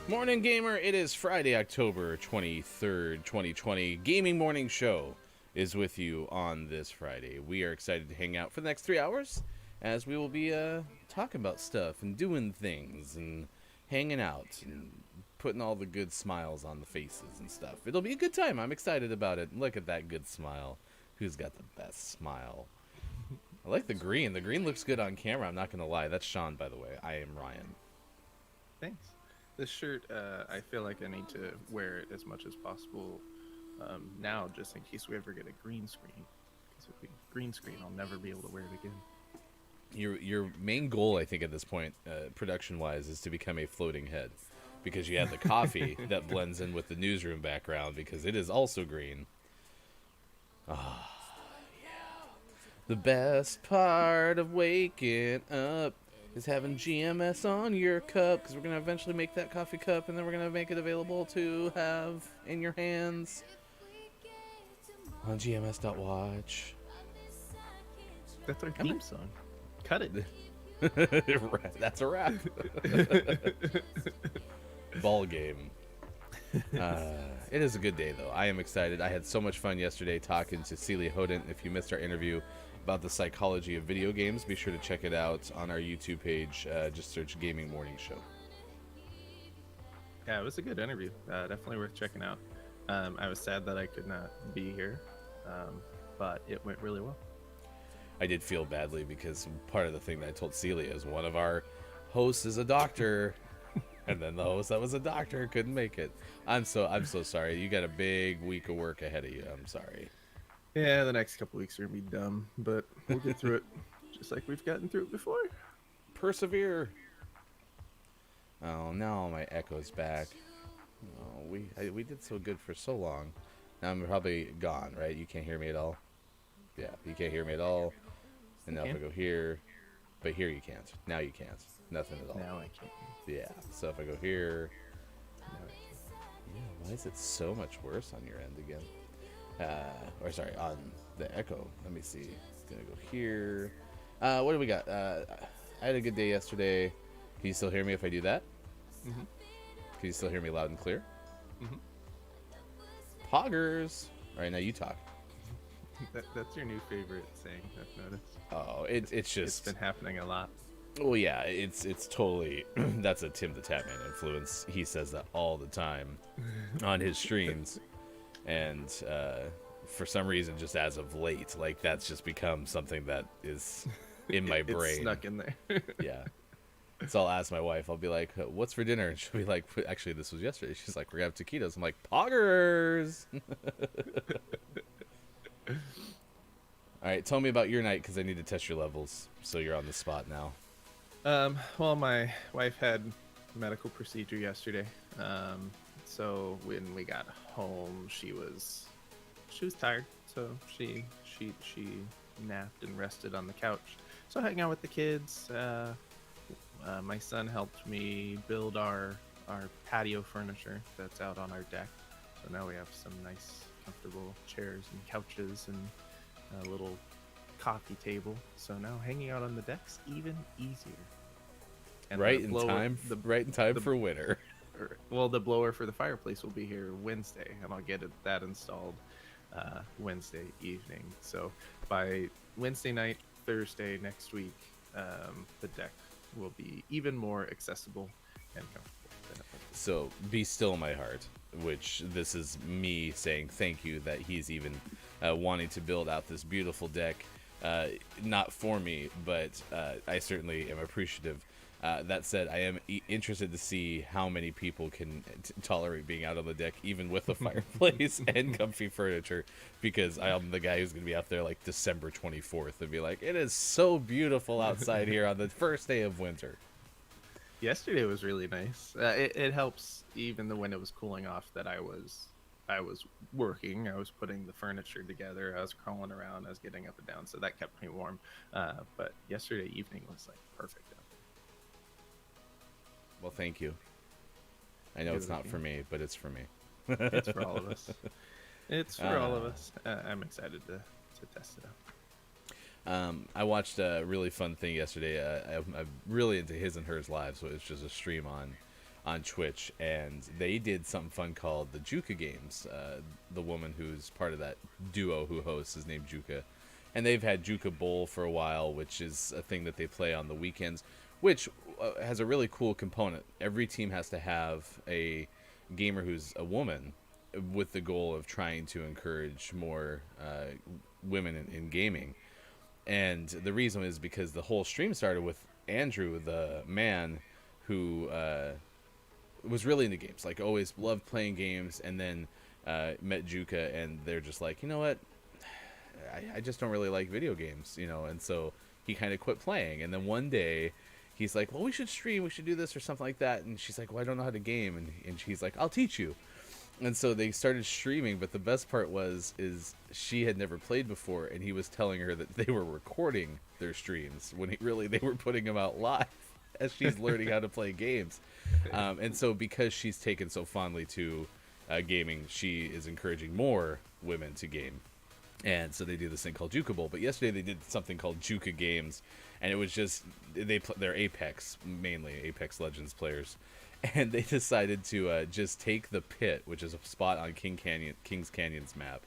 Morning Gamer, it is Friday, October 23rd, 2020. Gaming Morning Show is with you on this Friday. We are excited to hang out for the next 3 hours as we will be talking about stuff and doing things and hanging out and putting all the good smiles on the faces and stuff. It'll be a good time. I'm excited about it. Look at that good smile. Who's got the best smile? I like the green. The green looks good on camera. I'm not going to lie. That's Sean, by the way. I am Ryan. Thanks. This shirt, I feel like I need to wear it as much as possible now, just in case we ever get a green screen. Because if we green screen, I'll never be able to wear it again. Your main goal, I think, at this point, production-wise, is to become a floating head. Because you have the coffee that blends in with the newsroom background, because it is also green. Ah, yeah. The best part of waking up is having GMS on your cup, because we're going to eventually make that coffee cup, and then we're going to make it available to have in your hands on gms.watch. That's our theme song. Cut it. That's a wrap. Ball game. It is a good day, though. I am excited. I had so much fun yesterday talking to Celia Hodent. If you missed our interview about the psychology of video games, be sure to check it out on our YouTube page. Just search Gaming Morning Show. Yeah, it was a good interview. Definitely worth checking out. I was sad that I could not be here, but it went really well. I did feel badly because part of the thing that I told Celia is one of our hosts is a doctor, and then the host that was a doctor couldn't make it. I'm so sorry. You got a big week of work ahead of you. I'm sorry. Yeah, the next couple weeks are gonna be dumb, but we'll get through it, just like we've gotten through it before. Persevere. Oh, now my echo's back. Oh, we did so good for so long. Now I'm probably gone, right? You can't hear me at all. Yeah, you can't hear me at all. And now if I go here, but here you can't. Now you can't. Nothing at all. Now I can't. Yeah. So if I go here, Now I can't. yeah. Why is it so much worse on your end again? Or sorry, on the echo. Let me see. It's gonna go here. What do we got? I had a good day yesterday. Can you still hear me if I do that? Mm-hmm. Can you still hear me loud and clear? Mm-hmm. Poggers. All right, now you talk. That's your new favorite saying, I've noticed. Oh, it's just It's been happening a lot. Well, yeah, it's totally that's a Tim the Tatman influence. He says that all the time on his streams, and for some reason, just as of late, like that's just become something that is in my brain. It's snuck in there. Yeah. So I'll ask my wife. I'll be like, "What's for dinner?" And she'll be like, "Actually, this was yesterday." She's like, "We're gonna have taquitos." I'm like, "Poggers." All right, tell me about your night because I need to test your levels. So you're on the spot now. Well, my wife had a medical procedure yesterday. So when we got home, she was tired. So she napped and rested on the couch. So hanging out with the kids. My son helped me build our patio furniture that's out on our deck. So now we have some nice, comfortable chairs and couches and a little coffee table. So now hanging out on the deck's even easier. And Right in time for winter. Well, the blower for the fireplace will be here Wednesday, and I'll get that installed Wednesday evening. So by Wednesday night, Thursday next week, the deck will be even more accessible and comfortable than it was. So be still my heart, which this is me saying thank you that he's even wanting to build out this beautiful deck. Not for me, but I certainly am appreciative. That said, I am interested to see how many people can tolerate being out on the deck, even with a fireplace and comfy furniture, because I'm the guy who's going to be out there like December 24th and be like, it is so beautiful outside here on the first day of winter. Yesterday was really nice. It helps even when it was cooling off that I was working. I was putting the furniture together. I was crawling around. I was getting up and down, so that kept me warm. But yesterday evening was like perfect out there. Well, thank you. I know it's not for me, but it's for me. It's for all of us. It's for all of us. I'm excited to test it out. I watched a really fun thing yesterday. I'm really into His and Hers Live, so it's just a stream on Twitch, and they did something fun called the Juka Games. The woman who's part of that duo who hosts is named Juka, and they've had Juka Bowl for a while, which is a thing that they play on the weekends, which has a really cool component. Every team has to have a gamer who's a woman, with the goal of trying to encourage more women in gaming. And the reason is because the whole stream started with Andrew, the man who was really into games, like always loved playing games, and then met Juka, and they're just like, you know what, I just don't really like video games, and so he kind of quit playing. And then one day he's like, well, we should stream, we should do this or something like that, and she's like, well, I don't know how to game, and he's like, I'll teach you. And so they started streaming, but the best part is she had never played before, and he was telling her that they were recording their streams when they were putting them out live as she's learning how to play games. And so because she's taken so fondly to gaming, she is encouraging more women to game. And so they do this thing called Juka Bowl. But yesterday they did something called Juka Games, and it was just they're Apex, mainly Apex Legends players. And they decided to just take the pit, which is a spot on Kings Canyon's map,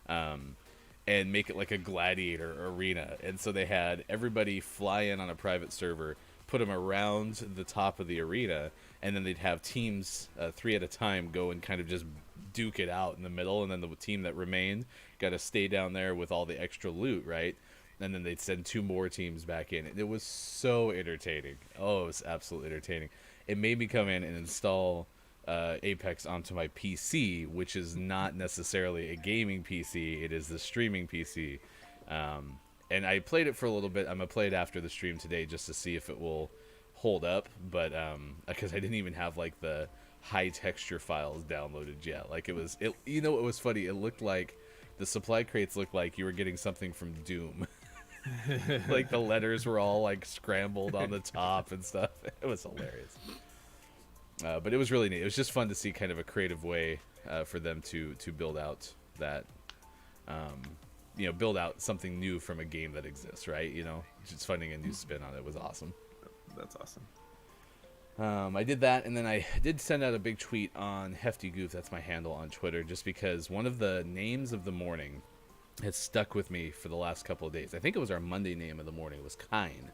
and make it like a gladiator arena. And so they had everybody fly in on a private server, put them around the top of the arena, and then they'd have teams 3 at a time go and kind of just duke it out in the middle. And then the team that remained got to stay down there with all the extra loot, right? And then they'd send 2 more teams back in. It was so entertaining. Oh, it was absolutely entertaining. It made me come in and install Apex onto my PC, which is not necessarily a gaming PC. It is the streaming PC. And I played it for a little bit. I'm going to play it after the stream today just to see if it will hold up. But because I didn't even have like the high texture files downloaded yet. Like it was funny? It looked like the supply crates looked like you were getting something from Doom. Like the letters were all like scrambled on the top and stuff. It was hilarious. But it was really neat. It was just fun to see kind of a creative way for them to build out that, build out something new from a game that exists, right? Just finding a new spin on it was awesome. That's awesome. I did that, and then I did send out a big tweet on Hefty Goof. That's my handle on Twitter, just because one of the names of the morning has stuck with me for the last couple of days. I think it was our Monday name of the morning. It was Kine.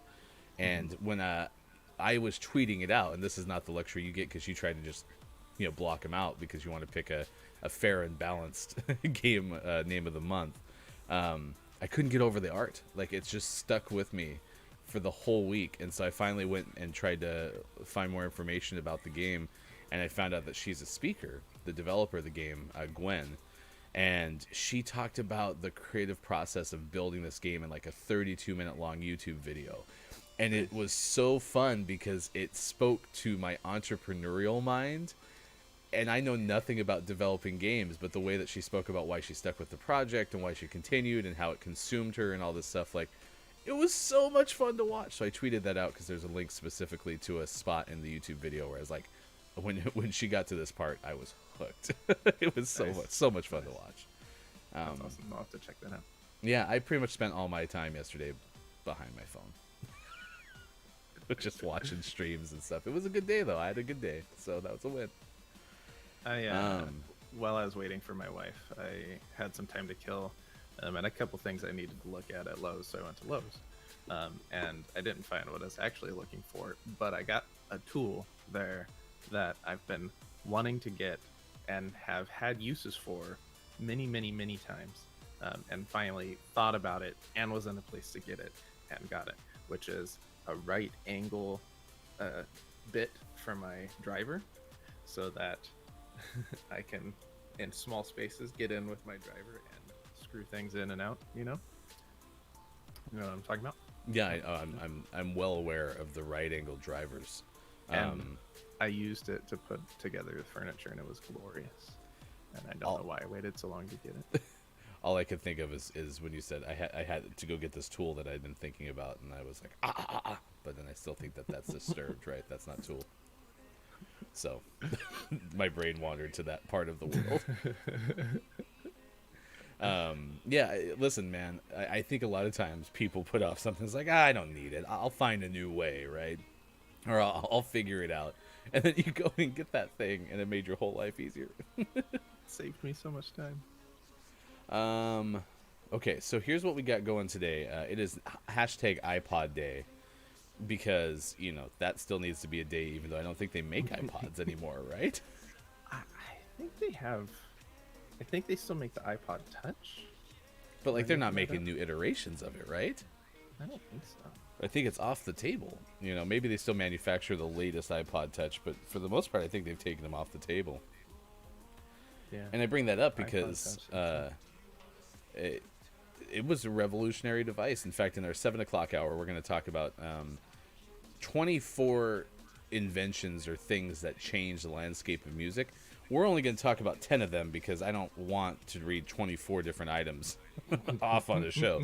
And when I was tweeting it out, and this is not the luxury you get because you try to just block them out because you want to pick a fair and balanced game name of the month. I couldn't get over the art. Like, it's just stuck with me for the whole week. And so I finally went and tried to find more information about the game, and I found out that she's a speaker, the developer of the game, Gwen. And she talked about the creative process of building this game in like a 32-minute long YouTube video. And it was so fun because it spoke to my entrepreneurial mind. And I know nothing about developing games, but the way that she spoke about why she stuck with the project and why she continued and how it consumed her and all this stuff, like, it was so much fun to watch. So I tweeted that out because there's a link specifically to a spot in the YouTube video where I was like, when she got to this part, I was hooked. It was so much fun to watch. That's awesome. I'll have to check that out. Yeah, I pretty much spent all my time yesterday behind my phone. Just watching streams and stuff. It was a good day, though. I had a good day, so that was a win. While I was waiting for my wife, I had some time to kill, and a couple things I needed to look at Lowe's, so I went to Lowe's. And I didn't find what I was actually looking for, but I got a tool there that I've been wanting to get and have had uses for many times, and finally thought about it and was in a place to get it and got it, which is a right angle bit for my driver, so that I can, in small spaces, get in with my driver and screw things in and out. You know what I'm talking about? Yeah, I'm well aware of the right angle drivers. And I used it to put together the furniture, and it was glorious. And I don't know why I waited so long to get it. All I could think of is when you said I had to go get this tool that I'd been thinking about, and I was like, but then I still think that's disturbed, right? That's not tool. So my brain wandered to that part of the world. Yeah, listen, man, I think a lot of times people put off something. It's like, I don't need it. I'll find a new way, right? Or I'll figure it out. and then you go and get that thing, and it made your whole life easier. Saved me so much time. Okay, so here's what we got going today. It is hashtag iPod Day because, that still needs to be a day, even though I don't think they make iPods anymore, right? I think they have. I think they still make the iPod Touch. But, like, Are they're you not looking that making up? new iterations of it, right? I don't think so. I think it's off the table. Maybe they still manufacture the latest iPod Touch, but for the most part, I think they've taken them off the table. Yeah. And I bring that up iPod because Touch, it was a revolutionary device. In fact, in our 7 o'clock hour, we're going to talk about 24 inventions or things that changed the landscape of music. We're only going to talk about 10 of them because I don't want to read 24 different items off on the show.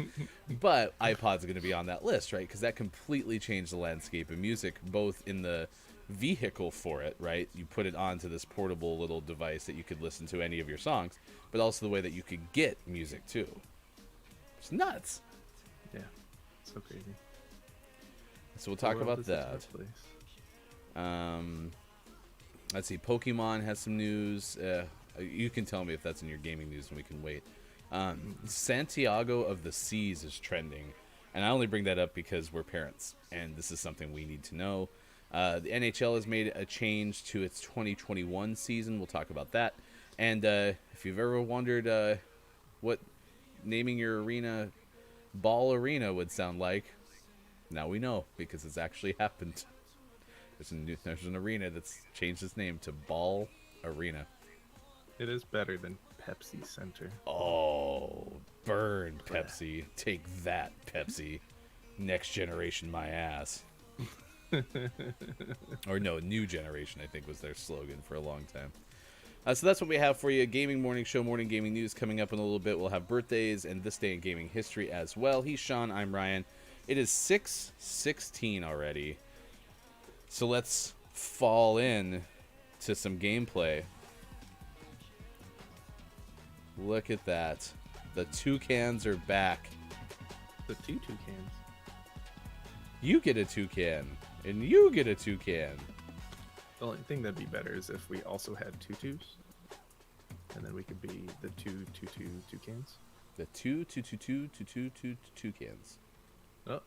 But iPod's going to be on that list, right? Because that completely changed the landscape of music, both in the vehicle for it, right? You put it onto this portable little device that you could listen to any of your songs, but also the way that you could get music too. It's nuts. Yeah. So crazy. So we'll talk The world about is a that. tough place. Let's see. Pokemon has some news. You can tell me if that's in your gaming news, and we can wait. Santiago of the Seas is trending, and I only bring that up because we're parents, and this is something we need to know. The NHL has made a change to its 2021 season. We'll talk about that. And if you've ever wondered what naming your arena Ball Arena would sound like, now we know because it's actually happened. There's an arena that's changed its name to Ball Arena. It is better than Pepsi Center. Oh, burn, Pepsi. Take that, Pepsi. Next generation, my ass. Or no, new generation, I think was their slogan for a long time. So that's what we have for you. Gaming Morning Show, Morning Gaming News coming up in a little bit. We'll have birthdays and this day in gaming history as well. He's Sean, I'm Ryan. It is 6:16 already. So let's fall in to some gameplay. Look at that. The toucans are back. The two toucans. You get a toucan, and you get a toucan. The only thing that'd be better is if we also had tutus, and then we could be the two toucans. The two toucans. Oh,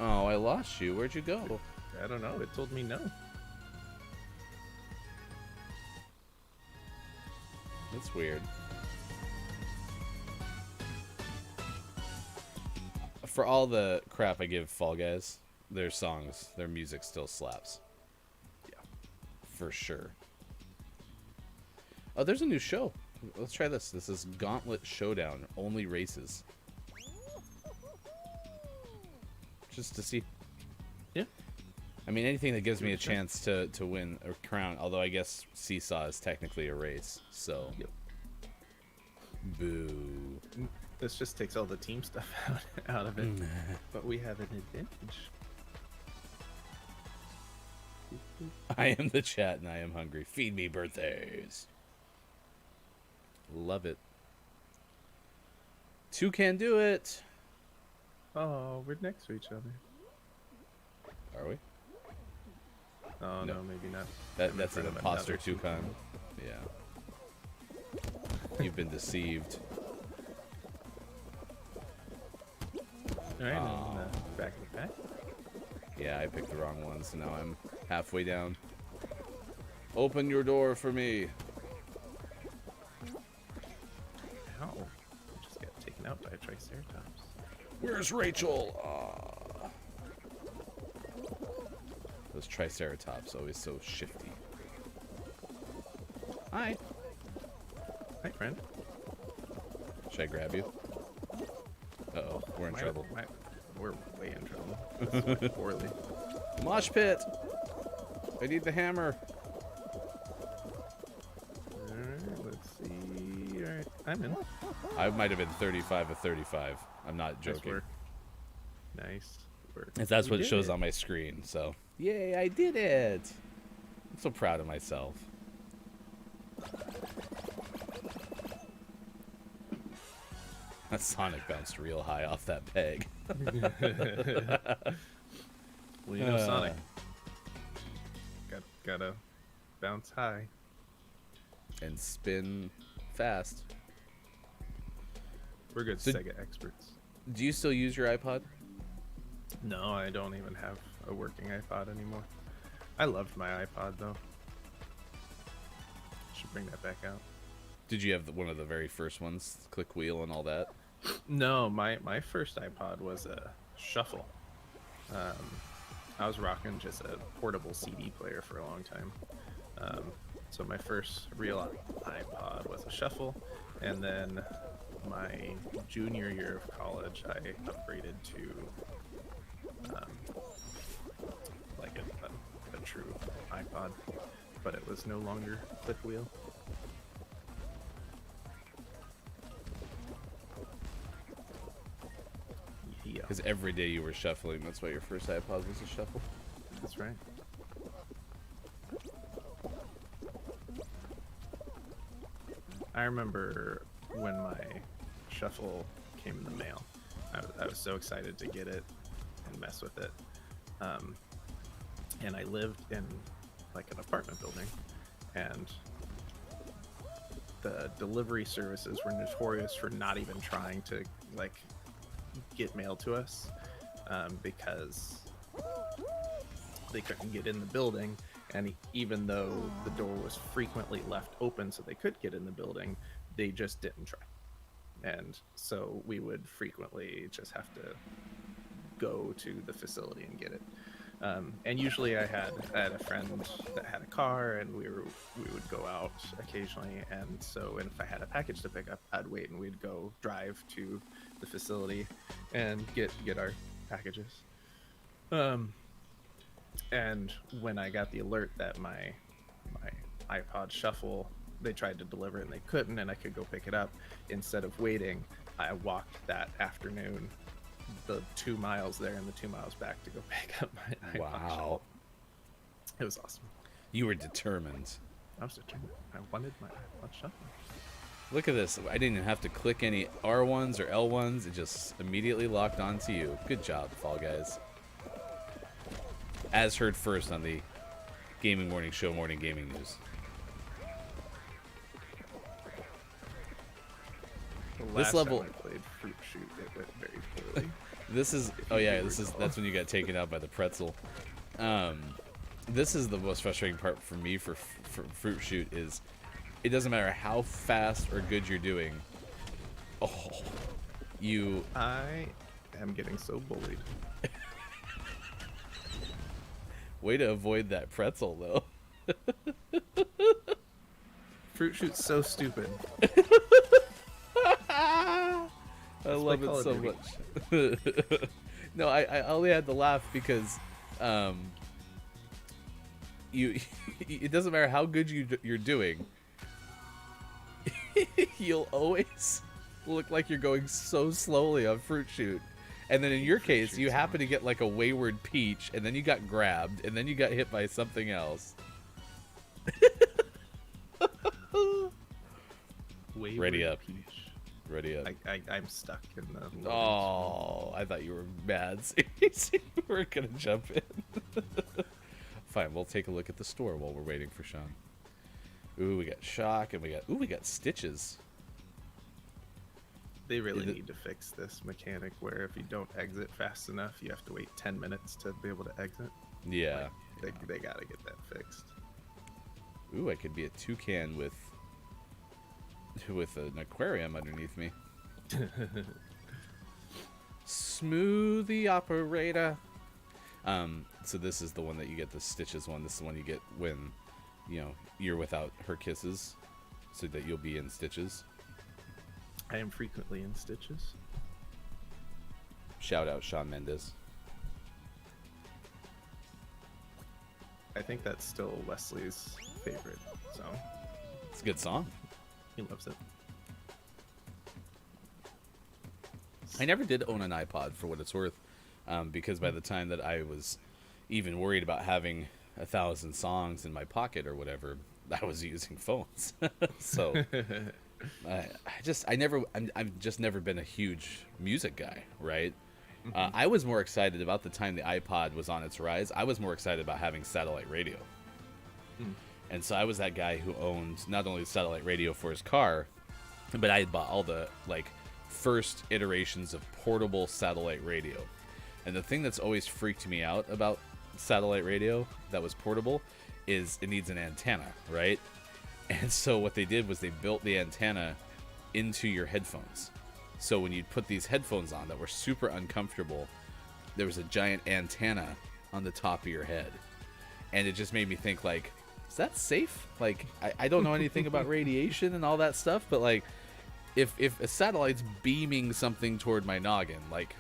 Oh, I lost you. Where'd you go? I don't know. It told me no. That's weird. For all the crap I give Fall Guys, their songs, their music still slaps. Yeah. For sure. Oh, there's a new show. Let's try this. This is Gauntlet Showdown. Only races. Just to see. Yeah. I mean, anything that gives me a chance to win a crown. Although I guess Seesaw is technically a race. So. Yep. Boo. This just takes all the team stuff out of it. But we have an advantage. I am the chat and I am hungry. Feed me birthdays. Love it. Two can do it. Oh, we're next to each other. Are we? Oh, No. no, maybe not. That's I'm in an front of imposter another toucan. Yeah. You've been deceived. Alright, Oh. and back of the pack. Yeah, I picked the wrong one, so now I'm halfway down. Open your door for me. Ow. Just got taken out by a Triceratops. Where's Rachel? Aw. Those Triceratops always so shifty. Hi. Hi, friend. Should I grab you? Uh-oh, we're in trouble. We're way in trouble. This is going poorly. Mosh pit! I need the hammer. Alright, let's see. Alright, I'm in. I might have been 35 of 35. I'm not Nice joking. work. Nice work. If that's We what it did shows on my screen, so. Yay, I did it! I'm so proud of myself. That Sonic bounced real high off that peg. Well, you know Sonic. gotta bounce high. and spin fast. We're good So- Sega experts. Do you still use your iPod? No, I don't even have a working iPod anymore. I loved my iPod though. Should bring that back out. Did you have one of the very first ones, click wheel and all that? No, my first iPod was a shuffle. I was rocking just a portable CD player for a long time. So my first real iPod was a shuffle, and then my junior year of college, I upgraded to like a true iPod, but it was no longer click wheel. Yeah, Because every day you were shuffling. That's why your first iPod was a shuffle. that's right. I remember when my shuffle came in the mail. I was so excited to get it and mess with it. And I lived in like an apartment building, and the delivery services were notorious for not even trying to like get mail to us, because they couldn't get in the building. And even though the door was frequently left open so they could get in the building, they just didn't try. And so we would frequently just have to go to the facility and get it. And usually I had a friend that had a car, and we would go out occasionally. And so if I had a package to pick up, I'd wait, and we'd go drive to the facility and get our packages. And when I got the alert that my iPod Shuffle, they tried to deliver it and they couldn't, and I could go pick it up, instead of waiting, I walked that afternoon the 2 miles there and the 2 miles back to go pick up my iPod Shuffle. It was awesome. You were determined. I was determined. I wanted my iPod Shuffle. Look at this. I didn't even have to click any R1s or L1s. It just immediately locked onto you. Good job, Fall Guys. As heard first on the Gaming Morning Show Morning Gaming News. The This last level- time I played Fruit Shoot, it went very poorly. This is that's when you got taken out by the pretzel. This is the most frustrating part for me for Fruit Shoot is it doesn't matter how fast or good you're doing. Oh, you I am getting so bullied. way to avoid that pretzel though. Fruit Shoot's so stupid. I love Call it of so Duty. much. No, I only had to laugh because you it doesn't matter how good you're doing. You'll always look like you're going so slowly on Fruit Shoot. And then in your case, you happen to get like a wayward peach, and then you got grabbed, and then you got hit by something else. Wayward Ready up. Peach. Ready up. I'm stuck in the. Oh, I thought you were mad. Seriously, we were gonna jump in. Fine, we'll take a look at the store while we're waiting for Sean. Ooh, we got Shock, and we got Stitches. They really need to fix this mechanic where if you don't exit fast enough, you have to wait 10 minutes to be able to exit. Yeah. They gotta get that fixed. Ooh, I could be a toucan with an aquarium underneath me. Smoothie operator. So this is the one that you get, the Stitches one. This is the one you get when, you're without her kisses, so that you'll be in Stitches. I am frequently in Stitches. Shout out Shawn Mendes. I think that's still Wesley's favorite song. It's a good song. He loves it. I never did own an iPod for what it's worth, because by the time that I was even worried about having 1,000 songs in my pocket or whatever, I was using phones. So I've just never been a huge music guy, right? I was more excited about the time the iPod was on its rise. I was more excited about having satellite radio. Mm. And so I was that guy who owned not only satellite radio for his car, but I had bought all the like first iterations of portable satellite radio. And the thing that's always freaked me out about satellite radio that was portable is it needs an antenna, right? And so what they did was they built the antenna into your headphones. So when you'd put these headphones on that were super uncomfortable, there was a giant antenna on the top of your head. And it just made me think, like, is that safe? Like, I don't know anything about radiation and all that stuff, but like, if a satellite's beaming something toward my noggin, like,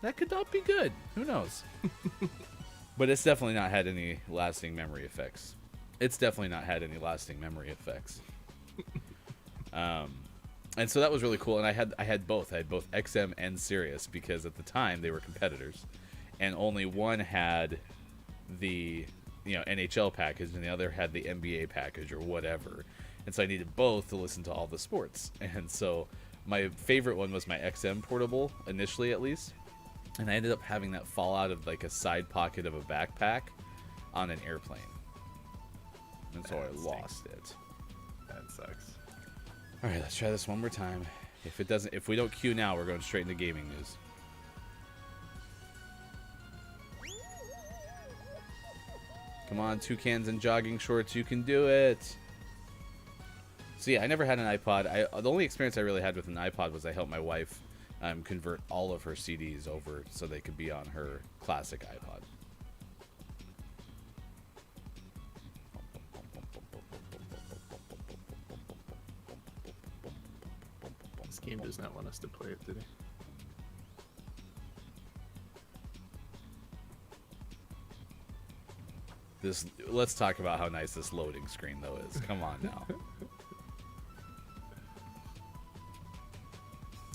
that could not be good. Who knows? But it's definitely not had any lasting memory effects. And so that was really cool. And I had both. I had both XM and Sirius because at the time they were competitors, and only one had the NHL package and the other had the NBA package or whatever. And so I needed both to listen to all the sports. And so my favorite one was my XM portable initially, at least. And I ended up having that fall out of like a side pocket of a backpack on an airplane. And so I lost it. That sucks. All right, let's try this one more time. If we don't queue now, we're going straight into gaming news. Come on, toucans and jogging shorts, you can do it. So yeah, I never had an iPod. The only experience I really had with an iPod was I helped my wife convert all of her CDs over so they could be on her classic iPod. This game does not want us to play it today. Let's talk about how nice this loading screen though is. Come on now.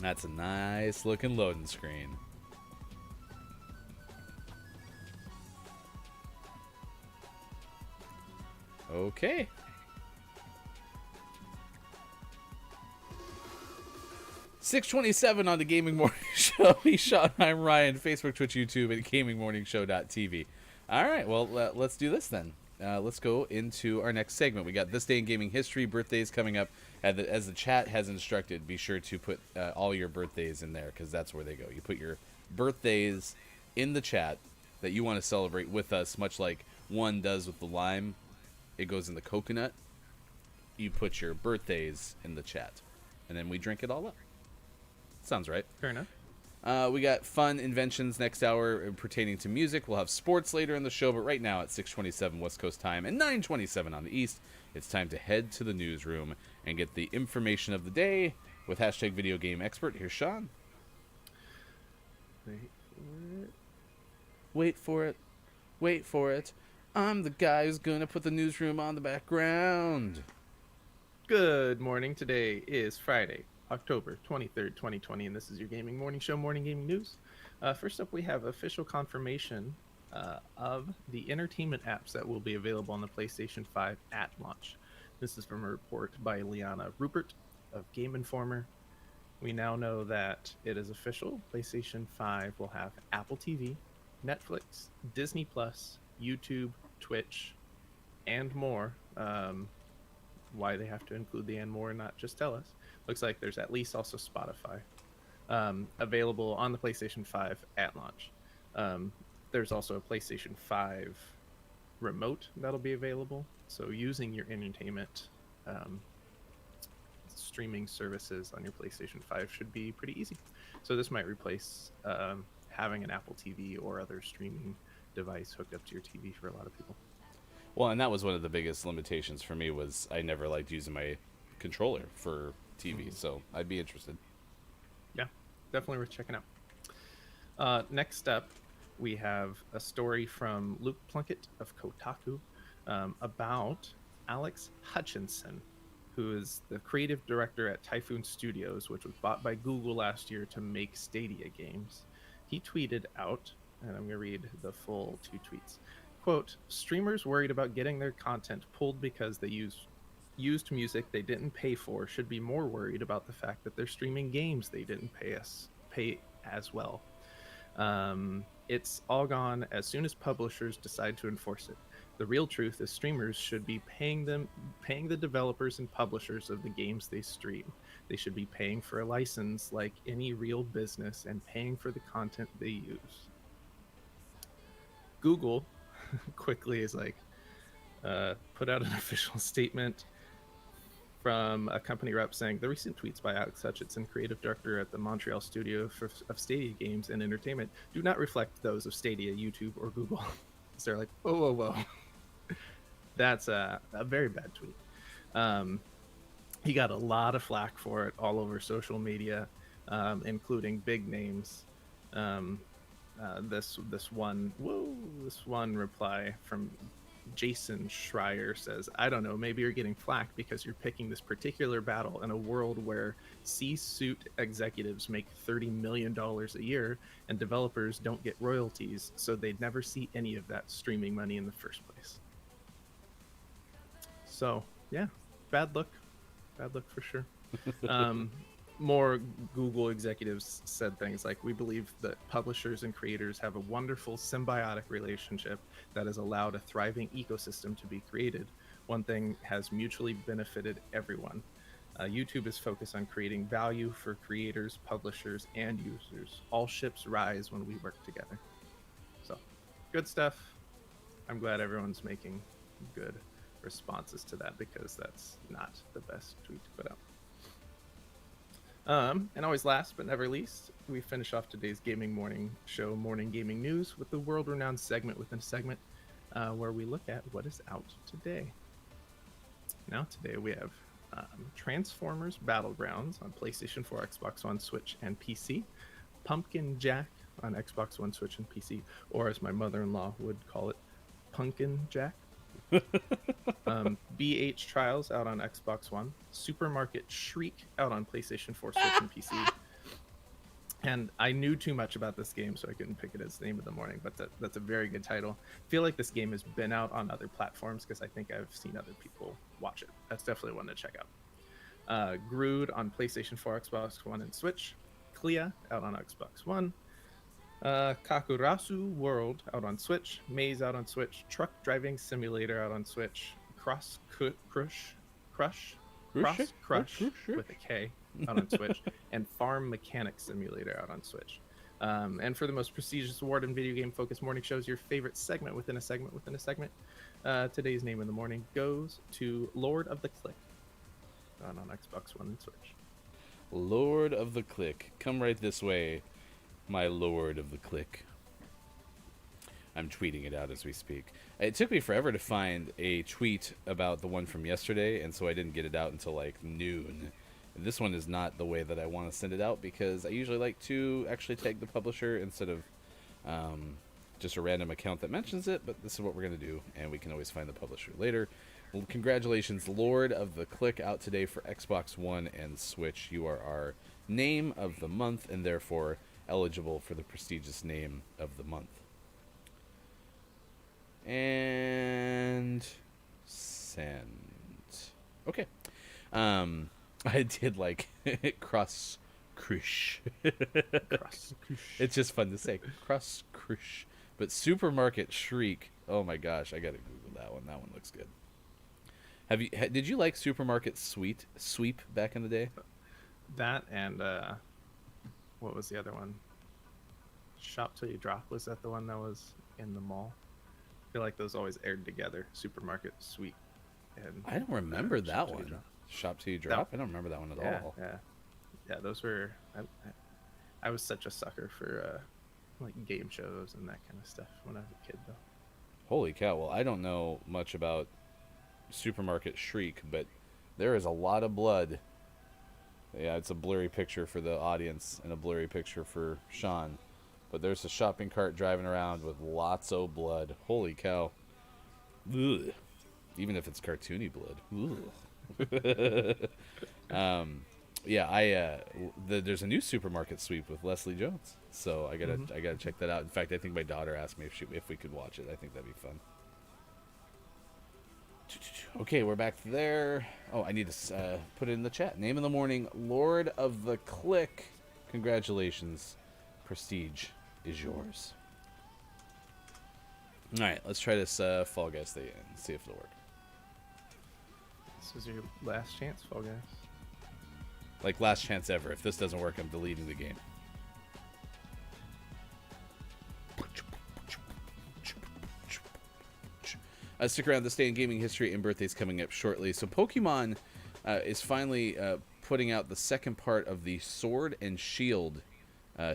That's a nice looking loading screen. Okay. $6:27 on the Gaming Morning Show. He's Sean, I'm Ryan. Facebook, Twitch, YouTube, and GamingMorningShow.tv. All right, well, let's do this then. Let's go into our next segment. We got This Day in Gaming History, birthdays coming up. As the chat has instructed, be sure to put all your birthdays in there because that's where they go. You put your birthdays in the chat that you want to celebrate with us, much like one does with the lime. It goes in the coconut. You put your birthdays in the chat, and then we drink it all up. Sounds right. Fair enough. We got fun inventions next hour pertaining to music. We'll have sports later in the show, but right now at 6:27 West Coast time and 9:27 on the East, it's time to head to the newsroom and get the information of the day with hashtag Video Game Expert. Here's Sean. Wait for it. Wait for it. I'm the guy who's going to put the newsroom on the background. Good morning. Today is Friday, October 23rd, 2020, and this is your Gaming Morning Show, Morning Gaming News. First up, we have official confirmation of the entertainment apps that will be available on the PlayStation 5 at launch. This is from a report by Liana Rupert of Game Informer. We now know that it is official. PlayStation 5 will have Apple TV, Netflix, Disney Plus, YouTube, Twitch, and more. Why they have to include the and more and not just tell us. Looks like there's at least also Spotify available on the PlayStation 5 at launch. There's also a PlayStation 5 remote that'll be available. So using your entertainment streaming services on your PlayStation 5 should be pretty easy. So this might replace having an Apple TV or other streaming device hooked up to your TV for a lot of people. Well, and that was one of the biggest limitations for me was I never liked using my controller for TV, so I'd be interested. Yeah, definitely worth checking out. Next up, we have a story from Luke Plunkett of Kotaku about Alex Hutchinson, who is the creative director at Typhoon Studios, which was bought by Google last year to make Stadia games. He tweeted out, and I'm going to read the full two tweets. Quote, streamers worried about getting their content pulled because they used music they didn't pay for should be more worried about the fact that they're streaming games they didn't pay as well. It's all gone as soon as publishers decide to enforce it. The real truth is streamers should be paying the developers and publishers of the games they stream. They should be paying for a license like any real business and paying for the content they use. Google quickly is like put out an official statement from a company rep saying the recent tweets by Alex Hutchinson, creative director at the Montreal studio of Stadia Games and Entertainment, do not reflect those of Stadia, YouTube, or Google. So they're like, whoa. That's a very bad tweet. He got a lot of flack for it all over social media, including big names. This one reply from Jason Schreier says, I don't know, maybe you're getting flack because you're picking this particular battle in a world where C-suite executives make $30 million a year and developers don't get royalties, so they'd never see any of that streaming money in the first place. So, yeah, bad look for sure. More Google executives said things like, we believe that publishers and creators have a wonderful symbiotic relationship that has allowed a thriving ecosystem to be created. One thing has mutually benefited everyone. YouTube is focused on creating value for creators, publishers, and users. All ships rise when we work together. So, good stuff. I'm glad everyone's making good responses to that, because that's not the best tweet to put out. And always last but never least, we finish off today's gaming morning show, Morning Gaming News, with the world-renowned segment within a segment, where we look at what is out today. Now today we have Transformers Battlegrounds on PlayStation 4, Xbox One, Switch, and PC. Pumpkin Jack on Xbox One, Switch, and PC, or as my mother-in-law would call it, Punkin Jack. BH Trials out on Xbox One, Supermarket Shriek out on PlayStation 4, Switch, and PC. And I knew too much about this game, so I couldn't pick it as the name of the morning, but that's a very good title. I feel like this game has been out on other platforms, because I think I've seen other people watch it. That's definitely one to check out. Grood on PlayStation 4, Xbox One, and Switch. Clea out on Xbox One. Kakurasu World out on Switch, Maze out on Switch, Truck Driving Simulator out on Switch, Cross Crush with a K out on Switch, and Farm Mechanic Simulator out on Switch. And for the most prestigious award in video game focused morning shows, your favorite segment within a segment within a segment, today's name in the morning goes to Lord of the Click out on Xbox One and Switch. Lord of the Click, come right this way, my Lord of the Click. I'm tweeting it out as we speak. It took me forever to find a tweet about the one from yesterday, and so I didn't get it out until like noon. And this one is not the way that I want to send it out, because I usually like to actually tag the publisher instead of just a random account that mentions it, but this is what we're going to do, and we can always find the publisher later. Well, congratulations, Lord of the Click, out today for Xbox One and Switch. You are our name of the month, and therefore eligible for the prestigious name of the month. And send. Okay. I did like cross crush. It's just fun to say. Cross crush. But Supermarket Shriek. Oh my gosh, I gotta Google that one. That one looks good. Did you like Supermarket Sweep back in the day? That and what was the other one? Shop Till You Drop. Was that the one that was in the mall? I feel like those always aired together. Supermarket Sweep. And I don't remember that one. Shop Till You Drop? I don't remember that one at all. Yeah, those were... I was such a sucker for like game shows and that kind of stuff when I was a kid, though. Holy cow. Well, I don't know much about Supermarket Shriek, but there is a lot of blood. Yeah, it's a blurry picture for the audience and a blurry picture for Sean. But there's a shopping cart driving around with lots of blood. Holy cow. Ugh. Even if it's cartoony blood. Yeah, there's a new Supermarket Sweep with Leslie Jones. So I gotta check that out. In fact, I think my daughter asked me if we could watch it. I think that'd be fun. Okay, we're back there. Oh, I need to put it in the chat. Name of the morning, Lord of the Click. Congratulations. Prestige is yours. All right, let's try this Fall Guys thing and see if it'll work. This is your last chance, Fall Guys. Like last chance ever. If this doesn't work, I'm deleting the game. Stick around. This day in gaming history and birthdays coming up shortly. So Pokemon is finally putting out the second part of the Sword and Shield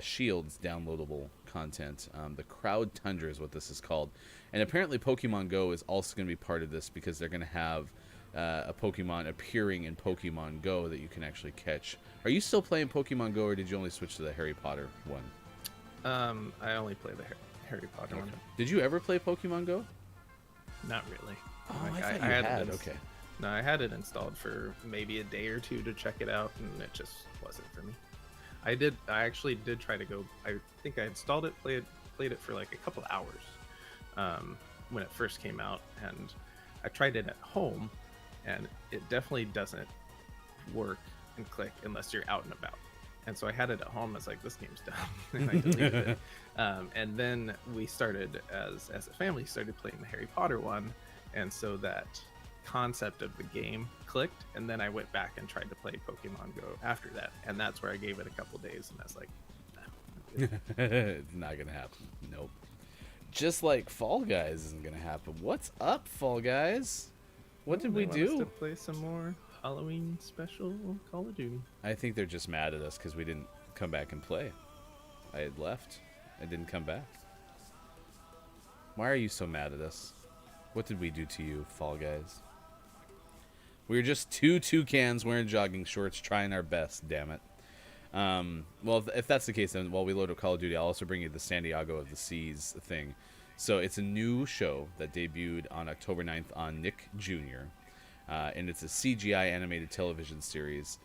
Shields downloadable content. The Crowd Tundra is what this is called. And apparently Pokemon Go is also going to be part of this because they're going to have a Pokemon appearing in Pokemon Go that you can actually catch. Are you still playing Pokemon Go, or did you only switch to the Harry Potter one? I only play the Harry Potter one. Did you ever play Pokemon Go? Not really. Oh, I thought you had. Okay. No, I had it installed for maybe a day or two to check it out, and it just wasn't for me. I actually did try to go. I think I installed it, played it for like a couple hours when it first came out, and I tried it at home, and it definitely doesn't work and click unless you're out and about. And so I had it at home. I was like, this game's dumb, and I deleted it. And then we started, as a family, started playing the Harry Potter one, and so that concept of the game clicked, and then I went back and tried to play Pokemon Go after that, and that's where I gave it a couple days, and I was like, nah, it's not gonna happen. Nope. Just like Fall Guys isn't gonna happen. What's up, Fall Guys? What did we they want us do? to play some more Halloween special Call of Duty. I think they're just mad at us because we didn't come back and play. I had left. I didn't come back. Why are you so mad at us? What did we do to you, Fall Guys? We were just two toucans wearing jogging shorts trying our best, damn it. Well, if that's the case, then while we load up Call of Duty, I'll also bring you the Santiago of the Seas thing. So it's a new show that debuted on October 9th on Nick Jr., and it's a CGI animated television series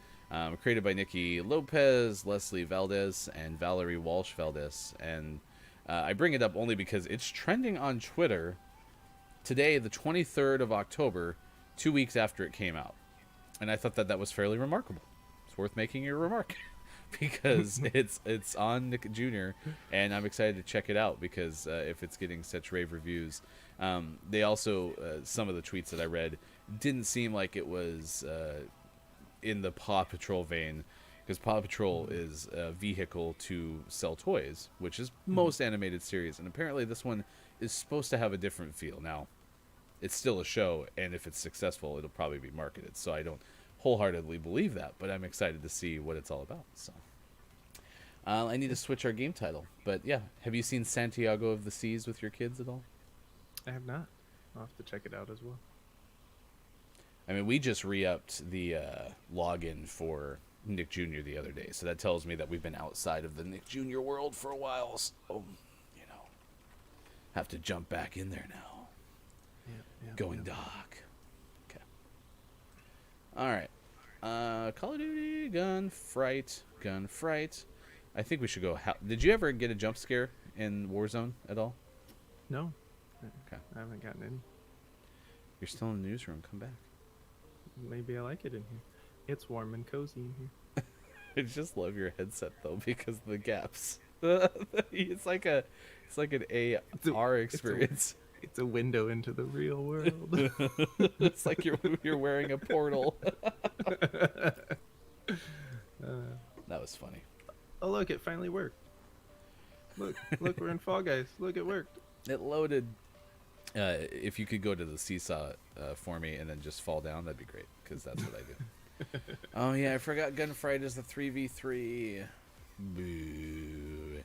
created by Nikki Lopez, Leslie Valdez, and Valerie Walsh Valdez. And I bring it up only because it's trending on Twitter today, the 23rd of October, 2 weeks after it came out. And I thought that was fairly remarkable. It's worth making your remark because it's on Nick Jr., and I'm excited to check it out because if it's getting such rave reviews. They also, some of the tweets that I read didn't seem like it was in the Paw Patrol vein, because Paw Patrol is a vehicle to sell toys, which is most animated series, and apparently this one is supposed to have a different feel. Now, it's still a show, and if it's successful, it'll probably be marketed, so I don't wholeheartedly believe that, but I'm excited to see what it's all about. So I need to switch our game title, but yeah, have you seen Santiago of the Seas with your kids at all? I have not. I'll have to check it out as well. I mean, we just re-upped the login for Nick Jr. the other day, so that tells me that we've been outside of the Nick Jr. world for a while. So, you know, have to jump back in there now. Going dark. Okay. All right. Call of Duty, Gunfight. I think we should go. Did you ever get a jump scare in Warzone at all? No. Okay. I haven't gotten any. You're still in the newsroom. Come back. Maybe I like it in here. It's warm and cozy in here. I just love your headset though because of the gaps. it's like an AR experience. It's a window into the real world. It's like you're wearing a portal. That was funny. Oh look, it finally worked. Look, we're in Fall Guys. Look, it worked. It loaded. If you could go to the seesaw for me and then just fall down, that'd be great, because that's what I do. Oh yeah, I forgot Gunfight is the 3v3. Boo.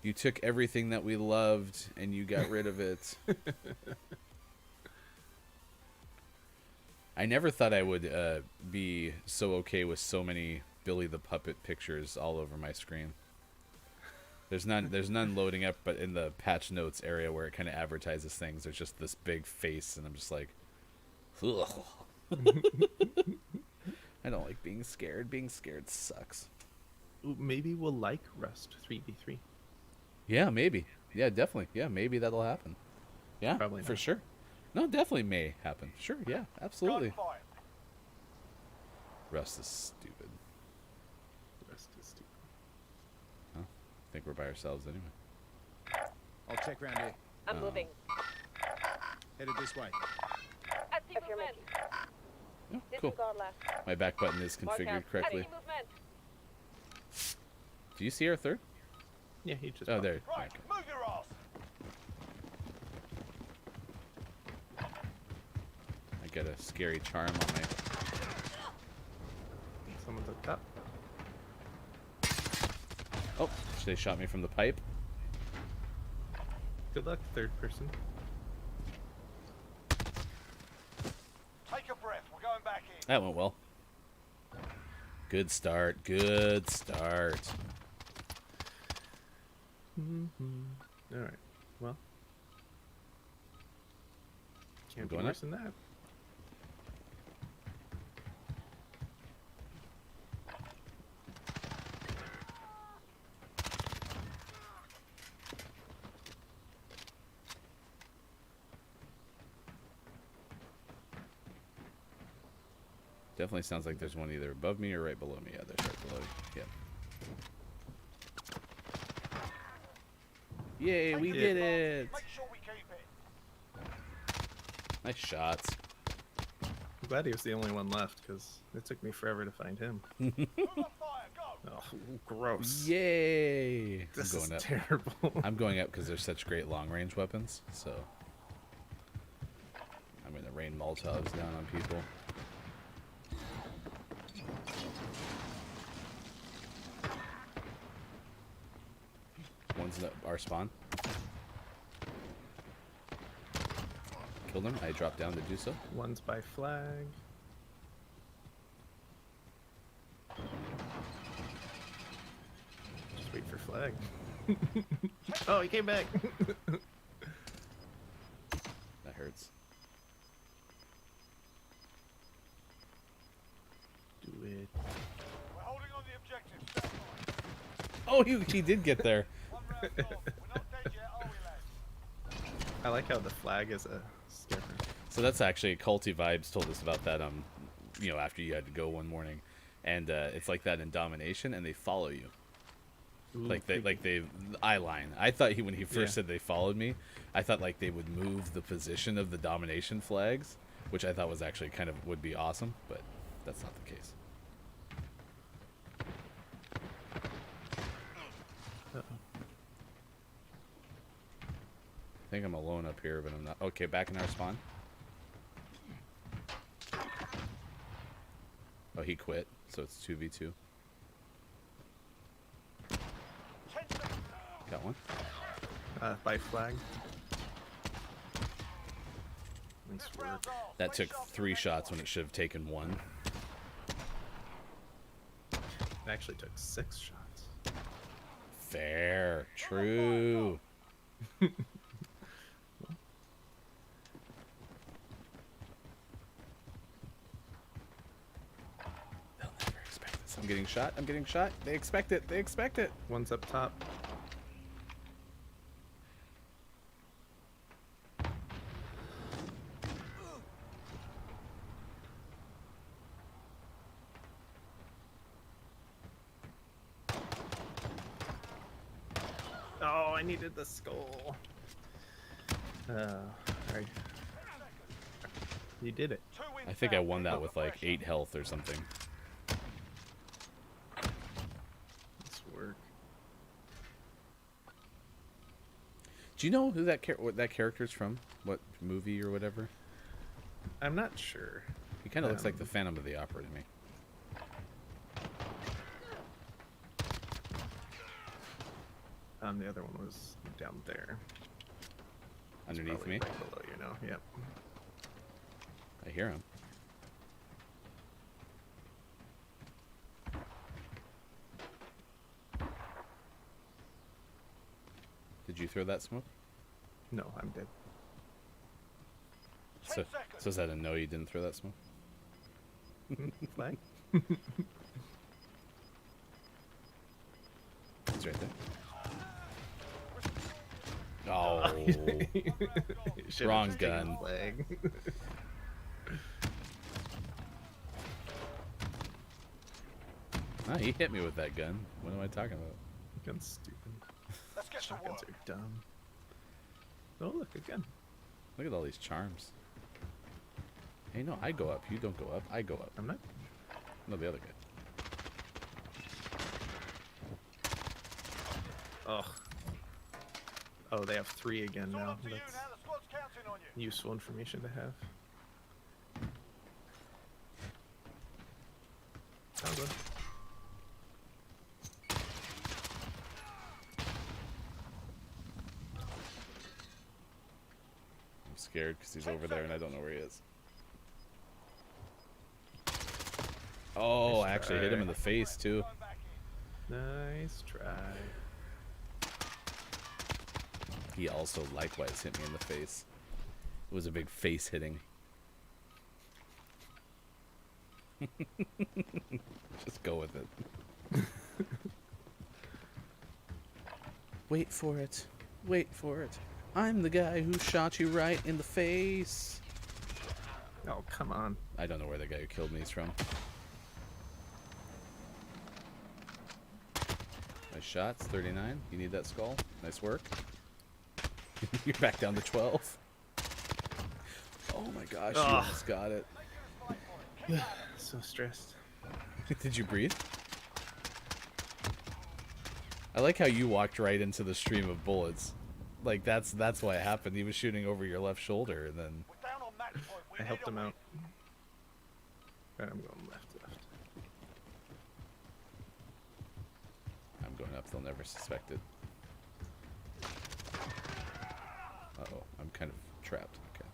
You took everything that we loved and you got rid of it. I never thought I would be so okay with so many Billy the Puppet pictures all over my screen. There's none loading up, but in the patch notes area where it kind of advertises things, there's just this big face, and I'm just like, ugh. I don't like being scared. Being scared sucks. Ooh, maybe we'll like Rust 3v3. Yeah, maybe. Yeah, definitely. Yeah, maybe that'll happen. Yeah, Probably for not. sure. No, definitely may happen. Sure, yeah, absolutely. Rust is stupid. Rust is stupid. I think we're by ourselves anyway. I'll check round here. I'm moving. Headed this way. I see movement. Oh, cool. Disregard left. My back button is Mark configured out. I correctly. see movement. Do you see our third? Yeah, he just. Oh, popped. there. Right, Okay. move your ass. I got a scary charm on my. Someone's up top. Oh, they shot me from the pipe. Good luck, third person. Take a breath. We're going back in. That went well. Good start. Good start. All right. Well, can't be Going worse up? than that. Definitely sounds like there's one either above me or right below me. Yeah, there's right below me. Yep. Yay, we did it! Make sure we keep it. Nice shots. I'm glad he was the only one left because it took me forever to find him. Move on fire. Go. Oh, gross. Yay! This I'm is going up. terrible. I'm going up because they're such great long-range weapons. So I'm gonna rain Molotovs down on people. One's in our spawn. Killed him. I dropped down to do so. One's by flag. Just wait for flag. Oh, he came back. That hurts. Do it. We're holding on the objective. Stand by. Oh, he did get there. One round gone. We're not dead yet, are we, lads? I like how the flag is a scarecrow. So that's actually Culty Vibes told us about that. You know, after you had to go one morning, and it's like that in Domination, and they follow you. Ooh, Like they creepy. eye line. I thought when he first Yeah. said they followed me, I thought like they would move the position of the Domination flags, which I thought was actually kind of would be awesome, but that's not the case. Uh-oh. I think I'm alone up here, but I'm not. Okay, back in our spawn. Oh, he quit, so it's 2v2. 10 seconds. Got one. By flag. Nice This work. round's off. That Make took sure for the 3 next shots one. when it should have taken 1. It actually took 6 shots. Fair. True. They'll never expect this. I'm getting shot. I'm getting shot. They expect it. They expect it. One's up top. Oh, I needed the skull. Alright. You did it. 2 wins I think I down. won Keep that up with the like pressure. 8 health or something. Nice work. Do you know who what that character's from? What movie or whatever? I'm not sure. He kind of looks like the Phantom of the Opera to me. The other one was down there. It's Underneath probably me. right below you now. Yep. I hear him. Did you throw that smoke? No, I'm dead. 10 So, seconds. so is that a no? You didn't throw that smoke? Flag. It's right there. Oh, Should've Wrong just taken gun. Flag. ah, he hit me with that gun. What am I talking about? Gun's stupid. Let's get to Shotguns work. are dumb. Oh, look again. Look at all these charms. Hey, no, I go up. You don't go up. I go up. I'm not. No, the other guy. Ugh. Oh, they have 3 again It's all now. up to you That's now. The squad's counting on you. useful information to have. Oh, good. I'm scared because he's over there and I don't know where he is. Oh, I actually hit him in the face, too. Going back in. Nice try. He also likewise hit me in the face. It was a big face hitting. Just go with it. Wait for it. Wait for it. I'm the guy who shot you right in the face. Oh, come on. I don't know where the guy who killed me is from. Nice shots, 39. You need that skull. Nice work. You're back down to 12. Oh my gosh, you Ugh. almost got it. So stressed. Did you breathe? I like how you walked right into the stream of bullets. Like that's why it happened. He was shooting over your left shoulder and then We're down on match point. We I helped need him a out. Right, I'm going left. I'm going up, they'll never suspect it. Uh-oh, I'm kind of trapped. Okay.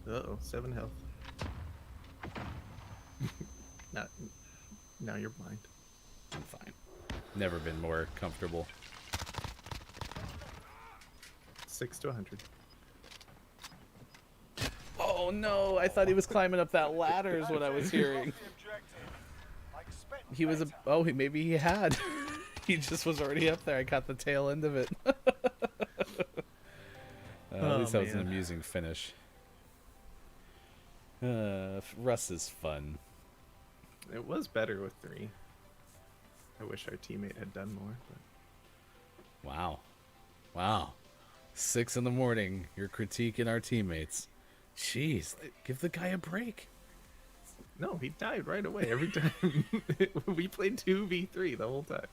Uh-oh, 7 health. Not, now you're blind. I'm fine. Never been more comfortable. 6 to 100. Oh no, I thought he was climbing up that ladder is what I was hearing. the objective. I expect He was a better. maybe he had. He just was already up there. I caught the tail end of it. At least that was an man. amusing finish. Russ is fun. It was better with 3. I wish our teammate had done more. But... Wow. Wow. 6 in the morning. You're critiquing our teammates. Jeez, give the guy a break. No, he died right away every time. We played 2v3 the whole time.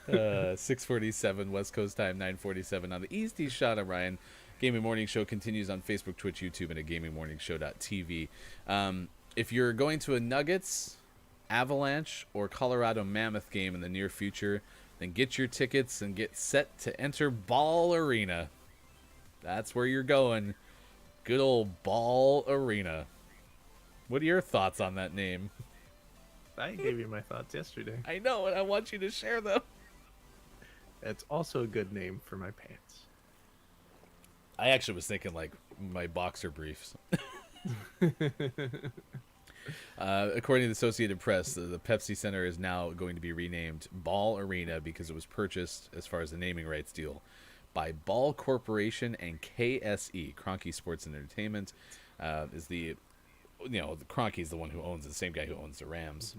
6:47 West Coast time, 9:47 on the East Shot. I'm Ryan. Gaming Morning Show continues on Facebook, Twitch, YouTube, and at gamingmorningshow.tv. If you're going to a Nuggets, Avalanche, or Colorado Mammoth game in the near future, then get your tickets and get set to enter Ball Arena. That's where you're going. Good old Ball Arena. What are your thoughts on that name? I gave you my thoughts yesterday. I know, and I want you to share them. It's also a good name for my pants. I actually was thinking like my boxer briefs. According to the Associated Press, the Pepsi Center is now going to be renamed Ball Arena because it was purchased, as far as the naming rights deal, by Ball Corporation and KSE, Kroenke Sports and Entertainment. Is the Kroenke is the one who owns it, the same guy who owns the Rams,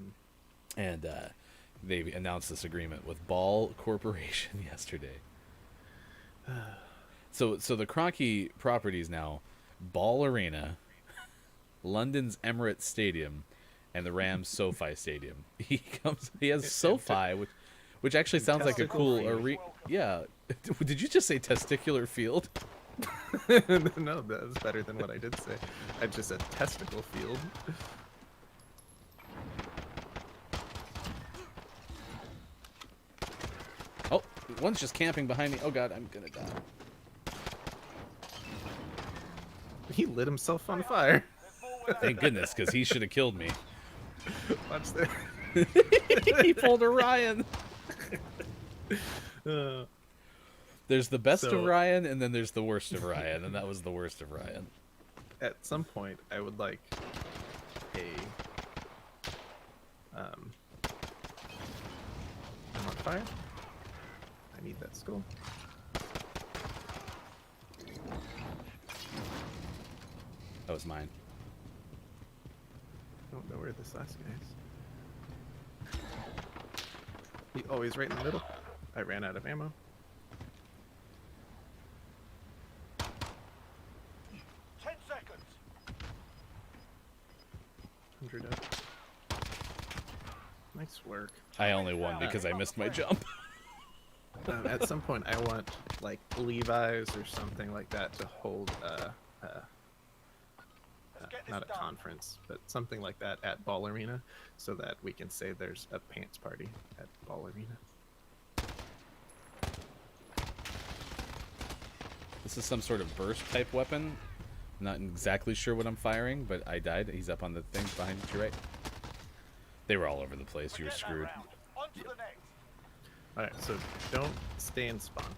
and they announced this agreement with Ball Corporation yesterday. So the Kroenke properties now, Ball Arena, London's Emirates Stadium, and the Rams SoFi Stadium. He has SoFi, which actually sounds like a cool Testicle arena. Yeah. Did you just say testicular field? No, that's better than what I did say. I just said testicle field. Oh, one's just camping behind me. Oh god, I'm gonna die. He lit himself on fire. Thank goodness, because he should have killed me. Watch that. He pulled a Ryan. There's the best So- of Ryan, and then there's the worst of Ryan, and that was the worst of Ryan. At some point, I would like a. I'm on fire. I need that skull. That was mine. Oh, know where this last guy is. He always right in the middle. I ran out of ammo. 10 seconds. 100 up. Nice work. I only won because I missed my jump. At some point, I want like Levi's or something like that to hold Let's get this not a done. conference, but something like that at Ball Arena, so that we can say there's a pants party at Ball Arena. This is some sort of burst type weapon. Not exactly sure what I'm firing, but I died. He's up on the thing behind you, right? They were all over the place. You were Forget that screwed. round. On to the next. Alright, so don't stay in spawn.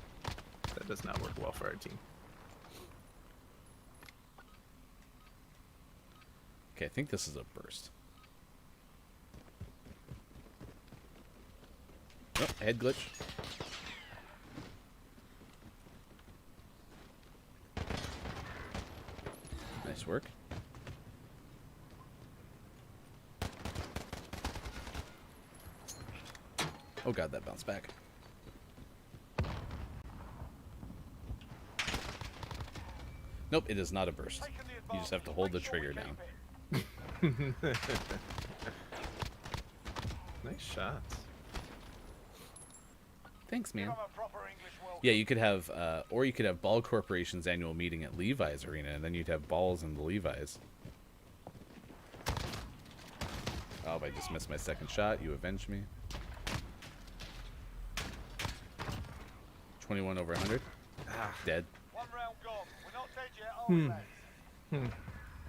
That does not work well for our team. Okay, I think this is a burst. Oh, head glitch. Nice work. Oh god, that bounced back. Nope, it is not a burst. Taking the You just have to advantage. hold the Make sure we trigger keep down. it. Nice shots. Thanks, man. Give 'em a proper English welcome. Yeah, you could have, or you could have Ball Corporation's annual meeting at Levi's Arena, and then you'd have balls in the Levi's. Oh, I just missed my second shot. You avenged me. 21 over 100. Ah, Dead. One round gone. We're not dead yet, are we, lads?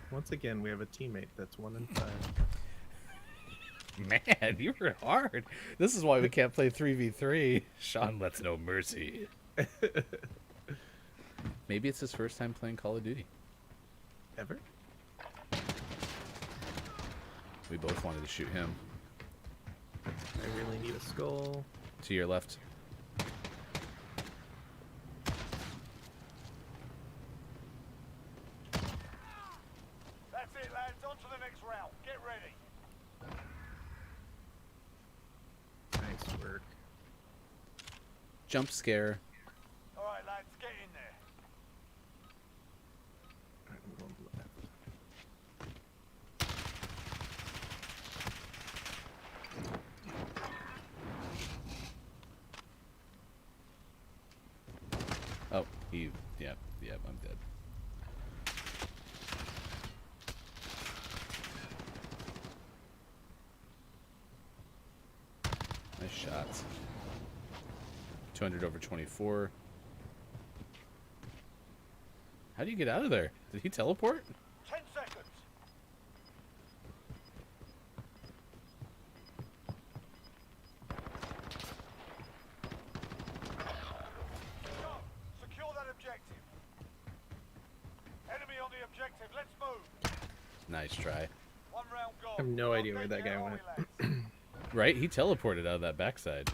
once again, we have a teammate that's 1 in 5. Man, you were hard. This is why we can't play 3v3. Sean lets no mercy. Maybe it's his first time playing Call of Duty. Ever? We both wanted to shoot him. I really need a skull. To your left. That's it, lads. On to the next round. Get ready. Nice work. Jump scare. All right, lads. Get in there. Alright, I'm going left. Oh, yep, I'm dead. Nice shots. 200 over 24. How do you get out of there? Did he teleport? 10 seconds. Go. Secure that objective. Enemy on the objective. Let's move. Nice try. One round gone. I have no We're not idea where dead that yet, guy are went. we, lads? Right? He teleported out of that backside.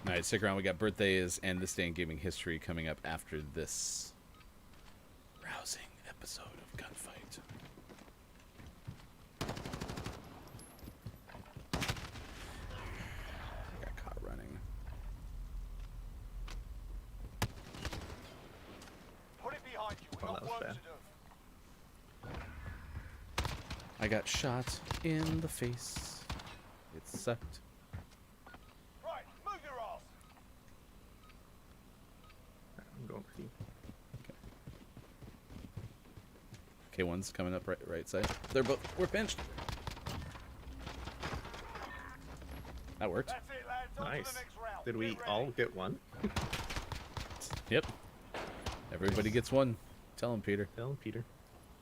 Alright, stick around. We got birthdays and this day in gaming history coming up after this rousing episode of Gunfight. I got caught running. Put it behind you. We've Oh, got that was work bad. to do. I got shot in the face. It sucked. Right, move your ass. I'm going for you. Okay, one's coming up right side. We're pinched. That worked. That's it, lads. On to Nice. the next round. Did we Get ready. all get one? Yep. Everybody gets one. Tell him, Peter. Tell him, Peter.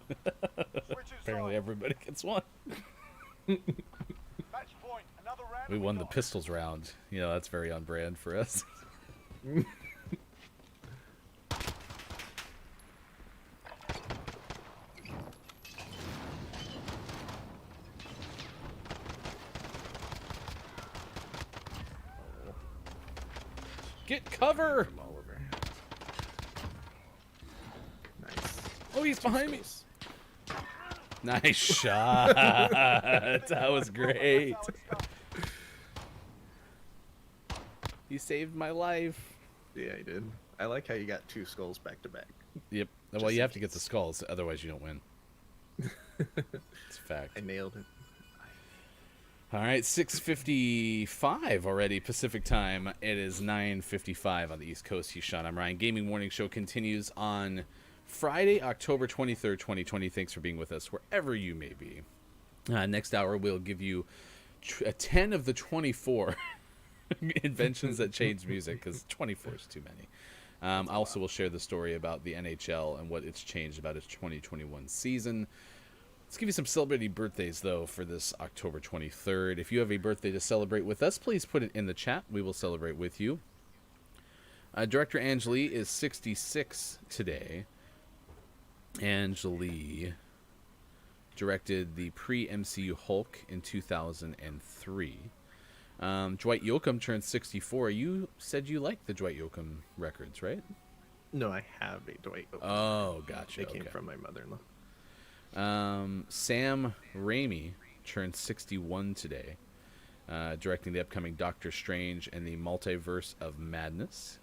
Switch Apparently inside. everybody gets one. Match point. Another round. We and won the got it. pistols round. You know, that's very on brand for us. Get cover! I'm all over. Nice. Oh, he's behind me. Nice shot. That was great. That's how it's done. You saved my life. Yeah, I did. I like how you got 2 skulls back to back. Yep. Well, Just you in have to get the case. skulls, otherwise you don't win. It's a fact. I nailed it. All right, 6:55 already Pacific time. It is 9:55 on the East Coast. He's Sean. I'm Ryan. Gaming Morning Show continues on Friday, October 23rd, 2020. Thanks for being with us wherever you may be. Next hour, we'll give you 10 of the 24 inventions that changed music, because 24 is too many. I also will share the story about the NHL and what it's changed about its 2021 season. Let's give you some celebrity birthdays, though, for this October 23rd. If you have a birthday to celebrate with us, please put it in the chat. We will celebrate with you. Director Angeli is 66 today. Angeli directed the pre-MCU Hulk in 2003. Dwight Yoakam turned 64. You said you liked the Dwight Yoakam records, right? No, I have a Dwight. Oh, gotcha. They came Okay. from my mother-in-law. Sam Raimi turned 61 today, directing the upcoming Doctor Strange and the Multiverse of Madness.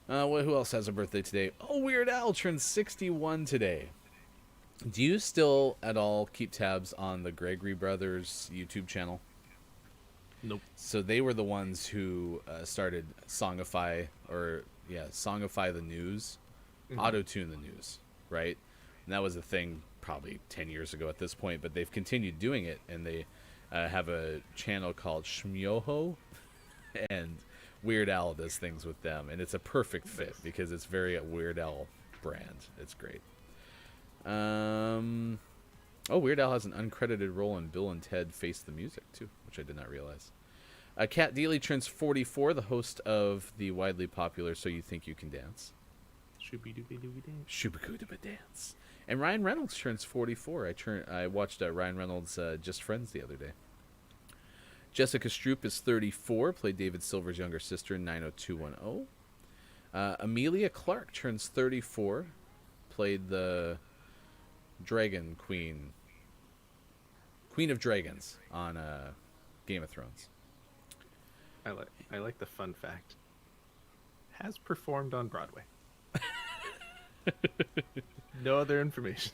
Who else has a birthday today? Oh, Weird Al turned 61 today. Do you still at all keep tabs on the Gregory Brothers YouTube channel? Nope. So they were the ones who started Songify the news, auto-tune the news, right? And that was a thing probably 10 years ago at this point, but they've continued doing it, and they have a channel called Shmyoho, and Weird Al does things with them, and it's a perfect fit because it's very Weird Al brand. It's great. Weird Al has an uncredited role in Bill and Ted Face the Music, too, which I did not realize. Kat Deely turns 44, the host of the widely popular So You Think You Can Dance. Shooby-dooby dance. And Ryan Reynolds turns 44. I watched Ryan Reynolds' Just Friends the other day. Jessica Stroup is 34, played David Silver's younger sister in 90210. Amelia Clark turns 34, played the Dragon Queen of Dragons on Game of Thrones. I like the fun fact. Has performed on Broadway. No other information.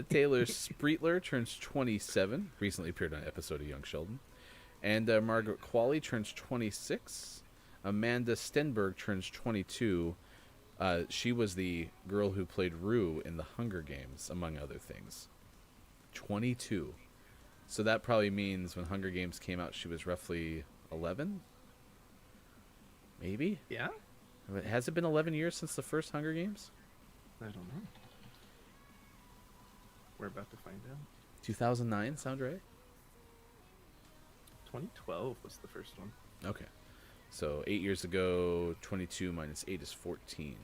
Taylor Spreetler turns 27. Recently appeared on an episode of Young Sheldon. And Margaret Qualley turns 26. Amanda Stenberg turns 22. She was the girl who played Rue in The Hunger Games, among other things. 22. So that probably means when Hunger Games came out, she was roughly 11? Maybe? Yeah? Has it been 11 years since the first Hunger Games? I don't know. We're about to find out. 2009, sound right? 2012 was the first one. Okay. So 8 years ago, 22 minus 8 is 14.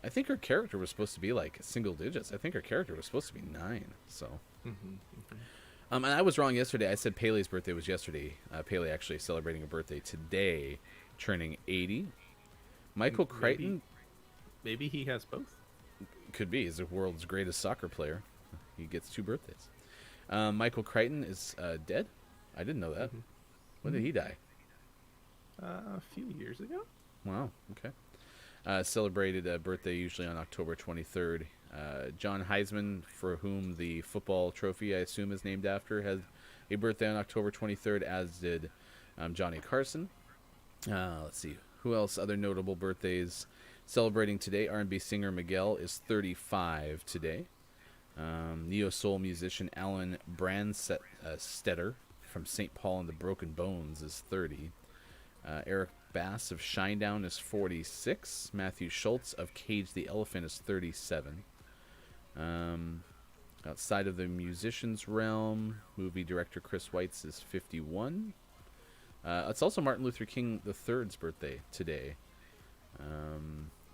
I think her character was supposed to be like single digits. I think her character was supposed to be 9. So, and I was wrong yesterday. I said Pele's birthday was yesterday. Pele actually celebrating a birthday today, turning 80. Michael Crichton Maybe he has both. could be. He's the world's greatest soccer player. He gets 2 birthdays. Michael Crichton is dead. I didn't know that. When did he die? A few years ago. Wow. Okay. Celebrated a birthday usually on October 23rd. John Heisman, for whom the football trophy I assume is named after, had a birthday on October 23rd, as did Johnny Carson. Let's see. Who else? Other notable birthdays celebrating today. R&B singer Miguel is 35 today. Neo-soul musician Alan Brandstetter from St. Paul and the Broken Bones is 30. Eric Bass of Shinedown is 46. Matthew Schultz of Cage the Elephant is 37. Outside of the musicians realm, movie director Chris Weitz is 51. It's also Martin Luther King III's birthday today.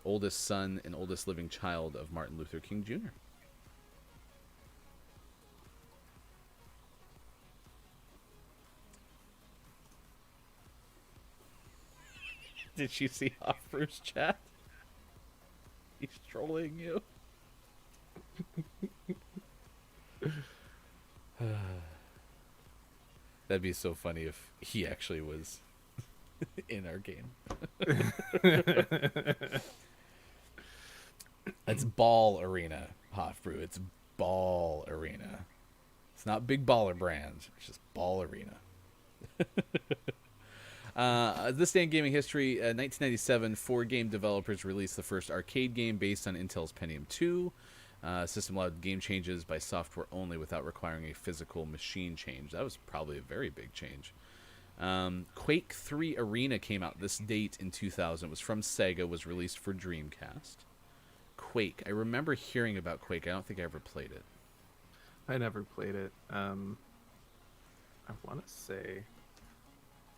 Oldest son and oldest living child of Martin Luther King Jr. Did you see Hoffer's chat? He's trolling you. That'd be so funny if he actually was in our game. It's Ball Arena, Hofbrew. It's Ball Arena. It's not Big Baller Brand. It's just Ball Arena. This day in gaming history, 1997, 4 game developers released the first arcade game based on Intel's Pentium 2. System allowed game changes by software only without requiring a physical machine change. That was probably a very big change. Quake 3 Arena came out this date in 2000. It was from Sega, was released for Dreamcast. Quake. I remember hearing about Quake. I don't think I ever played it. I never played it. I want to say...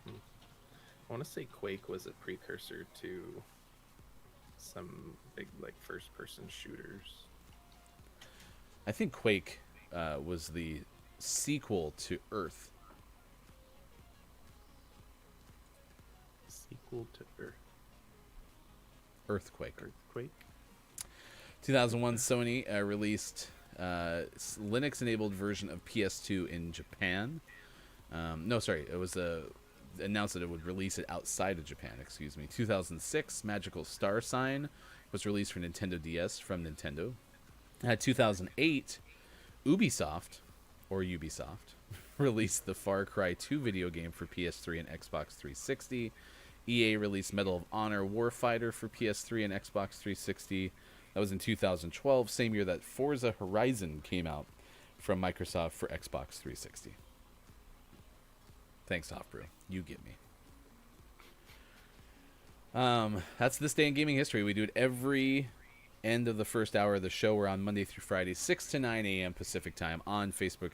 I want to say Quake was a precursor to some big, like, first-person shooters. I think Quake was the sequel to Earth. Sequel to Earthquake. Earthquake? 2001, Sony released Linux-enabled version of PS2 in Japan. It was announced that it would release it outside of Japan. 2006, Magical Star Sign was released for Nintendo DS from Nintendo. 2008, Ubisoft released the Far Cry 2 video game for PS3 and Xbox 360. EA released Medal of Honor Warfighter for PS3 and Xbox 360. That was in 2012, same year that Forza Horizon came out from Microsoft for Xbox 360. Thanks, Hofbrew. You get me. That's this day in gaming history. We do it every end of the first hour of the show. We're on Monday through Friday, 6 to 9 a.m. Pacific time on Facebook,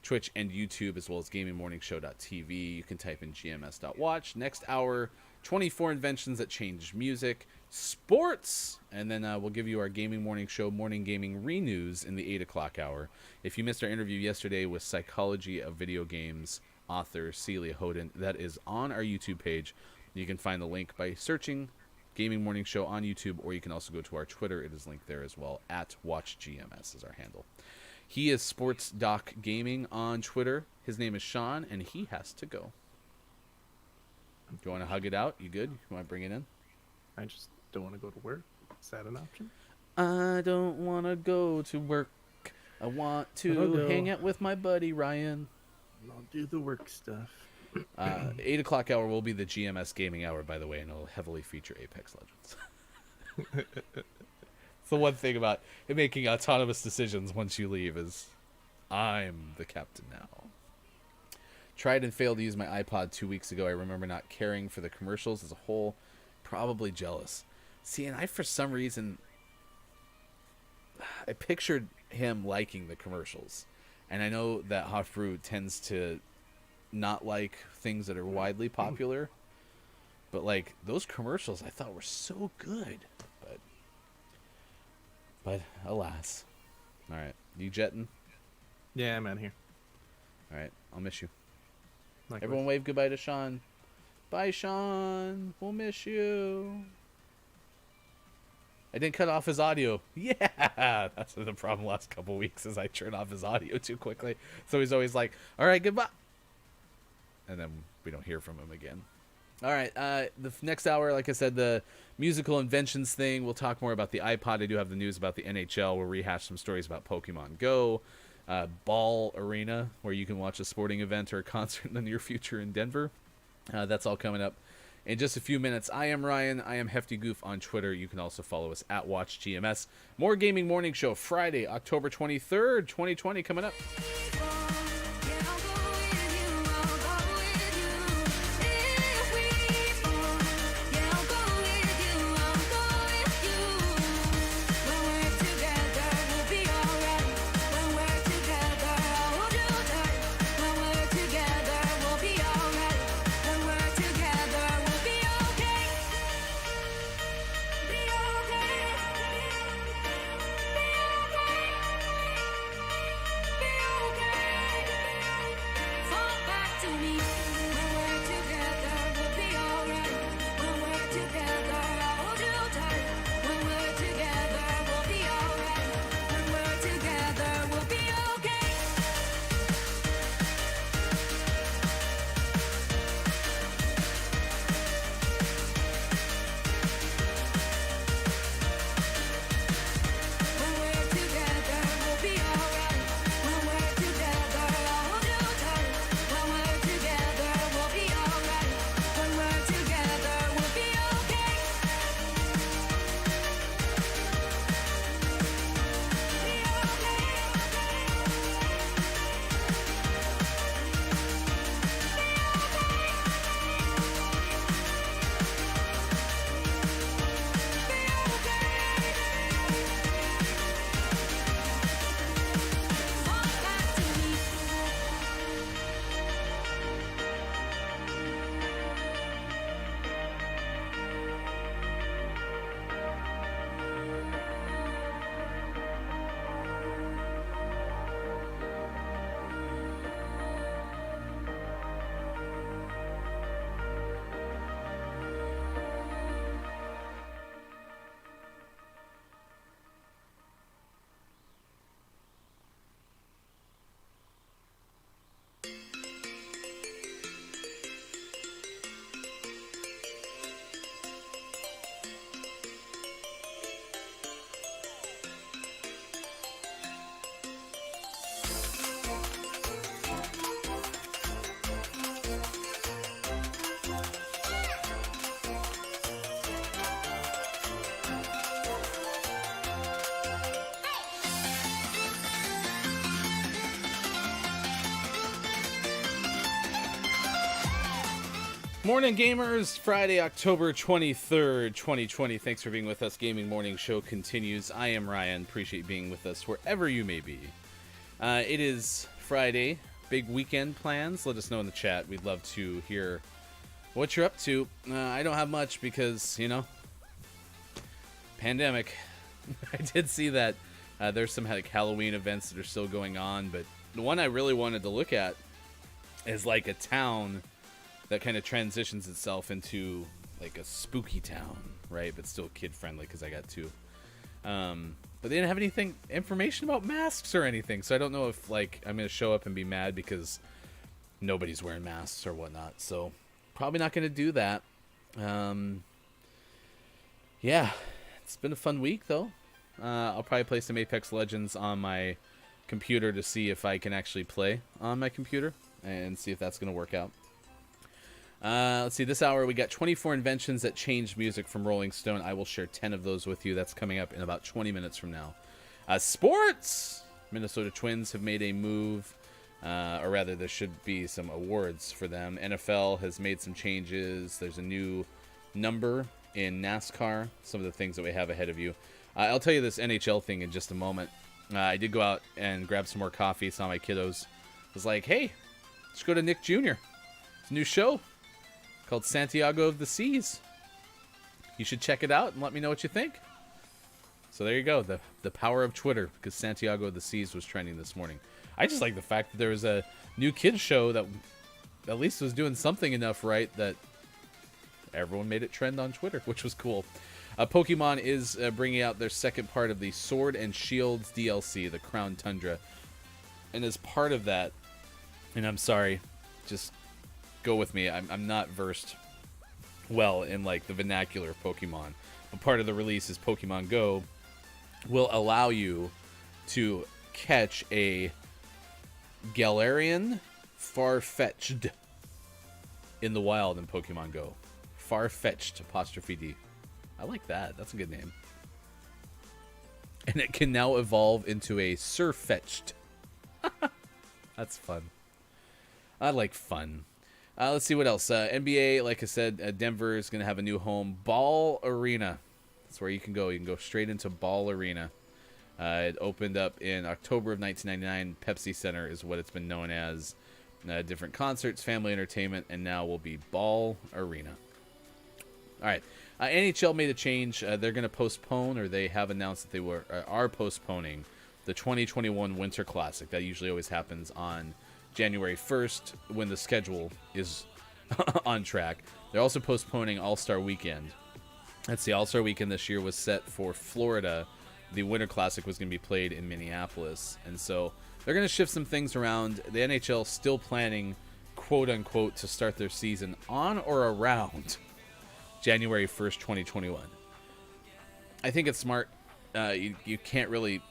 Twitch, and YouTube, as well as gamingmorningshow.tv. You can type in gms.watch. Next hour, 24 inventions that change music, sports, and then we'll give you our Gaming Morning Show morning gaming re-news in the 8 o'clock hour. If you missed our interview yesterday with Psychology of Video Games author Celia Hoden, that is on our YouTube page. You can find the link by searching Gaming Morning Show on YouTube, or you can also go to our Twitter. It is linked there as well, at WatchGMS is our handle. He is Sports Doc Gaming on Twitter. His name is Sean, and he has to go. Do you want to hug it out? You good? You want to bring it in? I just don't want to go to work. Is that an option? I don't want to go to work. I want to hang out with my buddy Ryan. I'll do the work stuff. 8 o'clock hour will be the GMS gaming hour, by the way, and it'll heavily feature Apex Legends. It's the one thing about making autonomous decisions once you leave is I'm the captain now. Tried and failed to use my iPod 2 weeks ago. I remember not caring for the commercials as a whole. Probably jealous. See, and I, for some reason, I pictured him liking the commercials. And I know that Hofbrew tends to not like things that are widely popular. But, like, those commercials I thought were so good. But alas. All right. You jetting? Yeah, I'm out here. All right. I'll miss you. Likewise. Everyone wave goodbye to Sean. Bye, Sean. We'll miss you. I didn't cut off his audio. Yeah, that's the problem last couple weeks is I turn off his audio too quickly. So he's always like, all right, goodbye. And then we don't hear from him again. All right, the next hour, like I said, the musical inventions thing. We'll talk more about the iPod. I do have the news about the NHL. We'll rehash some stories about Pokemon Go. Ball Arena, where you can watch a sporting event or a concert in the near future in Denver. That's all coming up in just a few minutes. I am Ryan. I am Hefty Goof on Twitter. You can also follow us at WatchGMS. More Gaming Morning Show Friday, October 23rd, 2020 coming up. Morning gamers, Friday, October 23rd, 2020. Thanks for being with us. Gaming Morning Show continues. I am Ryan. Appreciate being with us wherever you may be. It is Friday. Big weekend plans? Let us know in the chat. We'd love to hear what you're up to. I don't have much because, pandemic. I did see that there's some like Halloween events that are still going on, but the one I really wanted to look at is like a town that kind of transitions itself into like a spooky town, right? But still kid friendly because I got two. But they didn't have information about masks or anything, so I don't know if like I'm gonna show up and be mad because nobody's wearing masks or whatnot. So probably not gonna do that. Yeah, it's been a fun week though. I'll probably play some Apex Legends on my computer to see if I can actually play on my computer and see if that's gonna work out. Let's see, this hour we got 24 inventions that changed music from Rolling Stone. I will share 10 of those with you. That's coming up in about 20 minutes from now. Sports! Minnesota Twins have made a move, or rather there should be some awards for them. NFL has made some changes. There's a new number in NASCAR. Some of the things that we have ahead of you. I'll tell you this NHL thing in just a moment. I did go out and grab some more coffee, saw my kiddos. Was like, hey, let's go to Nick Jr. It's a new show called Santiago of the Seas. You should check it out and let me know what you think. So there you go, the power of Twitter, because Santiago of the Seas was trending this morning. I just like the fact that there was a new kids show that at least was doing something enough right that everyone made it trend on Twitter, which was cool. Pokemon is bringing out their second part of the Sword and Shields DLC, the Crown Tundra. And as part of that, and I'm sorry, just go with me. I'm not versed well in like the vernacular of Pokemon, but part of the release is Pokemon Go will allow you to catch a Galarian Farfetch'd in the wild in Pokemon Go. Farfetch'd apostrophe D. I like that. That's a good name. And it can now evolve into a Surfetch'd. That's fun. I like fun. Let's see what else. NBA, like I said, Denver is going to have a new home. Ball Arena. That's where you can go. You can go straight into Ball Arena. It opened up in October of 1999. Pepsi Center is what it's been known as. Different concerts, family entertainment, and now will be Ball Arena. All right. NHL made a change. They're going to postpone, or they have announced that they are postponing the 2021 Winter Classic. That usually always happens on January 1st when the schedule is on track. They're also postponing All-Star Weekend. That's the All-Star Weekend this year was set for Florida. The Winter Classic was going to be played in Minneapolis. And so they're going to shift some things around. The NHL still planning, quote-unquote, to start their season on or around January 1st, 2021. I think it's smart. You can't really,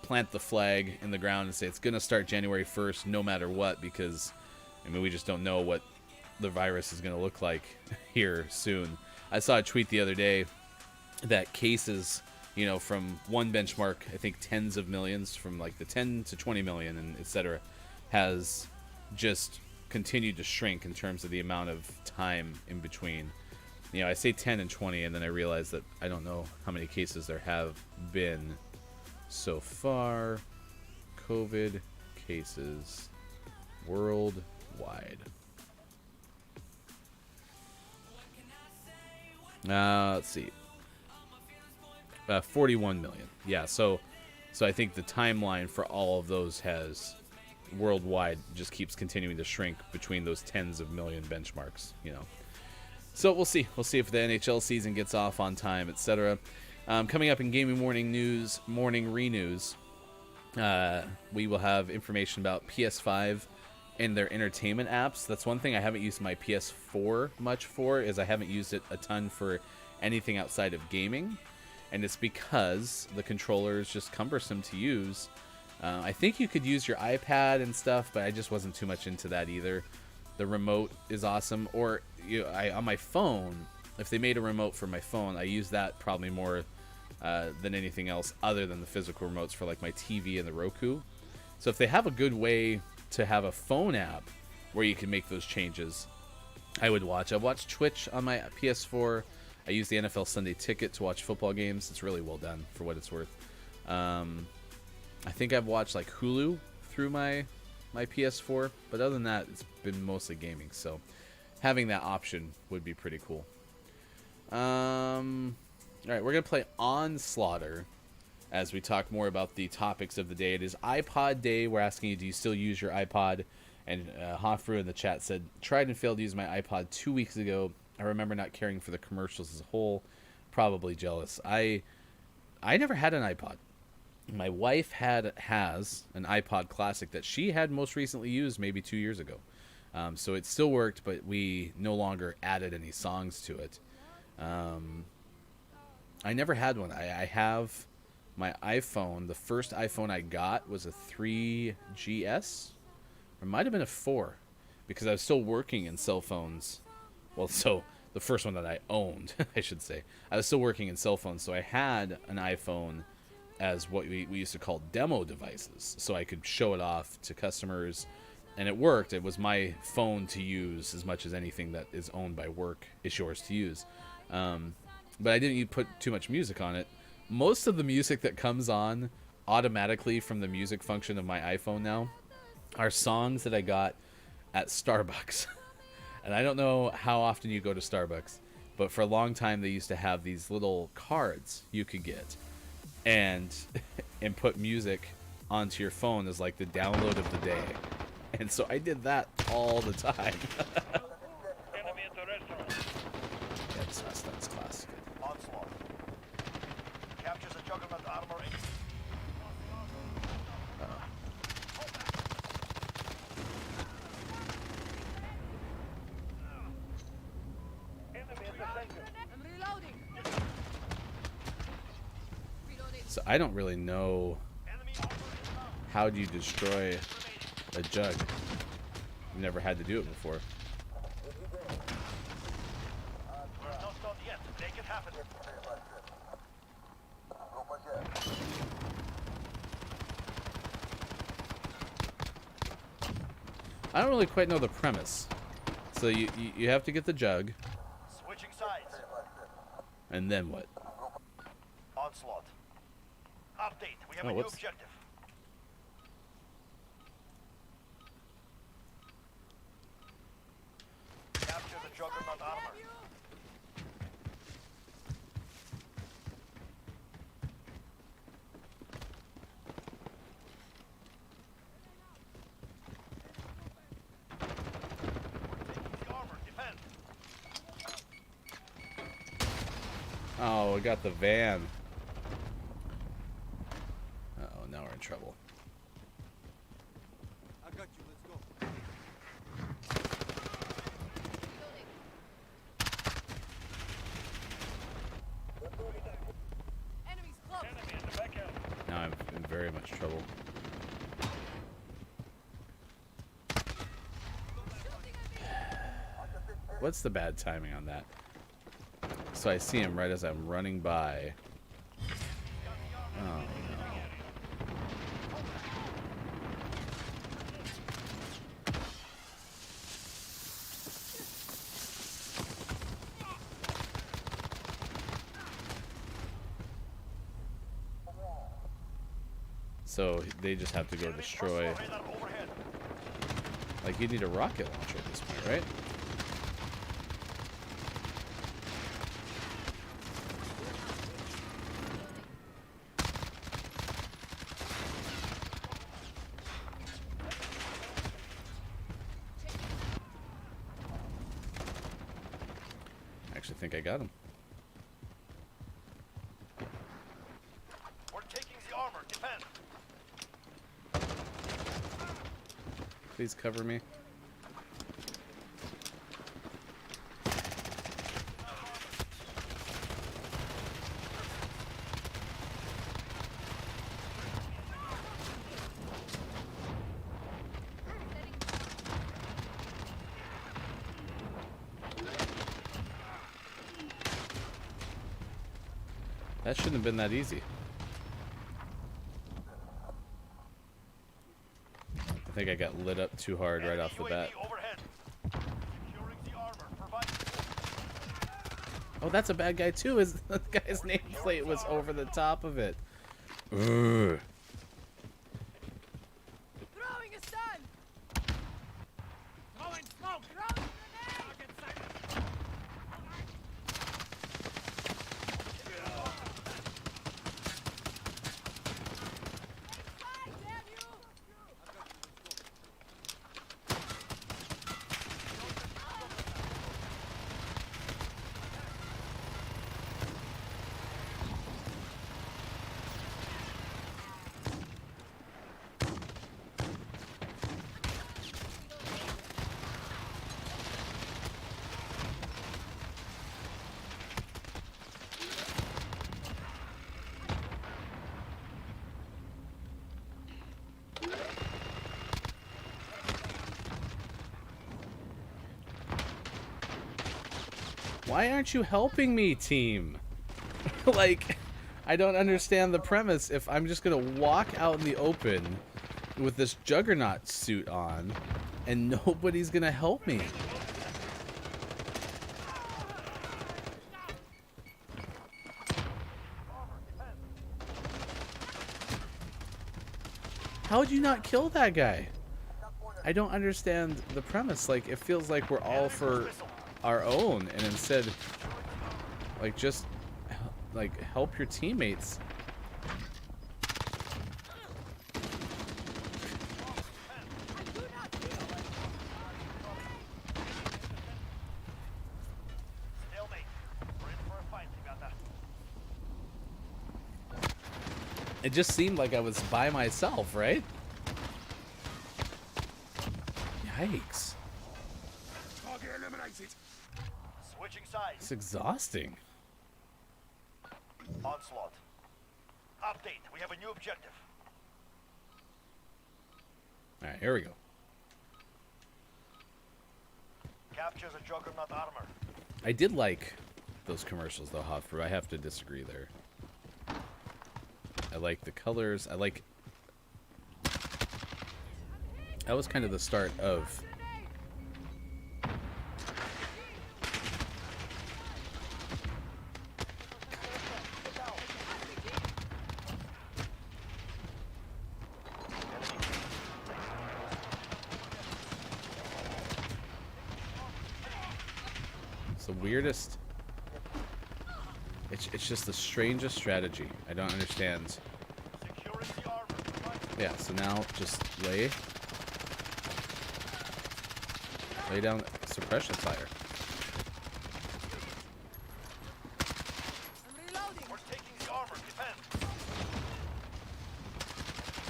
plant the flag in the ground and say it's going to start January 1st no matter what, because we just don't know what the virus is going to look like here soon. I saw a tweet the other day that cases, from one benchmark, I think tens of millions, from like the 10 to 20 million and etc., has just continued to shrink in terms of the amount of time in between. I say 10 and 20, and then I realize that I don't know how many cases there have been so far. COVID cases worldwide. Let's see. 41 million. Yeah, so I think the timeline for all of those has worldwide just keeps continuing to shrink between those tens of million benchmarks, So we'll see. We'll see if the NHL season gets off on time, etc. Coming up in Gaming Morning News, Morning Renews, we will have information about PS5 and their entertainment apps. That's one thing I haven't used my PS4 much for, is I haven't used it a ton for anything outside of gaming. And it's because the controller is just cumbersome to use. I think you could use your iPad and stuff, but I just wasn't too much into that either. The remote is awesome. Or on my phone, if they made a remote for my phone, I use that probably more than anything else other than the physical remotes for like my TV and the Roku. So if they have a good way to have a phone app where you can make those changes, I would watch. I watch Twitch on my PS4. I use the NFL Sunday Ticket to watch football games. It's really well done for what it's worth. I think I've watched like Hulu through my PS4, but other than that, it's been mostly gaming. So having that option would be pretty cool. All right, we're gonna play Onslaughter as we talk more about the topics of the day. It is iPod Day. We're asking you, do you still use your iPod? And Hofru in the chat said, tried and failed to use my iPod 2 weeks ago. I remember not caring for the commercials as a whole. Probably jealous. I never had an iPod. My wife has an iPod Classic that she had most recently used maybe 2 years ago. So it still worked, but we no longer added any songs to it. I never had one. I have my iPhone. The first iPhone I got was a 3GS. Or it might have been a 4. Because I was still working in cell phones. Well, so the first one that I owned, I should say. I was still working in cell phones, so I had an iPhone as what we used to call demo devices. So I could show it off to customers, and it worked. It was my phone to use as much as anything that is owned by work is yours to use. But I didn't put too much music on it. Most of the music that comes on automatically from the music function of my iPhone now are songs that I got at Starbucks. And I don't know how often you go to Starbucks, but for a long time they used to have these little cards you could get and put music onto your phone as like the download of the day. And so I did that all the time. Enemy at the restaurant. That's classic. Onslaught. Captures a juggernaut armor. Enemy at the center. I'm reloading. So I don't really know Enemy armor inbound. how do you destroy a jug. I've never had to do it before. We're not done yet. Make it happen. I don't really quite know the premise. So you have to get the jug, Switching sides. and then what? Onslaught. Update. We have Oh, a new whoops. objective. Capture the juggernaut armor. The armor. Defend. Oh, we got the van. Uh-oh, now we're in trouble. I got you. Let's go. Enemies close. Enemy in the back alley. Now I'm in very much trouble. What's the bad timing on that? So I see him right as I'm running by. Oh, no. So they just have to go Enemy destroy. personal radar overhead. Like you need a rocket launcher at this point, right? I actually think I got him. We're taking the armor. Defend. Please cover me. That shouldn't have been that easy. I think I got lit up too hard right off the bat. UAV overhead. Securing the armor. Oh, that's a bad guy too. Is the guy's nameplate was over the top of it. Ugh. Throwing a stun! Throwing smoke! Throwing grenade! Damn you! Why aren't you helping me, team? Like, I don't understand the premise. If I'm just gonna walk out in the open with this juggernaut suit on, and nobody's gonna help me. How'd you not kill that guy? I don't understand the premise. Like, it feels like we're all for our own, and instead, like, just like help your teammates. Stalemate. We're in for a fight, you got that? It just seemed like I was by myself, right? Yikes. Target eliminated. Switching sides. It's exhausting. Onslaught. Update. We have a new objective. Alright, here we go. Capture the Juggernaut armor. I did like those commercials, though, Hoffer. I have to disagree there. I like the colors. I like... That was kind of the start of... It's the weirdest... It's just the strangest strategy. I don't understand. Securing the armor. Yeah, so now just lay down suppression fire. I'm reloading! We're taking the armor. Defend.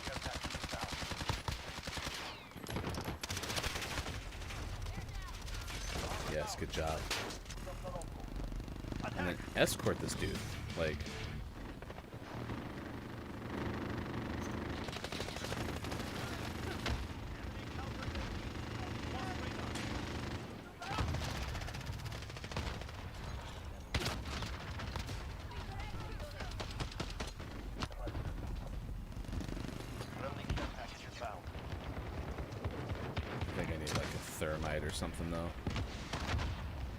Get that down. Yes, good job. And then escort this dude. Like... Friendly care package inbound. I think I need like a thermite or something though.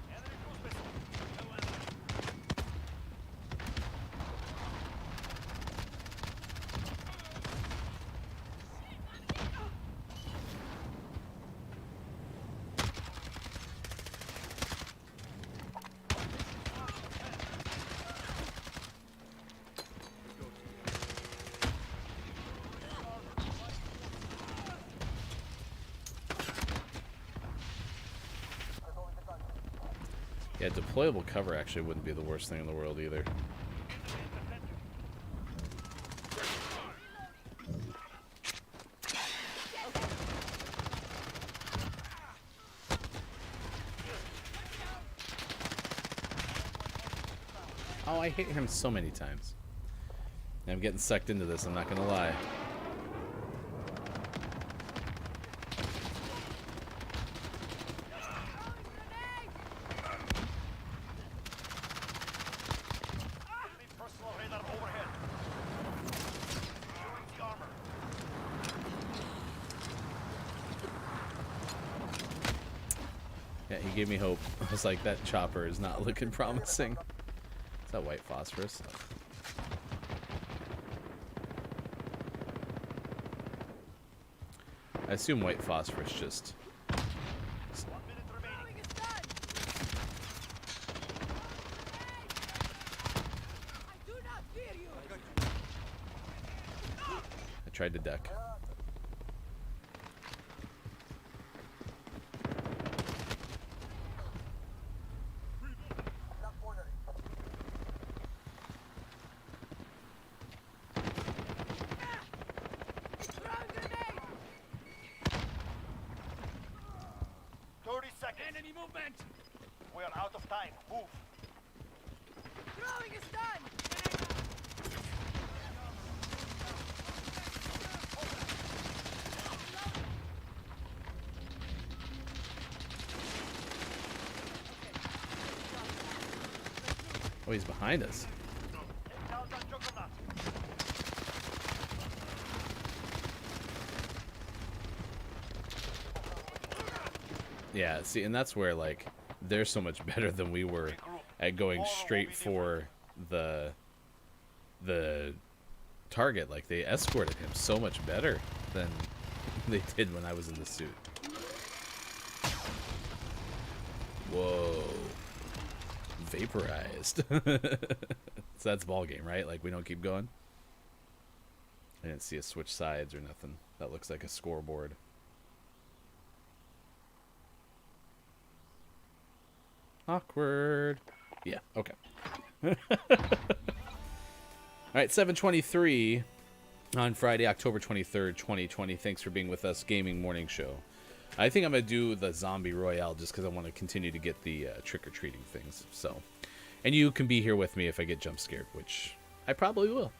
Enemy cruise missile. Yeah, deployable cover actually wouldn't be the worst thing in the world either. Oh, I hit him so many times. I'm getting sucked into this, I'm not gonna lie. Enemy personal radar overhead. Securing the armor. Yeah, he gave me hope. I was like, that chopper is not looking promising. Is that white phosphorus? I assume white phosphorus just... 1 minute remaining. Throwing a stun. I do not fear you. I tried to duck. Throwing grenade. 30 seconds. Enemy movement. We are out of time. Move. Throwing a stun. Oh, he's behind us. Intel on Juggernaut. Yeah, see, and that's where, like, they're so much better than we were at going straight for the target. Like, they escorted him so much better than they did when I was in the suit. Whoa. Vaporized. So that's ball game, right? Like, we don't keep going? I didn't see a switch sides or nothing. That looks like a scoreboard. Awkward. Yeah, okay. All right, 7:23 on Friday, October 23rd, 2020. Thanks for being with us, Gaming Morning Show. I think I'm going to do the Zombie Royale just because I want to continue to get the trick-or-treating things. So, and you can be here with me if I get jump scared, which I probably will.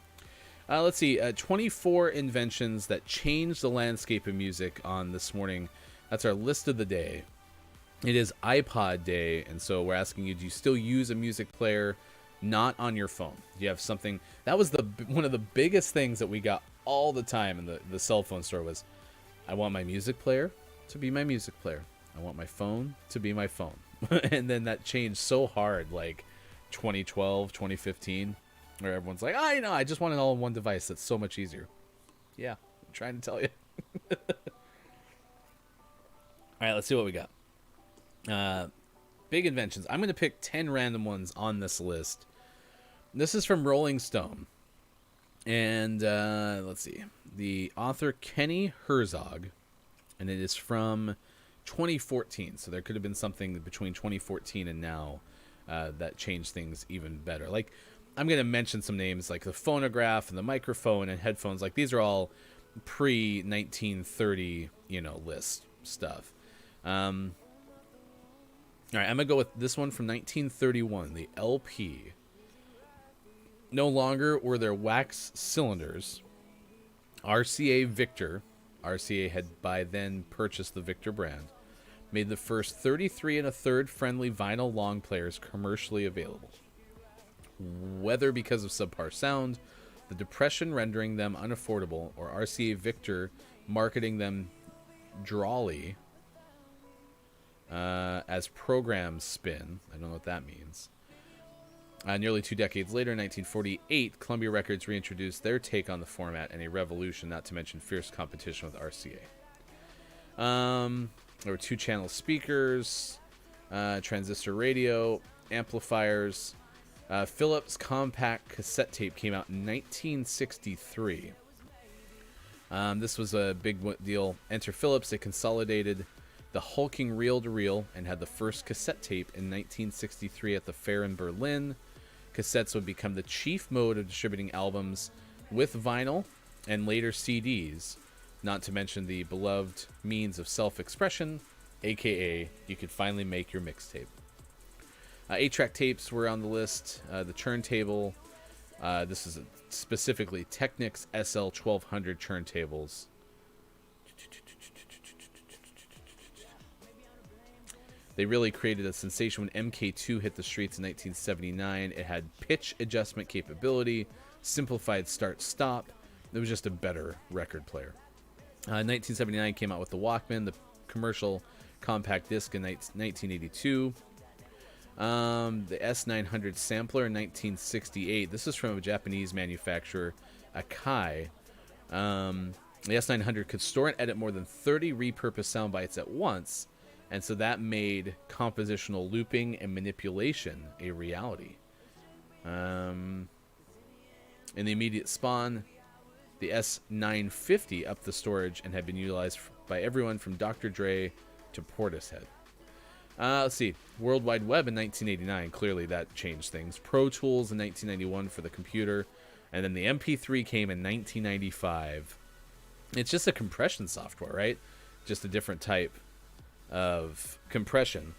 Let's see, 24 inventions that changed the landscape of music on this morning. That's our list of the day. It is iPod day, and so we're asking you, do you still use a music player not on your phone? Do you have something? That was one of the biggest things that we got all the time in the cell phone store was, I want my music player to be my music player. I want my phone to be my phone. And then that changed so hard, like 2012, 2015, where everyone's like, oh, you know, I just want it all in one device. That's so much easier. Yeah, I'm trying to tell you. All right, let's see what we got. Big inventions. I'm going to pick 10 random ones on this list. This is from Rolling Stone. And let's see. The author Kenny Herzog. And it is from 2014. So there could have been something between 2014 and now that changed things even better. Like, I'm going to mention some names like the phonograph and the microphone and headphones. Like, these are all pre-1930, list stuff. All right, I'm going to go with this one from 1931, the LP. No longer were there wax cylinders. RCA Victor, RCA had by then purchased the Victor brand, made the first 33 1/3 friendly vinyl long players commercially available. Whether because of subpar sound, the Depression rendering them unaffordable, or RCA Victor marketing them drawly as program spin. I don't know what that means. Nearly 2 decades later, in 1948, Columbia Records reintroduced their take on the format and a revolution, not to mention fierce competition with RCA. There were 2-channel speakers, transistor radio, amplifiers. Philips compact cassette tape came out in 1963. This was a big deal. Enter Philips. They consolidated the hulking reel-to-reel and had the first cassette tape in 1963 at the fair in Berlin. Cassettes would become the chief mode of distributing albums with vinyl and later CDs, not to mention the beloved means of self-expression, aka you could finally make your mixtape. 8-track tapes were on the list. The turntable, this is specifically Technics SL1200 turntables. They really created a sensation when MK2 hit the streets in 1979. It had pitch adjustment capability, simplified start-stop. It was just a better record player. 1979 came out with the Walkman. The commercial compact disc in 1982. The S900 sampler in 1968. This is from a Japanese manufacturer, Akai. The S900 could store and edit more than 30 repurposed sound bites at once, and so that made compositional looping and manipulation a reality. In the immediate spawn, the S950 upped the storage and had been utilized by everyone from Dr. Dre to Portishead. Let's see. World Wide Web in 1989. Clearly that changed things. Pro Tools in 1991 for the computer. And then the MP3 came in 1995. It's just a compression software, right? Just a different type of compression.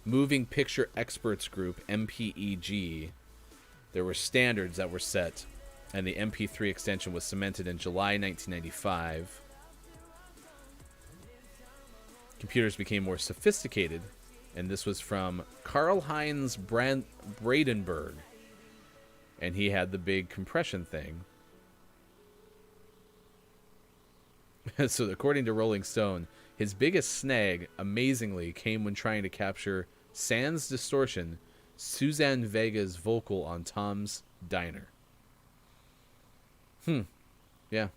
Moving Picture Experts Group, MPEG. There were standards that were set, and the MP3 extension was cemented in July 1995. Computers became more sophisticated, and this was from Karl-Heinz Bradenberg. And he had the big compression thing. So according to Rolling Stone, his biggest snag, amazingly, came when trying to capture sans distortion Suzanne Vega's vocal on Tom's Diner. Yeah.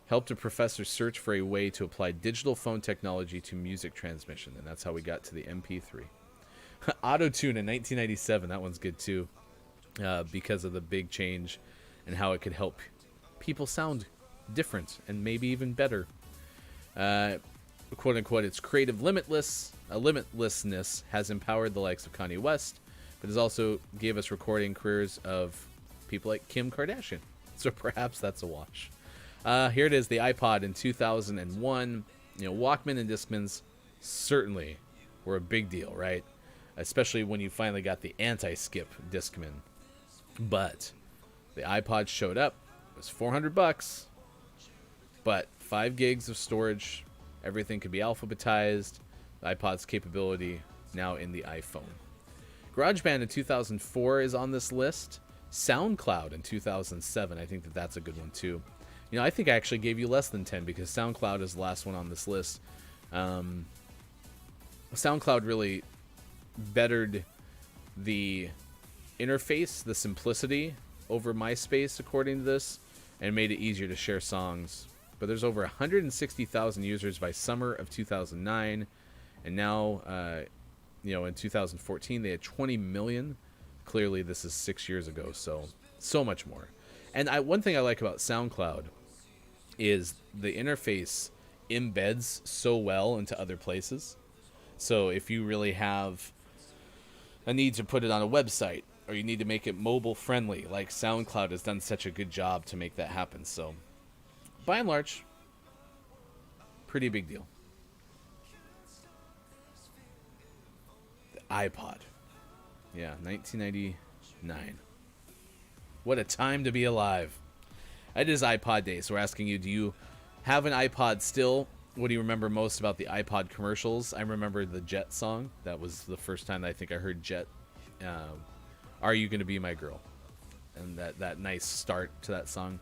Helped a professor search for a way to apply digital phone technology to music transmission, and that's how we got to the MP3. Auto-tune in 1997, that one's good too, because of the big change and how it could help people sound different and maybe even better. Quote unquote, its creative limitlessness has empowered the likes of Kanye West, but has also gave us recording careers of people like Kim Kardashian. So perhaps that's a wash. Here it is, the iPod in 2001. You know, Walkman and Discmans certainly were a big deal, right? Especially when you finally got the anti-skip Discman. But the iPod showed up. It was $400, but 5 gigs of storage. Everything could be alphabetized. The iPod's capability now in the iPhone. GarageBand in 2004 is on this list. SoundCloud in 2007. I think that's a good one too. You know, I think I actually gave you less than 10 because SoundCloud is the last one on this list. SoundCloud really bettered the interface, the simplicity over MySpace, according to this, and made it easier to share songs. But there's over 160,000 users by summer of 2009, and now, in 2014 they had 20 million. Clearly, this is 6 years ago, so much more. And one thing I like about SoundCloud is the interface embeds so well into other places. So if you really have a need to put it on a website, or you need to make it mobile friendly, like SoundCloud has done such a good job to make that happen. So by and large, pretty big deal. The iPod. Yeah, 1999. What a time to be alive. It is iPod Day, so we're asking you, do you have an iPod still? What do you remember most about the iPod commercials? I remember the Jet song. That was the first time I think I heard Jet. Are You Gonna Be My Girl? And that nice start to that song.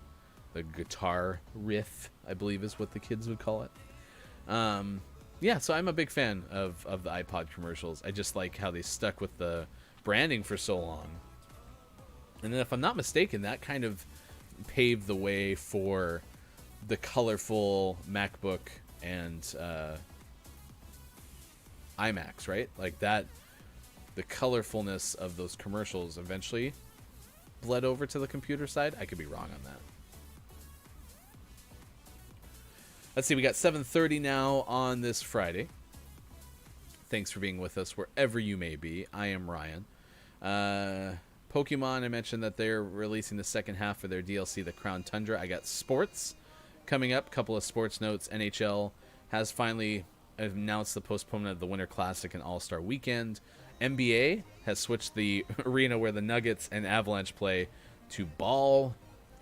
The guitar riff, I believe is what the kids would call it. Yeah, so I'm a big fan of the iPod commercials. I just like how they stuck with the branding for so long. And then if I'm not mistaken, that kind of paved the way for the colorful MacBook and iMacs, right? Like that, the colorfulness of those commercials eventually bled over to the computer side. I could be wrong on that. Let's see, we got 7:30 now on this Friday. Thanks for being with us wherever you may be. I am Ryan. Pokemon, I mentioned that they're releasing the second half of their DLC, the Crown Tundra. I got sports coming up, couple of sports notes. NHL has finally announced the postponement of the Winter Classic and All-Star Weekend. NBA has switched the arena where the Nuggets and Avalanche play to Ball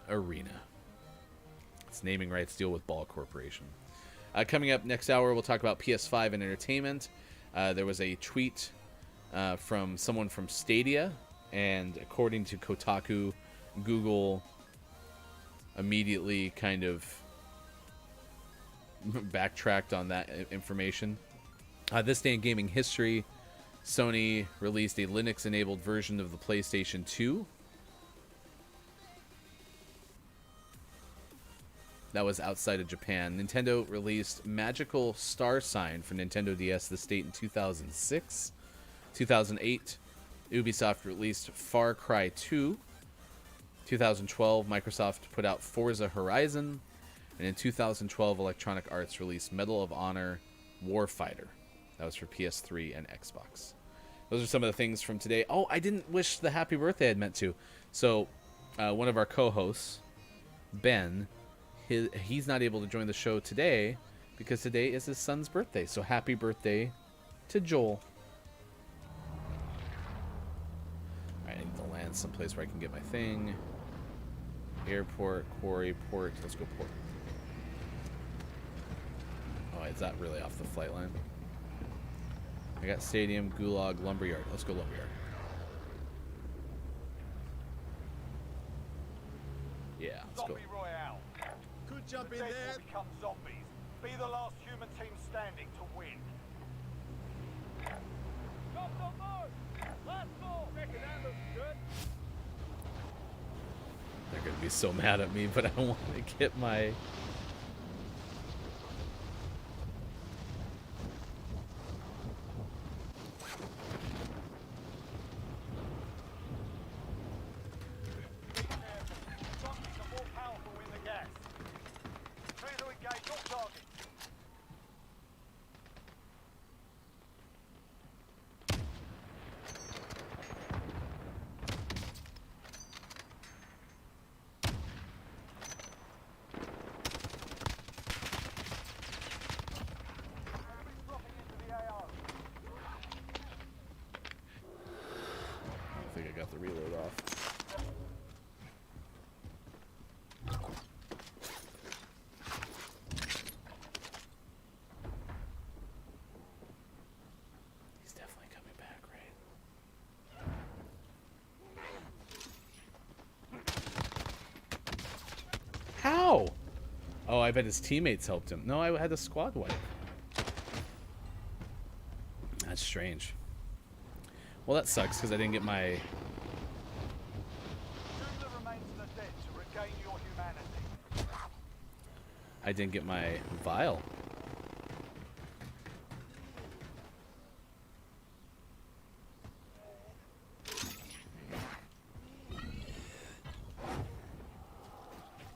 Arena. It's naming rights deal with Ball Corporation. Coming up next hour, we'll talk about PS5 and entertainment. There was a tweet from someone from Stadia, and according to Kotaku, Google immediately kind of backtracked on that information. This day in gaming history, Sony released a Linux-enabled version of the PlayStation 2. That was outside of Japan. Nintendo released Magical Star Sign for Nintendo DS this date in 2006. 2008, Ubisoft released Far Cry 2. 2012, Microsoft put out Forza Horizon. And in 2012, Electronic Arts released Medal of Honor Warfighter. That was for PS3 and Xbox. Those are some of the things from today. Oh, I didn't wish the happy birthday I'd meant to. So, one of our co-hosts, Ben, he's not able to join the show today because today is his son's birthday. So happy birthday to Joel. Alright, I need to land someplace where I can get my thing. Airport, quarry, port. Let's go port. Oh, is that really off the flight line? I got stadium, gulag, lumberyard. Let's go lumberyard. Yeah, let's go. Zombie Royale. Could jump The in dead there. will become zombies. Be the last human team standing to win. Drop the board! Last ball! Reckon that looks good. They're going to be so mad at me, but I want to get my... Zombies are more powerful in the gas. Clear to engage all targets. Enemies dropping into the AO. I think I got the reload off. He's definitely coming back, right? How? Oh, I bet his teammates helped him. No, I had a squad wipe. That's strange. Well, that sucks because I didn't get my... Use the remains of the dead to regain your humanity. I didn't get my vial.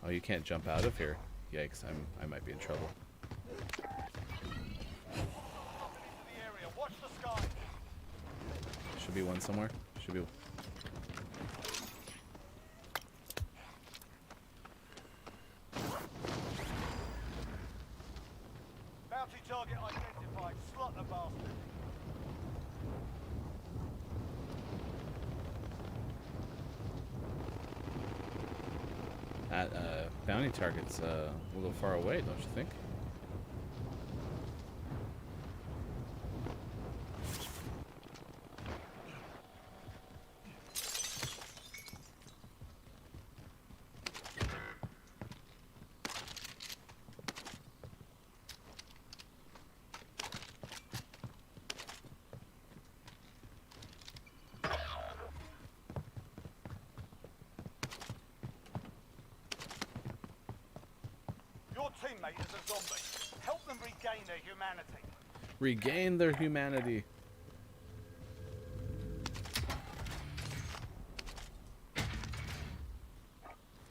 Oh, you can't jump out of here. Yikes, I might be in trouble. Into the area. Watch the sky. Should be one somewhere. Should be. Bounty target identified. Slot the bastard. That bounty target's a little far away, don't you think? Your teammate is a zombie. Help them regain their humanity. Regain their humanity.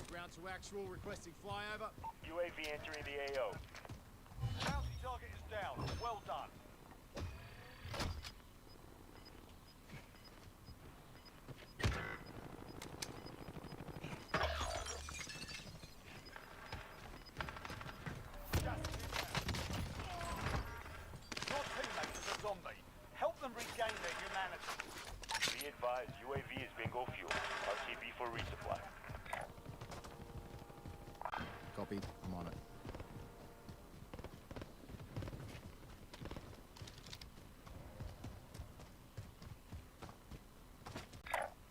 Ground to actual, requesting flyover. UAV entering the AO. Bounty target is down. Well done. Gas is inbound. Your teammate is a zombie. Help them regain their humanity. Be advised, UAV is bingo fuel. RTB for resupply. Copy. I'm on it.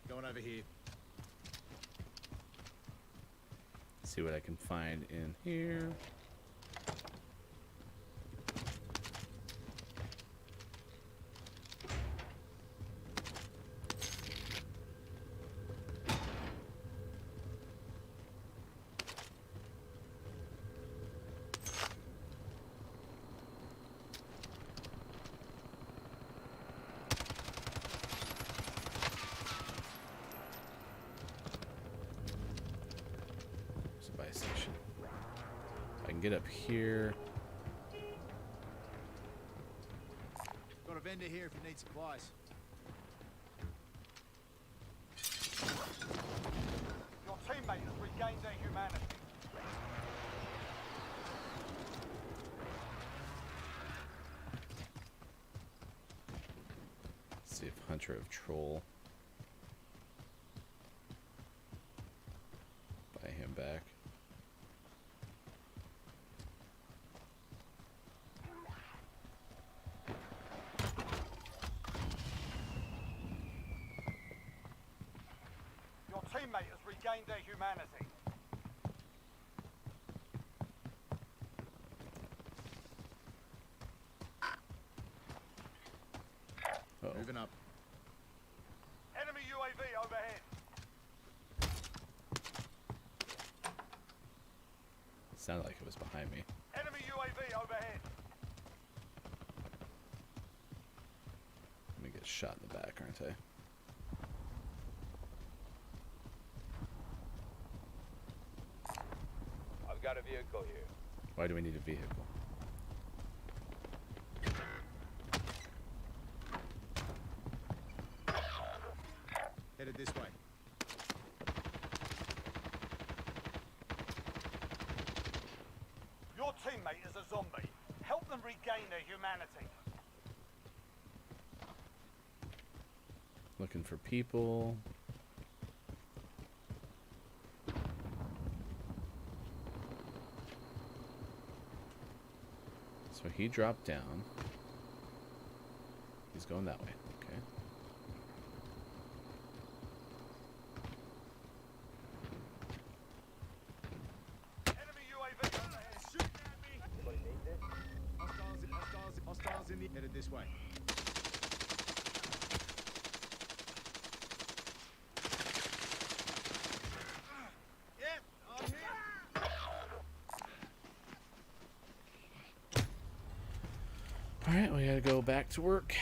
Going over here. See what I can find in here. get up here. Got a vendor here if you need supplies. Your teammate has regained their humanity. Let's see if Hunter of Troll. Buy him back. Your teammate has regained their humanity. Uh-oh. Moving up. Enemy UAV overhead. Sounded like it was behind me. Enemy UAV overhead. Let me get shot in the back, aren't I? I've got a vehicle here. Why do we need a vehicle? Headed this way. Your teammate is a zombie. Help them regain their humanity. Looking for people. So he dropped down. He's going that way. Okay. Enemy UAV overhead. Shooting at me. Hostiles in the... Headed this way. Yep, I'm here. Alright, we gotta go back to work.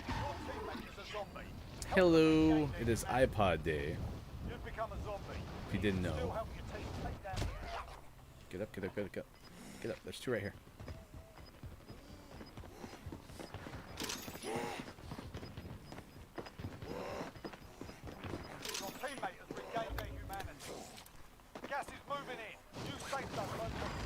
Your teammate is a zombie. Hello, it is iPod day. You've become a zombie. If you didn't Still know. help your team take down the enemy. Get up, get up, get up, get up. Get up, there's two right here. Your teammate has regained their humanity. Gas is moving in. New safe zone located.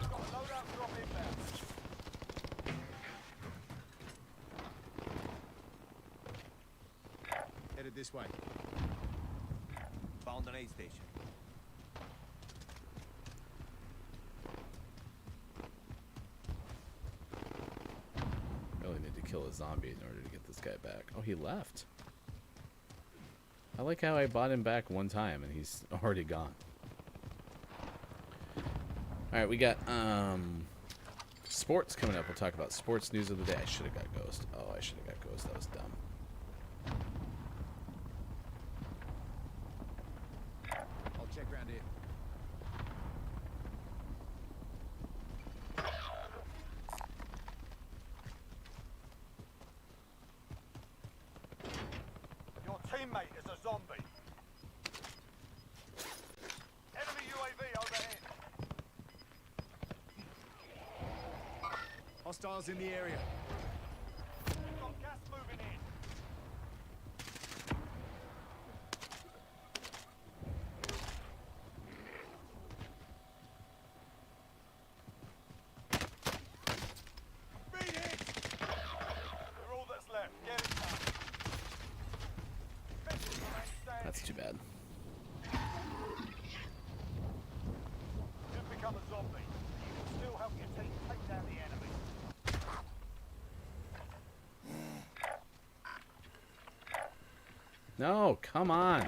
Got a loadout drop inbound. Headed this way. Found an aid station. Really need to kill a zombie in order to get this guy back. Oh, he left. I like how I bought him back one time and he's already gone. Alright, we got sports coming up. We'll talk about sports news of the day. I should have got Ghost. Oh, I should have got Ghost. That was dumb. I'll check around here. Your teammate is a zombie. Enemy UAV overhead. Hostiles in the area. We've got gas moving in. Beat it! You're all that's left. Get it done. Defenders remain standing. That's too bad. You've become a zombie. You can still help your team take down the enemy. No, come on.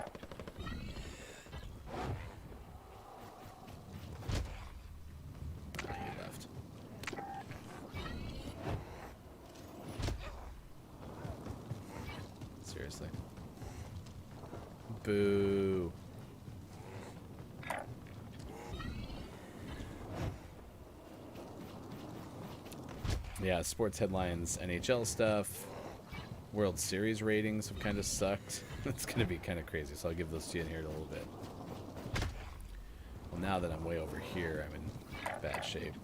Ah, he left. Seriously. Boo. Yeah, sports headlines, NHL stuff. World Series ratings have kind of sucked. It's going to be kind of crazy, so I'll give those to you in here in a little bit. Well, now that I'm way over here, I'm in bad shape.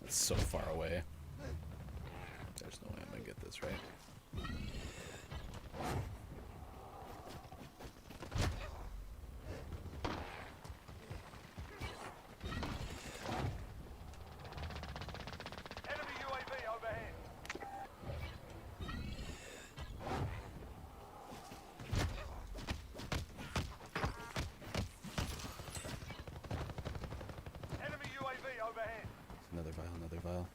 It's so far away. There's no way I'm going to get this right. Enemy UAV overhead. Enemy UAV overhead. Another vial, another vial.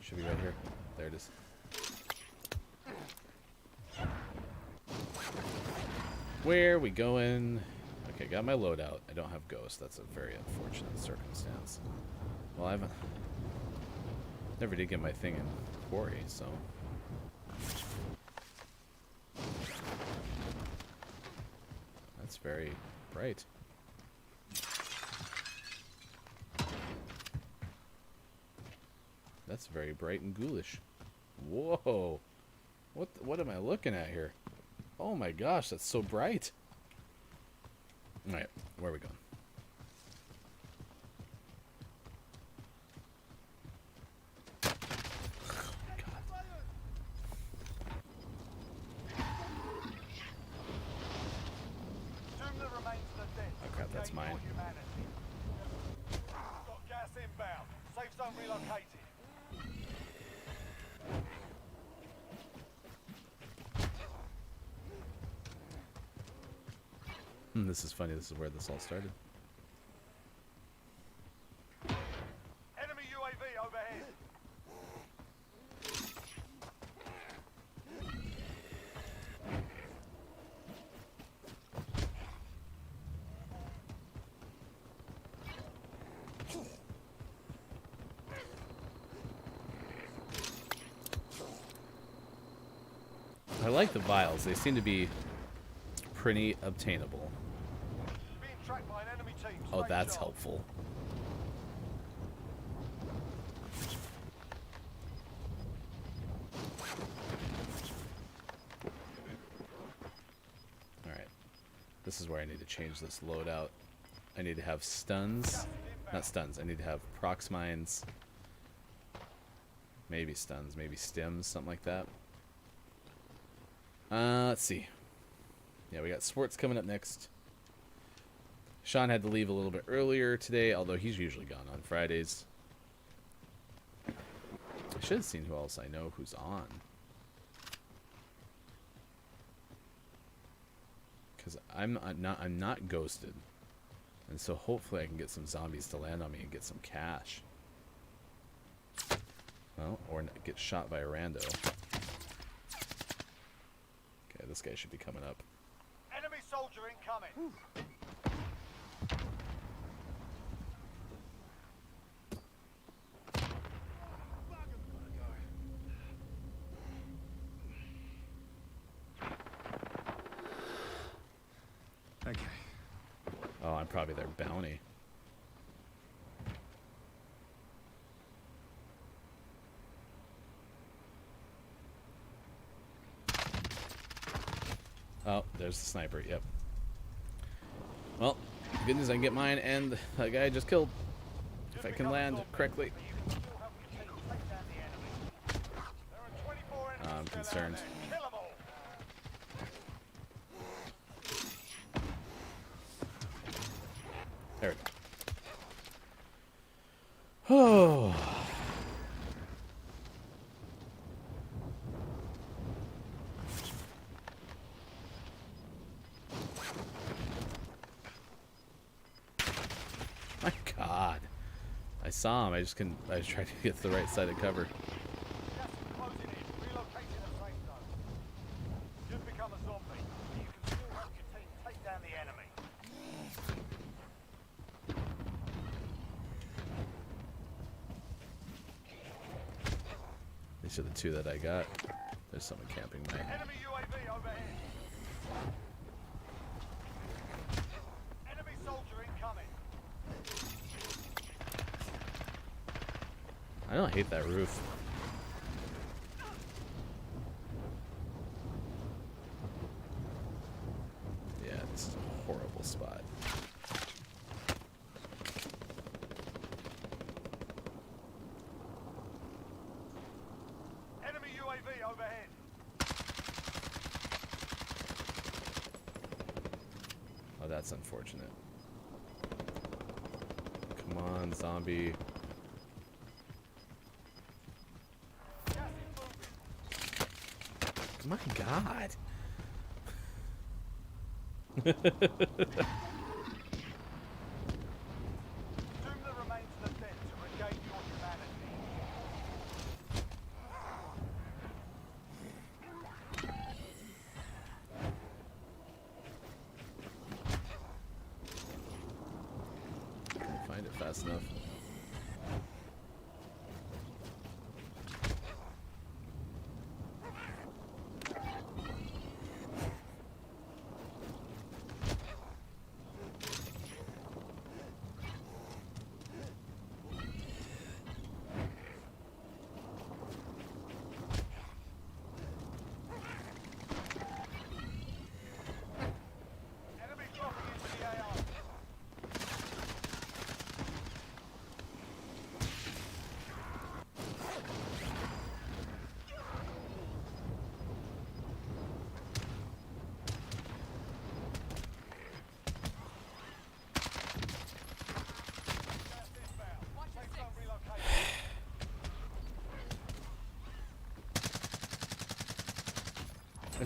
Should be right here. There it is. Where are we going? Okay, got my loadout. I don't have Ghost. That's a very unfortunate circumstance. Well, I've never did get my thing in Quarry, so. That's very bright. That's very bright and ghoulish. Whoa. What am I looking at here? Oh my gosh, that's so bright. Alright, where are we going? Doom the remains of the dead. Oh crap, that's Regain mine. your humanity. Got gas inbound. Safe zone relocated. This is funny, this is where this all started. Enemy UAV overhead. I like the vials, they seem to be pretty obtainable. Being tracked by an enemy team. Oh, Stay that's sharp. helpful. Alright. This is where I need to change this loadout. I need to have stuns. Not stuns, I need to have prox mines. Maybe stuns, maybe stims, something like that. Let's see. Yeah, we got sports coming up next. Sean had to leave a little bit earlier today, although he's usually gone on Fridays. I should have seen who else I know who's on. Because I'm not ghosted. And so hopefully I can get some zombies to land on me and get some cash. Well, or get shot by a rando. Okay, this guy should be coming up. Enemy soldier incoming. Okay. Oh, I'm probably their bounty. Oh, there's the sniper, yep. Well, good news I can get mine and that guy I just killed. If I can land correctly. I'm concerned. Kill 'em all. There we go. Oh. My God. I saw him. I just couldn't. I was trying to get to the right side of cover. Gas is closing in. Relocating the safe zone. You've become a zombie. You can still help your team take down the enemy. These are the two that I got. There's someone camping my. Enemy UAV overhead. I don't hate that roof. Yeah, it's a horrible spot. Enemy UAV overhead. Oh, that's unfortunate. Come on, zombie. Gas is moving. My God. Doom the remains of the dead to regain your humanity. Can't find it fast enough. Enemy dropping into the AR. Gas inbound. Safe zone relocated.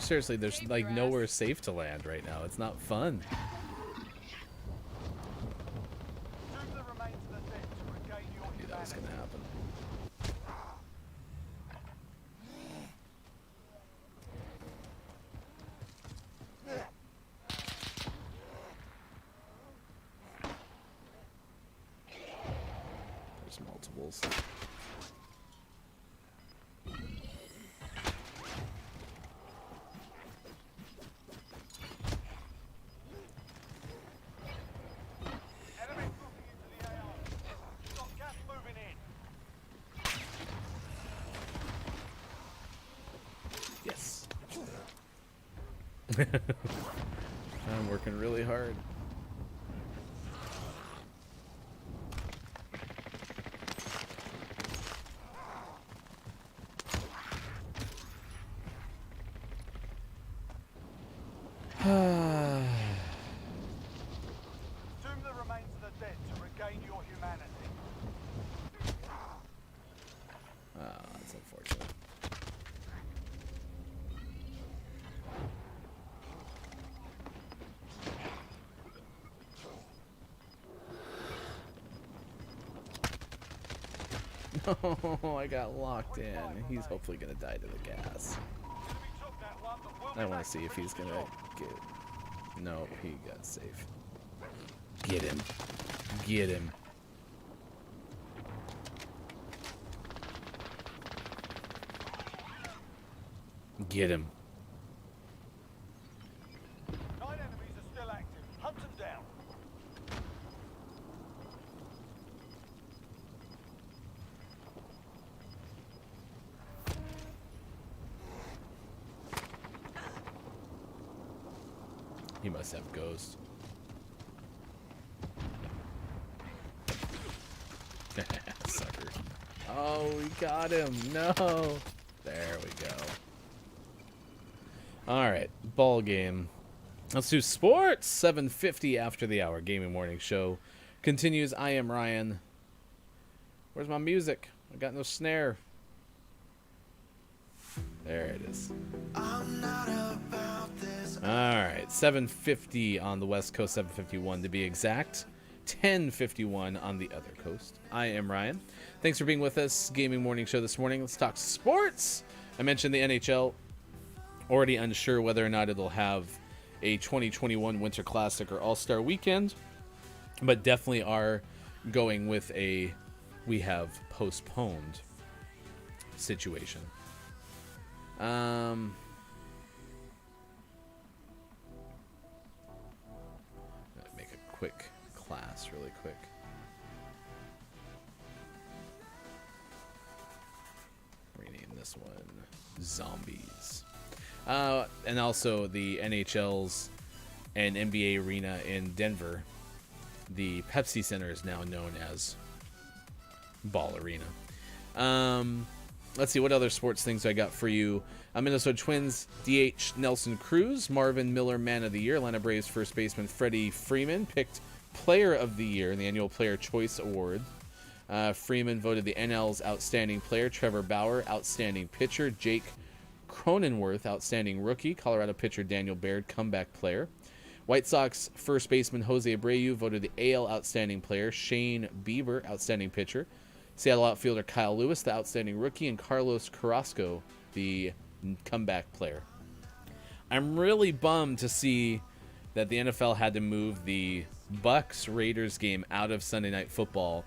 Seriously, there's like nowhere safe to land right now. It's not fun. Doom the remains of the dead to regain your I knew that was humanity. gonna happen. There's multiples. Enemy moving into the AR. You've got gas moving in. Yes. I'm working really hard. Doom the remains of the dead to regain your humanity. Ah, that's unfortunate. No, I got locked in. He's hopefully gonna die to the gas. Enemy took that one, but we'll I be want back to see to if he's finish the gonna job. get. No, he got safe. Get him. Get him. Get him. 9 enemies are still active. Hunt them down. He must have ghost. Sucker. Oh, we got him. No. There we go. All right, ball game. Let's do sports. 7:50 after the hour. Gaming morning show continues. I am Ryan. Where's my music? I got no snare. There it is. All right, 7:50 on the West Coast, 7:51 to be exact. 10:51 on the other coast. I am Ryan. Thanks for being with us. Gaming morning show this morning. Let's talk sports. I mentioned the NHL. Already unsure whether or not it'll have a 2021 Winter Classic or All-Star Weekend, but definitely are going with a we have postponed situation. Make a quick class really quick. this one? Zombies. And also the NHL's and NBA arena in Denver. The Pepsi Center is now known as Ball Arena. Let's see, what other sports things I got for you? Minnesota Twins DH Nelson Cruz, Marvin Miller Man of the Year, Atlanta Braves first baseman Freddie Freeman picked Player of the Year in the annual Player Choice Award. Freeman voted the NL's Outstanding Player, Trevor Bauer Outstanding Pitcher, Jake Cronenworth Outstanding Rookie, Colorado pitcher Daniel Baird Comeback Player. White Sox first baseman Jose Abreu voted the AL Outstanding Player, Shane Bieber Outstanding Pitcher, Seattle outfielder Kyle Lewis the Outstanding Rookie, and Carlos Carrasco the Comeback Player. I'm really bummed to see that the NFL had to move the Bucks-Raiders game out of Sunday Night Football.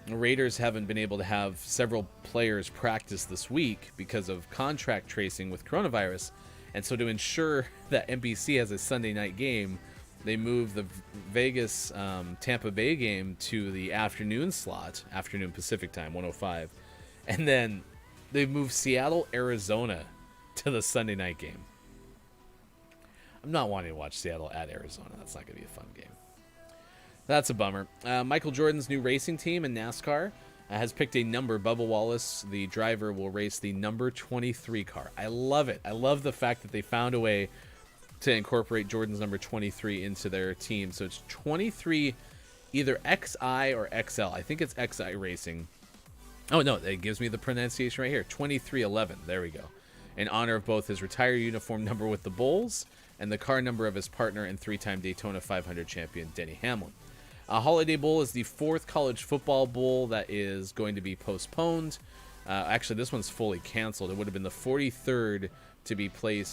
The Raiders haven't been able to have several players practice this week because of contract tracing with coronavirus. And so to ensure that NBC has a Sunday night game, they moved the Vegas Tampa Bay game to the afternoon slot, afternoon Pacific time, 1:05. And then they moved Seattle, Arizona to the Sunday night game. I'm not wanting to watch Seattle at Arizona. That's not going to be a fun game. That's a bummer. Michael Jordan's new racing team in NASCAR has picked a number. Bubba Wallace, the driver, will race the number 23 car. I love it. I love the fact that they found a way to incorporate Jordan's number 23 into their team. So it's 23, either XI or XL. I think it's XI Racing. Oh, no, it gives me the pronunciation right here. 2311. There we go. In honor of both his retired uniform number with the Bulls and the car number of his partner and three-time Daytona 500 champion Denny Hamlin. Holiday Bowl is the fourth college football bowl that is going to be postponed. Actually, this one's fully canceled. It would have been the 43rd to be played.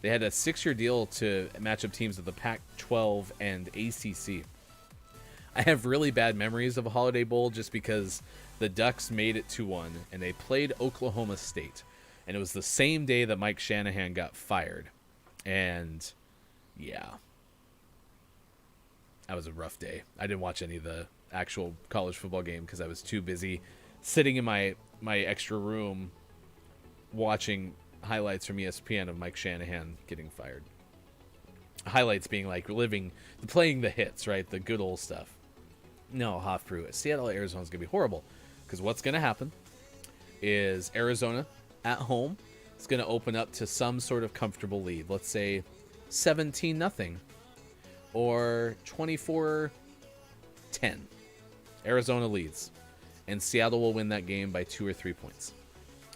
They had a 6-year deal to match up teams of the Pac-12 and ACC. I have really bad memories of a Holiday Bowl just because the Ducks made it to one, and they played Oklahoma State. And it was the same day that Mike Shanahan got fired. And, yeah. That was a rough day. I didn't watch any of the actual college football game because I was too busy sitting in my extra room watching highlights from ESPN of Mike Shanahan getting fired. Highlights being like playing the hits, right? The good old stuff. No, Hofbrew. Seattle, Arizona's going to be horrible because what's going to happen is Arizona at home is going to open up to some sort of comfortable lead. Let's say 17-0 or 24-10. Arizona leads, and Seattle will win that game by 2 or 3 points.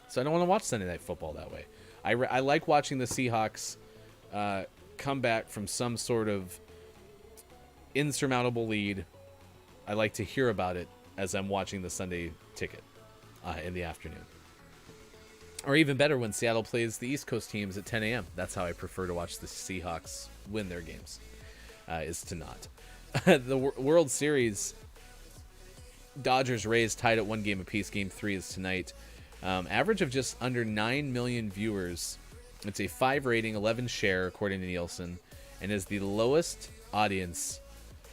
So I don't want to watch Sunday Night Football that way. I like watching the Seahawks come back from some sort of insurmountable lead. I like to hear about it as I'm watching the Sunday ticket in the afternoon. Or even better, when Seattle plays the East Coast teams at 10 a.m. That's how I prefer to watch the Seahawks win their games, is to not. The World Series, Dodgers-Rays tied at 1 game apiece. Game 3 is tonight. Average of just under 9 million viewers. It's a 5 rating, 11 share, according to Nielsen, and is the lowest audience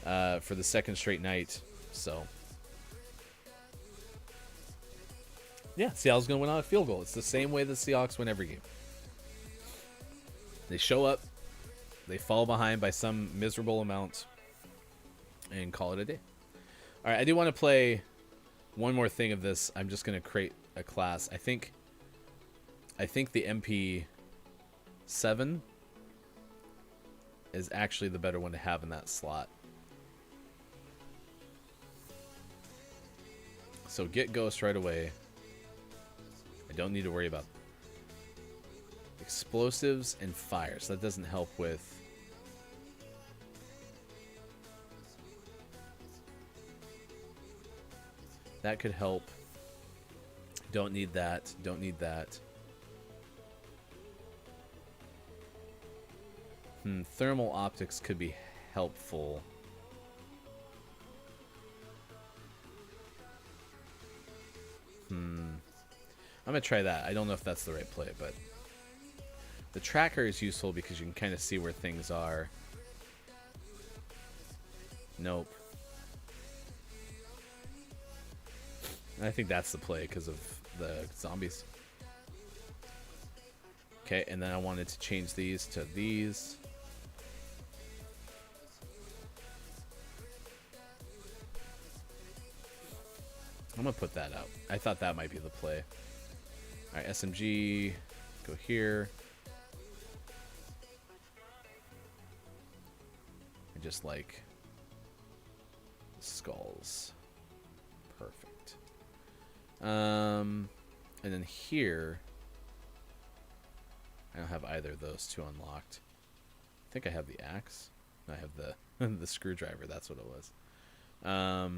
for the second straight night. So, yeah, Seattle's going to win on a field goal. It's the same way the Seahawks win every game. They show up, they fall behind by some miserable amount, and call it a day. All right, I do want to play one more thing of this. I'm just going to create a class. I think the MP7 is actually the better one to have in that slot. So get Ghost right away. I don't need to worry about explosives and fire, so that doesn't help with that. Could help. Don't need that. Don't need that. Thermal optics could be helpful. I'm going to try that. I don't know if that's the right play, but the tracker is useful because you can kind of see where things are. Nope. I think that's the play because of the zombies. Okay, and then I wanted to change these to these. I'm gonna put that out. I thought that might be the play. All right, SMG, go here. I just like skulls. Perfect. And then here, I don't have either of those two unlocked. I think I have the axe. I have the the screwdriver. That's what it was. All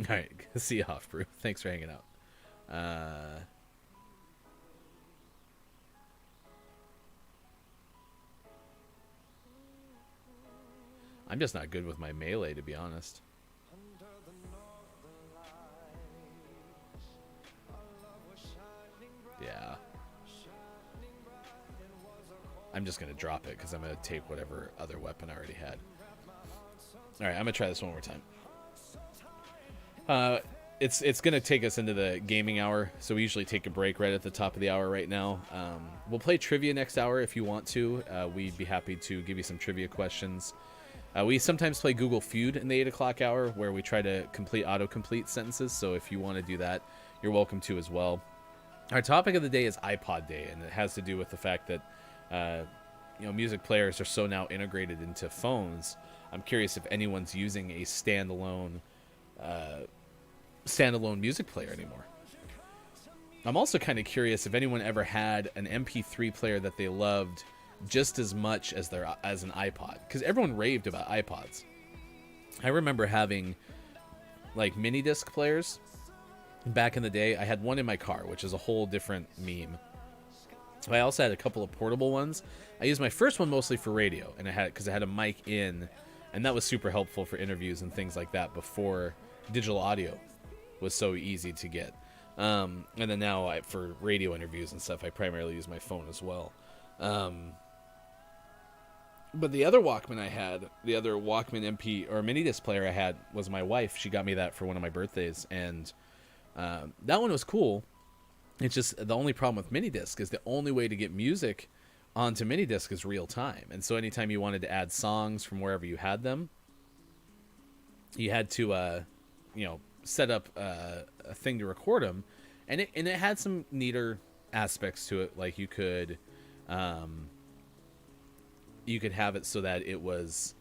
right, see you off, Brew. Thanks for hanging out. I'm just not good with my melee, to be honest. Yeah. I'm just going to drop it because I'm going to take whatever other weapon I already had. All right, I'm going to try this one more time. It's going to take us into the gaming hour, so we usually take a break right at the top of the hour right now. We'll play trivia next hour if you want to. We'd be happy to give you some trivia questions. We sometimes play Google Feud in the 8 o'clock hour, where we try to complete autocomplete sentences, so if you want to do that, you're welcome to as well. Our topic of the day is iPod Day, and it has to do with the fact that music players are so now integrated into phones. I'm curious if anyone's using a standalone music player anymore. I'm also kind of curious if anyone ever had an MP3 player that they loved just as much as an iPod, because everyone raved about iPods. I remember having like mini disc players back in the day. I had one in my car, which is a whole different meme. I also had a couple of portable ones. I used my first one mostly for radio, and because I had a mic in, and that was super helpful for interviews and things like that before digital audio was so easy to get. And then now for radio interviews and stuff, I primarily use my phone as well. But the other Walkman I had, the other Walkman MP or mini disc player I had, was my wife. She got me that for one of my birthdays, and that one was cool. It's just the only problem with mini disc is the only way to get music onto mini disc is real time. And so anytime you wanted to add songs from wherever you had them, you had to set up a thing to record them, and it had some neater aspects to it. Like you could have it so that it was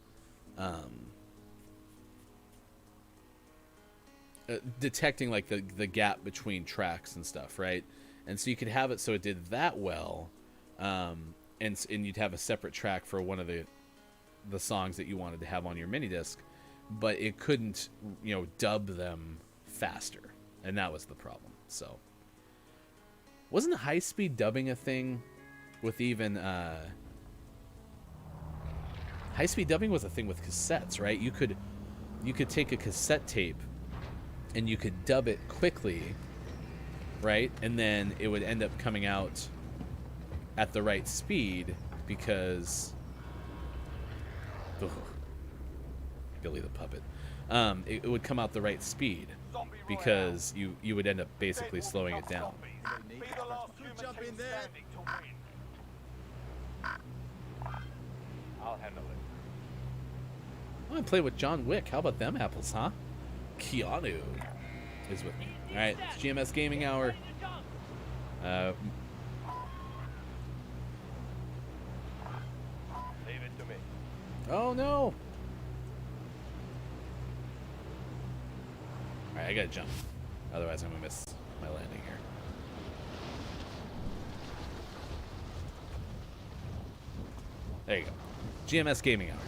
detecting like the gap between tracks and stuff, right? And so you could have it so it did that well, and you'd have a separate track for one of the songs that you wanted to have on your mini disc, but it couldn't dub them faster, and that was the problem. So wasn't high speed dubbing a thing with even high speed dubbing was a thing with cassettes, right? You could take a cassette tape and you could dub it quickly, right? And then it would end up coming out at the right speed because Billy the Puppet. It would come out the right speed because you would end up basically slowing it down. Be the last human Jump in team there. standing to win. I'll handle it. I want to play with John Wick. How about them apples, huh? Keanu is with me. All right, it's GMS Gaming Hour. Leave it to me. Oh no! All right, I gotta jump. Otherwise, I'm gonna miss my landing here. There you go. GMS Gaming Hour.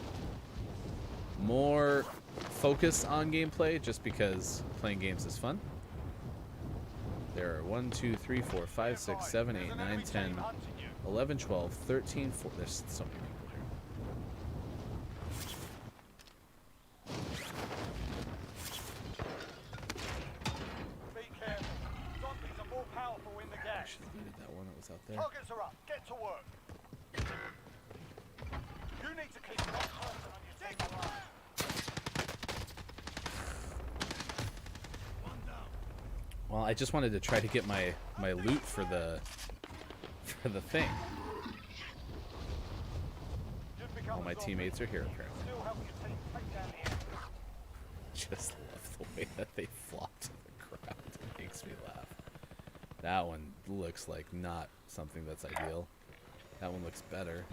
More focus on gameplay, just because playing games is fun. There are 1, 2, 3, 4, 5, 6, 7, 8, 9, 10, 11, 12, 13, 14. There's so many people here. Be careful. Zombies are more powerful in the I gas. should have needed that one that was out there. Targets are up. Get to work. You need to keep that person on your dick alive. Well, I just wanted to try to get my loot for the thing. You've become All a my zombie. teammates are here You apparently. can still help your team take down the enemy. Just love the way that they flop to the ground. It makes me laugh. That one looks like not something that's ideal. That one looks better.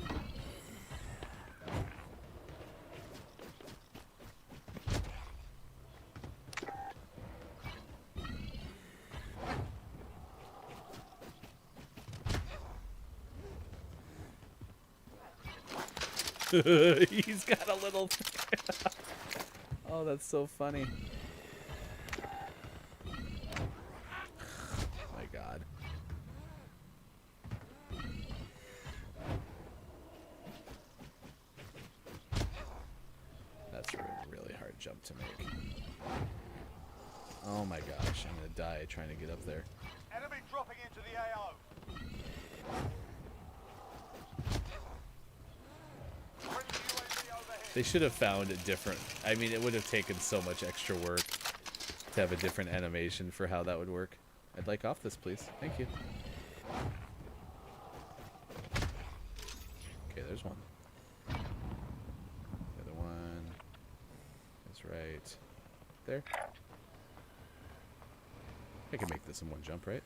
He's got a little... Oh, that's so funny. My God. That's a really hard jump to make. Oh my gosh, I'm gonna die trying to get up there. Enemy dropping into the AO. Friendly UAV overhead. They should have found a different... I mean, it would have taken so much extra work to have a different animation for how that would work. I'd like off this, please. Thank you. Okay, there's one. The other one is right there. I can make this in one jump, right?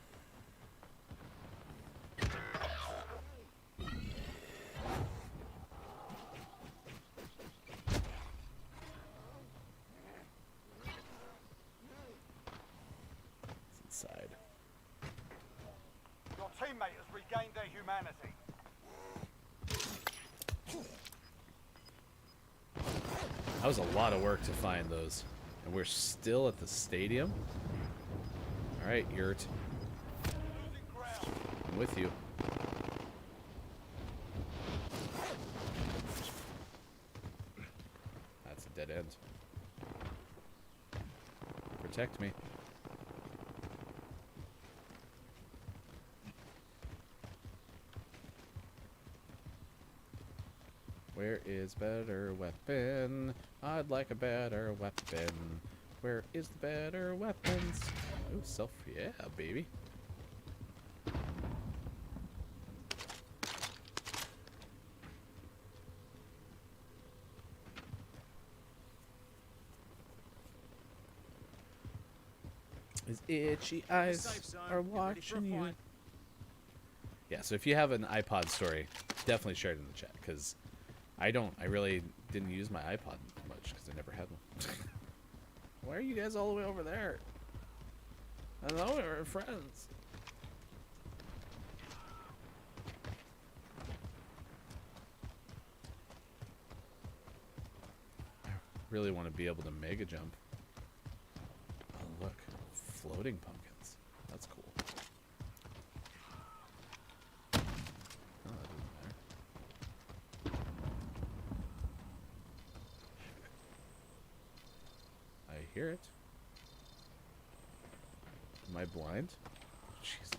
It's inside. Your teammate has regained their humanity. That was a lot of work to find those. And we're still at the stadium? Alright, Yurt. Losing ground. I'm with you. That's a dead end. Protect me. Where is better weapon? I'd like a better weapon. Where is the better weapons? Oh, self, yeah, baby. His itchy eyes Safe zone. are Get ready for a watching you. fight. Yeah, so if you have an iPod story, definitely share it in the chat, because I really didn't use my iPod much, because I never had one. Why are you guys all the way over there? I know we were friends. I really want to be able to mega jump. Oh, look. Floating pumpkins. That's cool. Oh, that doesn't matter. I hear it. Am I blind? Jesus.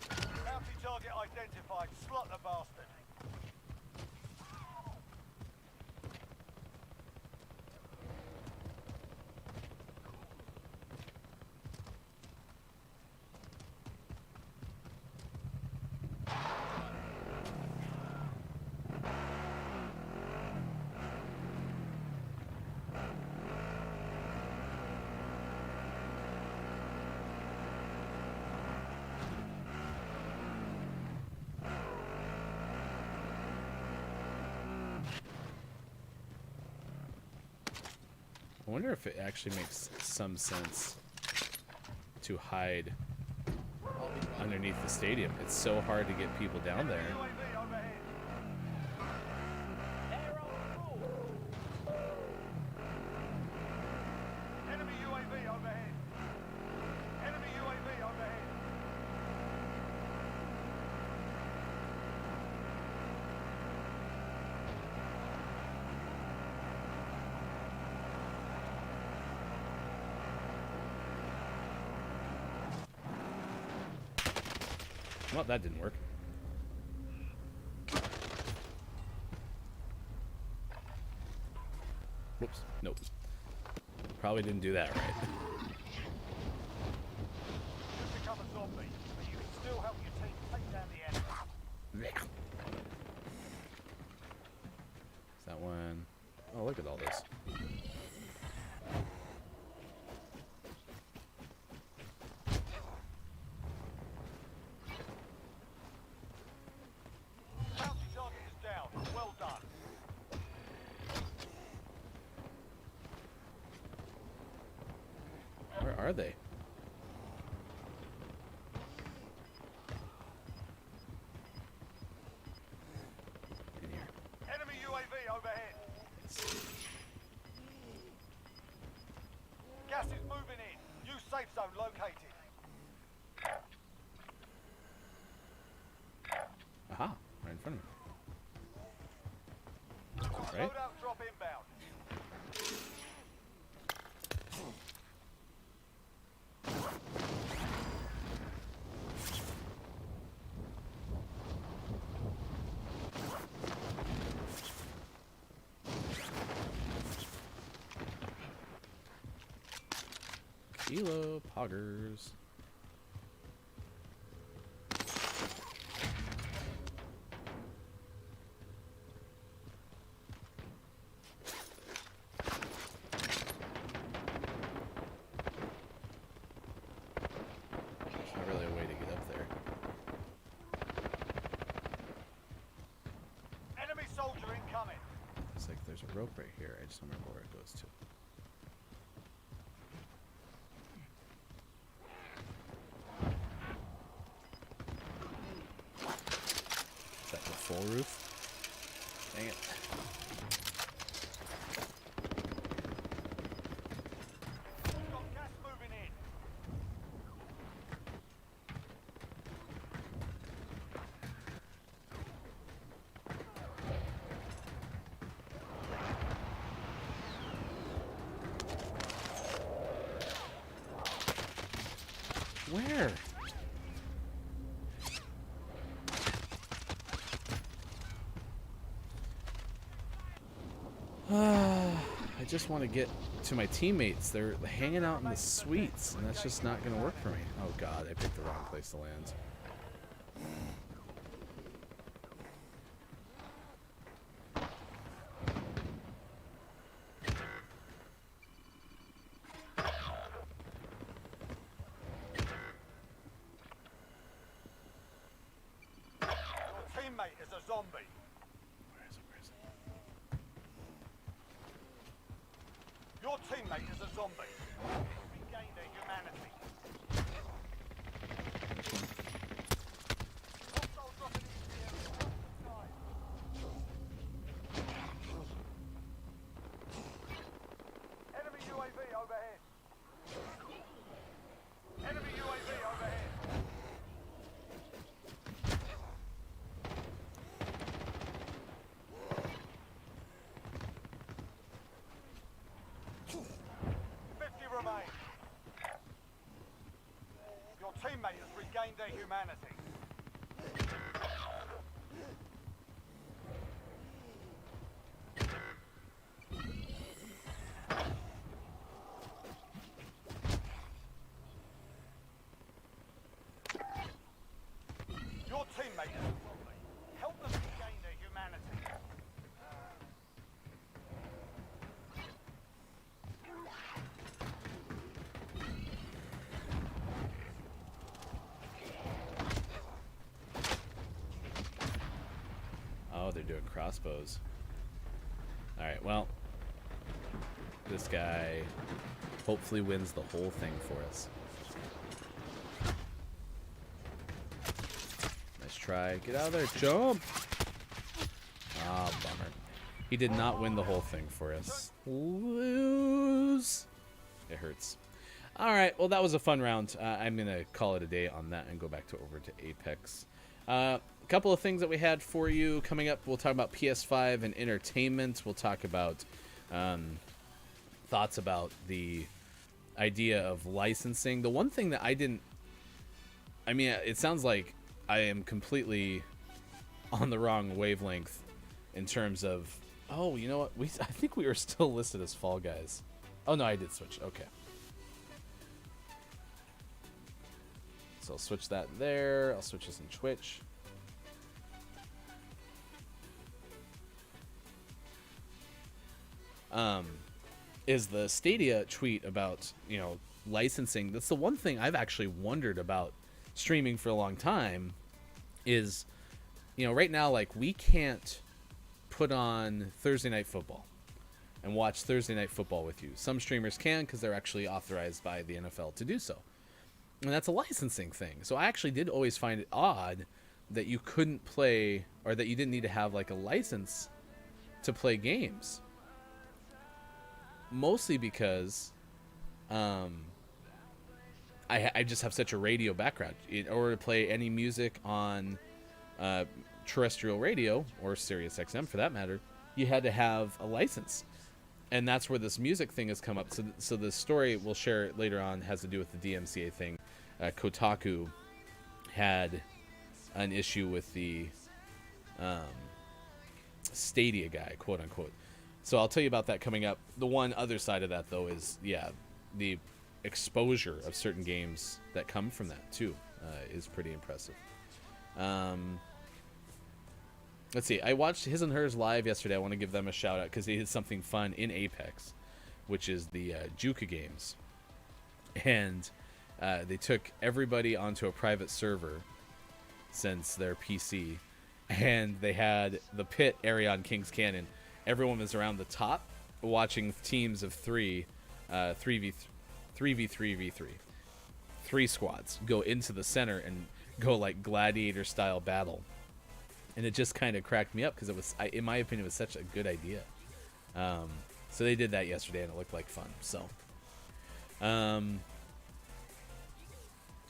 Bounty target identified. Slot the bastard. I wonder if it actually makes some sense to hide underneath the stadium. It's so hard to get people down there. UAV overhead. They're on the move. Enemy UAV overhead. Enemy UAV overhead. Well, that didn't work. Whoops. Nope. Probably didn't do that right. You've become a down the enemy. Is that one? Oh, look at all this. Bounty target is down. Well done. Where are they? In here. Enemy UAV overhead. Gas is moving in. New safe zone located. Aha, right in front of me. Right? Loadout drop inbound. Kilo poggers. There's not really a way to get up there. Enemy soldier incoming. It's like there's a rope right here. I just don't remember where it goes to. Is that the full roof? Dang it. Got gas moving in. Where? I just want to get to my teammates. They're hanging out in the suites, and that's just not going to work for me. Oh god, I picked the wrong place to land. Your teammate is a zombie. Where is it? Where is it? Your teammate is a zombie. Regain their humanity. Hostile dropping into the area. Watch the skies. Enemy UAV overhead. Enemy UAV overhead. Remain. Your teammate has regained their humanity. Your teammate is a zombie. Help them regain their humanity. Oh, they're doing crossbows. Alright, well, this guy hopefully wins the whole thing for us. Nice try. Get out of there. Jump! Ah, bummer. He did not win the whole thing for us. Lose. It hurts. Alright, well, that was a fun round. I'm going to call it a day on that and go back to over to Apex. A couple of things that we had for you coming up. We'll talk about PS5 and entertainment. We'll talk about thoughts about the idea of licensing. The one thing that I didn't... I mean, it sounds like I am completely on the wrong wavelength in terms of... Oh, you know what? I think we were still listed as Fall Guys. Oh, no, I did switch. Okay. So I'll switch that there. I'll switch this in Twitch. is the Stadia tweet about, licensing. That's the one thing I've actually wondered about streaming for a long time is, right now, like, we can't put on Thursday Night Football and watch Thursday Night Football with you. Some streamers can because they're actually authorized by the NFL to do so. And that's a licensing thing. So I actually did always find it odd that you couldn't play, or that you didn't need to have like a license to play games. Mostly because I just have such a radio background. In order to play any music on terrestrial radio, or Sirius XM for that matter, you had to have a license. And that's where this music thing has come up. So the story we'll share later on has to do with the DMCA thing. Kotaku had an issue with the Stadia guy, quote unquote. So I'll tell you about that coming up. The one other side of that, though, is, the exposure of certain games that come from that, too, is pretty impressive. Let's see. I watched His and Hers live yesterday. I want to give them a shout out because they did something fun in Apex, which is the Juka games. And they took everybody onto a private server since their PC, and they had the pit area on King's Canyon. Everyone was around the top watching teams of 3v3v3. 3 squads go into the center and go like gladiator style battle. And it just kind of cracked me up because it was, in my opinion, it was such a good idea. So they did that yesterday, and it looked like fun. So, I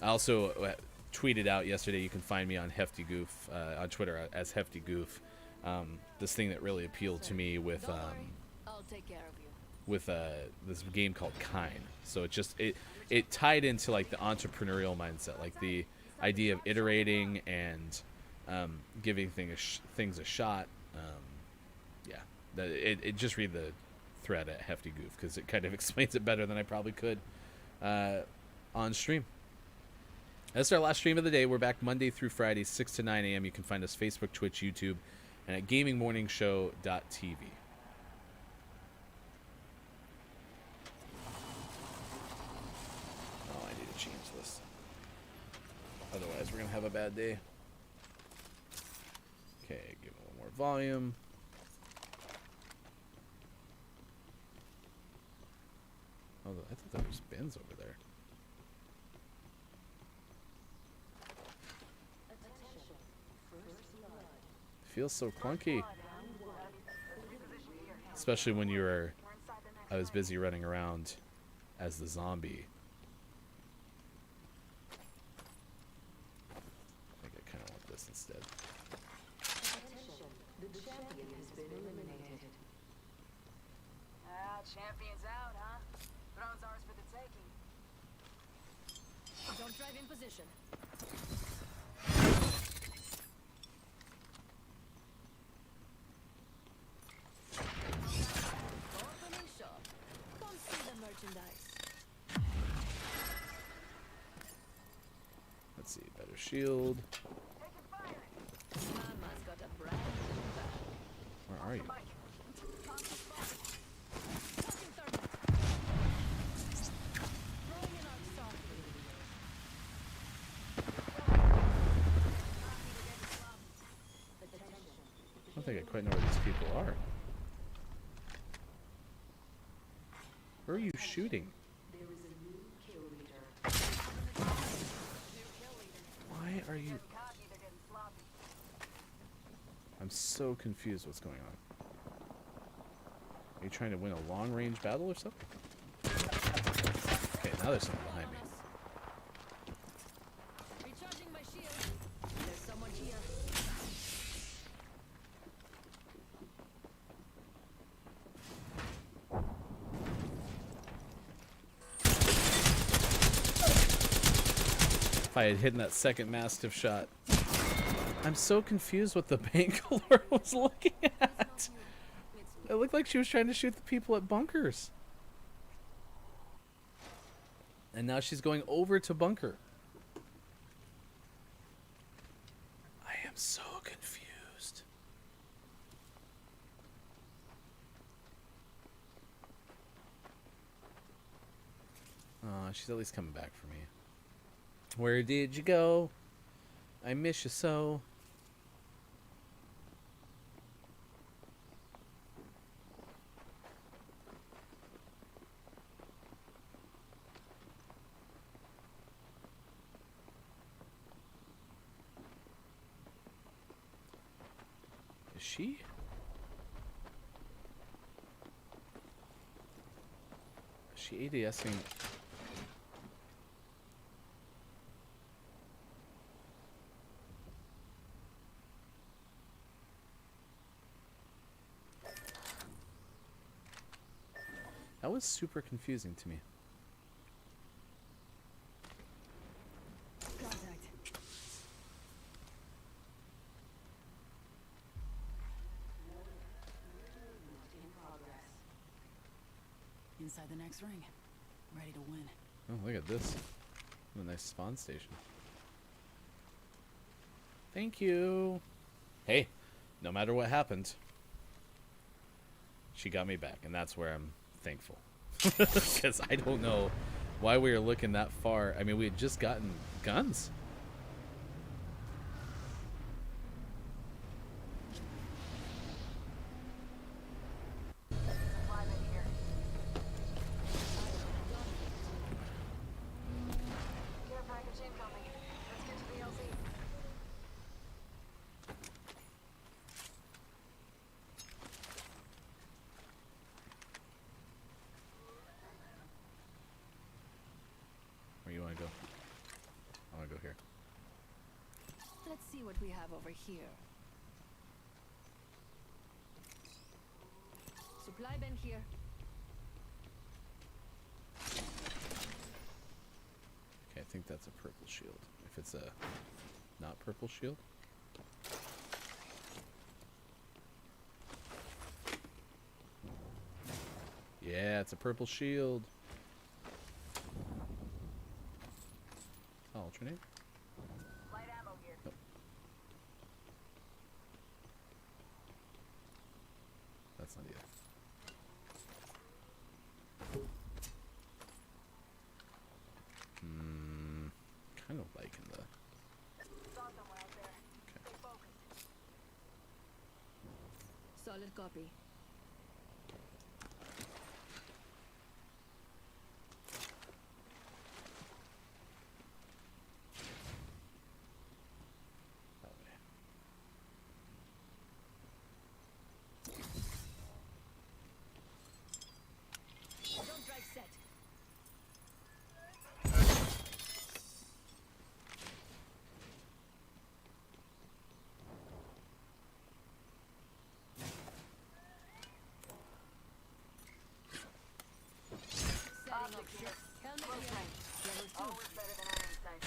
also tweeted out yesterday. You can find me on Hefty Goof on Twitter as Hefty Goof. This thing that really appealed to me with I'll take care of you. with this game called Kine. So it tied into like the entrepreneurial mindset, like the idea of iterating and giving things a shot. It just read the thread at Hefty Goof because it kind of explains it better than I probably could on stream. That's our last stream of the day. We're back Monday through Friday, 6 to 9 a.m. You can find us Facebook, Twitch, YouTube, and at gamingmorningshow.tv. Oh, I need to change this. Otherwise, we're going to have a bad day. Okay, give it one more volume. Oh, I thought there was bins over there. Feels so clunky. Especially when I was busy running around as the zombie. I think I kind of want this instead. The champion has been eliminated. Champion's out, huh? Throne's ours for the taking. Don't drive in position. Opening shop. Come see the merchandise. Let's see, better shield. Mama's got a brand new bag. Where are you? Touching thermite. Throwing an arc softly. Attention. I don't think I quite know where these people are. Where are you shooting? There is a new kill leader. Why are you... I'm so confused what's going on. Are you trying to win a long-range battle or something? Okay, now there's someone behind me. Recharging my shield. There's someone here. If I had hidden that second Mastiff shot. I'm so confused what the Bangalore was looking at. It looked like she was trying to shoot the people at bunkers. And now she's going over to bunker. I am so confused. Aw, she's at least coming back for me. Where did you go? I miss you so. Is she? Is she ADSing? That was super confusing to me. Contact. In progress. Inside the next ring. Ready to win. Oh, look at this. What a nice spawn station. Thank you. Hey, no matter what happened, she got me back, and that's where I'm thankful. Because I don't know why we were looking that far. I mean, we had just gotten guns. Supply bin here. Care package incoming. Let's get to the LZ. Where you want to go? I want to go here. Let's see what we have over here. Supply bin here. Okay, I think that's a purple shield. If it's a not purple shield. Yeah, it's a purple shield. Alternate. Light ammo here. Nope. That's not it. Kind of liking the. Saw someone out there. Okay. Stay focused. Solid copy. That way. Don't drive set. Setting up ship. Helmet here. Level 2. Always better than iron sight.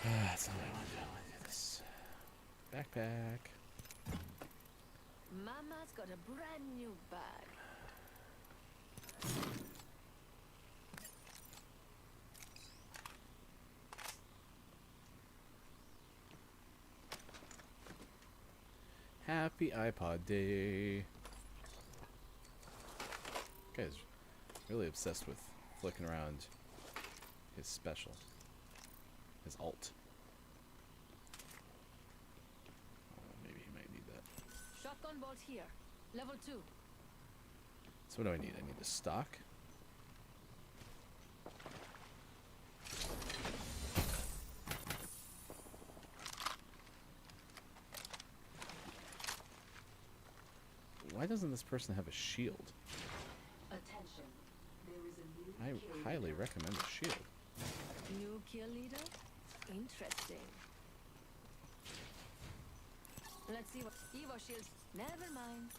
That's not what I want to do. I want to do this. Backpack. Mama's got a brand new bag. Happy iPod day. Guy's really obsessed with flicking around his special. His alt. Maybe he might need that. Shotgun bolt here. Level 2. So what do I need? I need the stock. Why doesn't this person have a shield? Attention. There is a new I kill highly leader. recommend a shield. New kill leader? Interesting. Let's see what Evo shields. Never mind.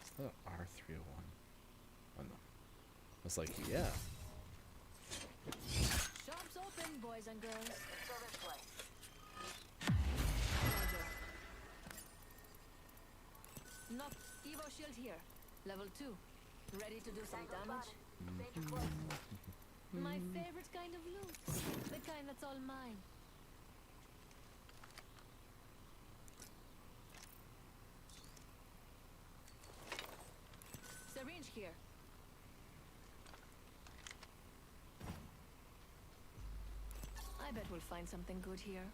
Is that R301? Oh no. I was like, yeah. Shops open, boys and girls. Let's go this way. Roger. Knock Evo shield here. Level 2. Ready to do some Tango damage? spotted. Danger close. My favorite kind of loot. The kind that's all mine. Syringe here. I bet we'll find something good here.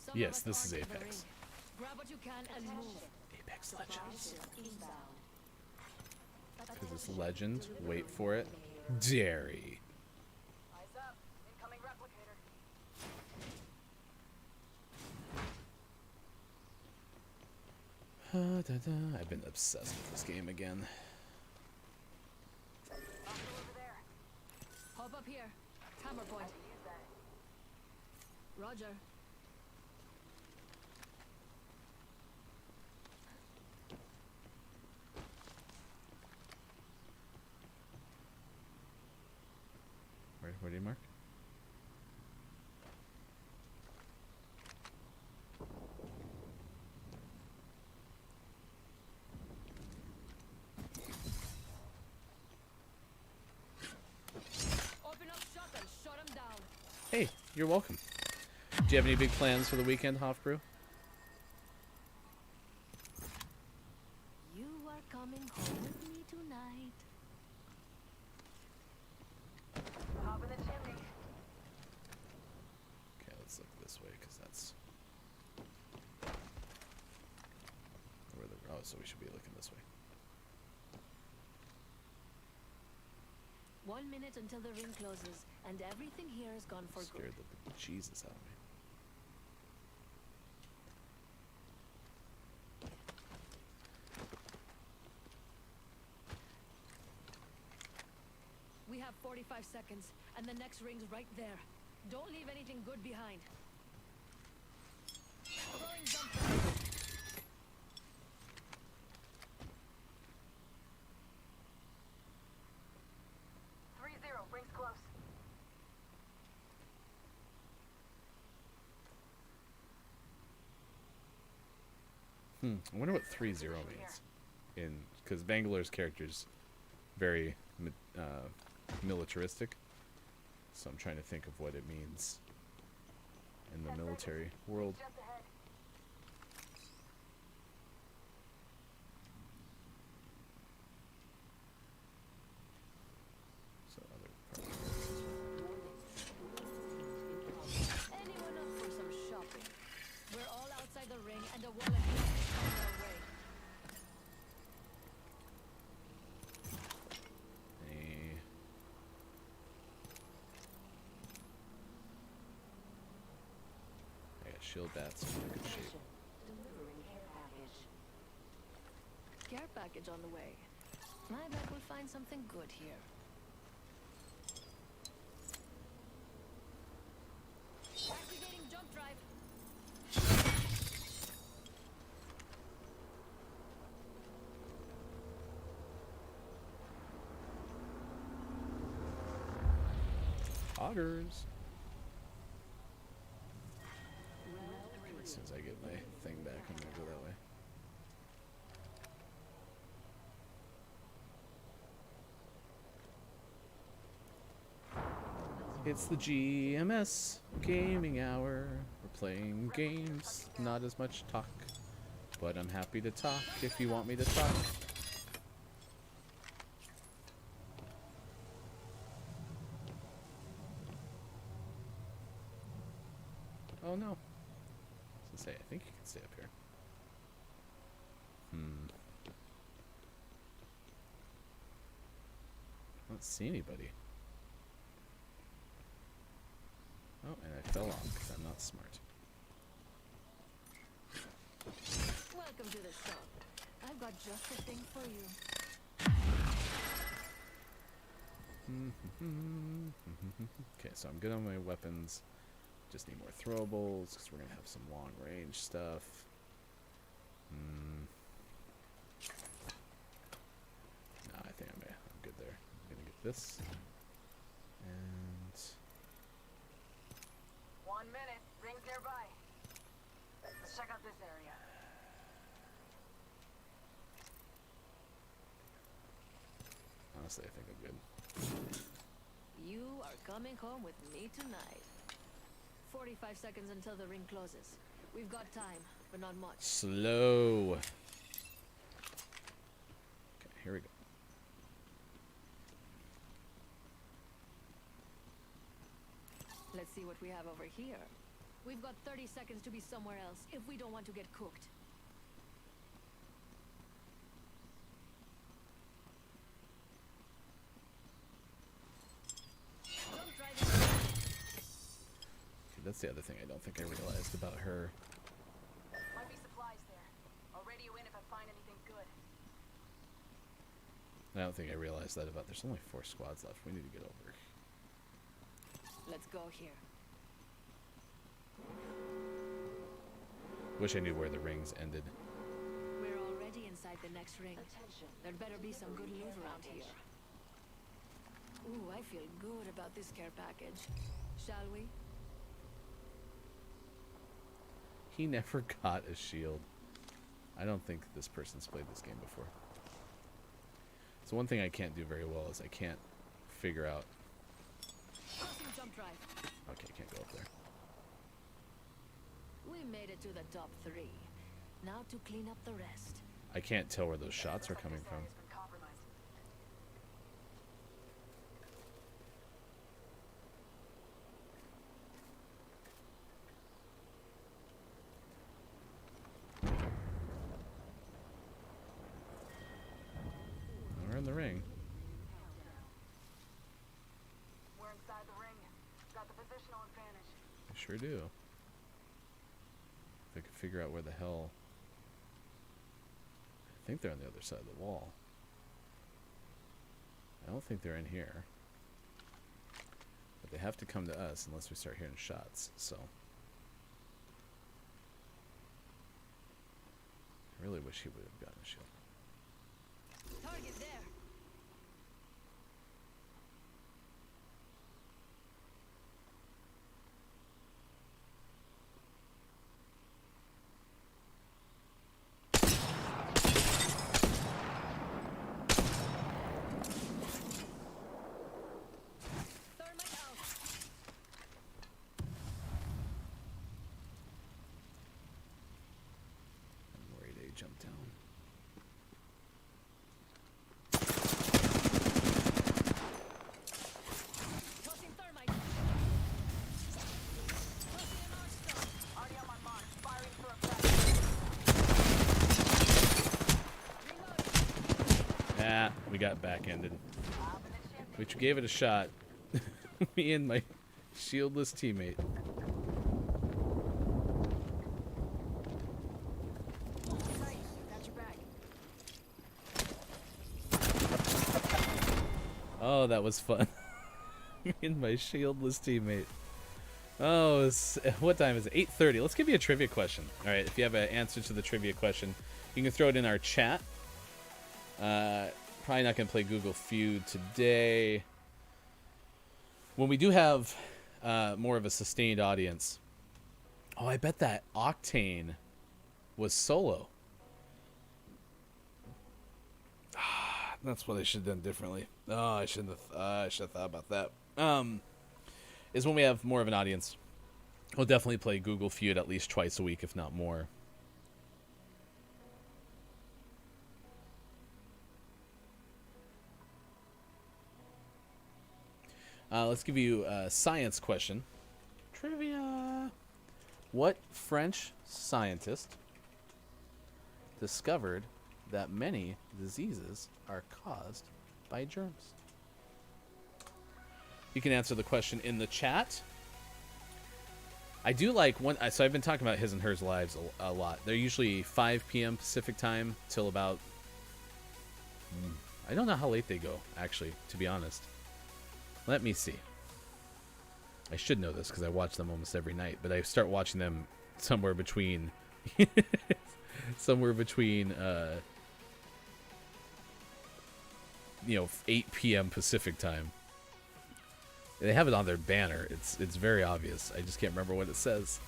Some of Yes, us this is aren't in the Apex. ring. Grab what you can and move. Apex Legends. Because it's legend. Wait for it. Dairy. Eyes up. Incoming replicator. I've been obsessed with this game again. Hostile over there. Hop up here. Hammer point. Use that. Roger. Where do you mark? Open up shop and shut him down. Hey, you're welcome. Do you have any big plans for the weekend, Hofbrew? You are coming home with me tonight. Hop in the chimney. Okay, let's look this way because that's where the so we should be looking this way. 1 minute until the ring closes, and everything here is gone for Scared good. the Jesus out of me. We have 45 seconds, and the next ring's right there. Don't leave anything good behind. Throwing jump drive. 3-0. Rings close. I wonder what 3-0 means. Because Bangalore's character's very militaristic, so I'm trying to think of what it means in the military world. Just ahead. So other Anyone up for some shopping? We're all outside the ring, and a wall of heat is coming our way. I got shield bats in good shape. Delivering care package. Care package on the way. I bet we'll find something good here. Activating jump drive. Otters. As soon as I get my thing back, I'm gonna go that way. It's the GMS gaming hour. We're playing games, not as much talk. But I'm happy to talk if you want me to talk. Oh no. I was gonna say, I think you can stay up here. I don't see anybody. Oh, and I fell off because I'm not smart. Welcome to the shop. I've got just the thing for you. Okay, so I'm good on my weapons. Just need more throwables because we're gonna have some long range stuff. Nah, I think I'm good there. I'm gonna get this. And 1 minute. Rings nearby. Let's check out this area. honestly, I think I'm good. You are coming home with me tonight. 45 seconds until the ring closes. We've got time, but not much. Slow. Okay, here we go. Let's see what we have over here. We've got 30 seconds to be somewhere else if we don't want to get cooked. Don't try this. Okay, that's the other thing I don't think I realized about her. Might be supplies there. I'll radio in if I find anything good. I don't think I realized that about. There's only 4 squads left. We need to get over. Let's go here. Wish I knew where the rings ended. We're already inside the next ring. There'd better be some good loot around here. Ooh, I feel good about this care package. Shall we? He never got a shield. I don't think this person's played this game before. So one thing I can't do very well is I can't figure out... Crossing jump drive. Okay, can't go up there. We made it to the top 3. Now to clean up the rest. I can't tell where those shots are coming from. It's been compromised. We're in the ring. We're inside the ring. Got the positional advantage. I sure do. If I could figure out where the hell... I think they're on the other side of the wall. I don't think they're in here. But they have to come to us unless we start hearing shots, so... I really wish he would have gotten a shield. Target there. Thermite out. I'm worried they jumped down. Tossing thermite. Tossing an arc star. Already on my mark. Firing for effect. Reloading. Ah, we got back-ended. Which gave it a shot. Me and my shieldless teammate. Sight. Got your back. Oh, that was fun. Me and my shieldless teammate. Oh, what time is it? 8:30. Let's give you a trivia question. All right, if you have an answer to the trivia question, you can throw it in our chat. Probably not going to play Google Feud today. When we do have more of a sustained audience. Oh, I bet that Octane was solo. That's what I should have done differently. Oh, I should have thought about that. Is when we have more of an audience. We'll definitely play Google Feud at least twice a week, if not more. Let's give you a science question. Trivia. What French scientist discovered that many diseases are caused by germs? You can answer the question in the chat. I do like one. So I've been talking about his and hers lives a lot. They're usually 5 p.m. Pacific time till about. I don't know how late they go, actually, to be honest. Let me see. I should know this because I watch them almost every night, but I start watching them somewhere between 8 p.m. Pacific time. They have it on their banner. It's very obvious. I just can't remember what it says.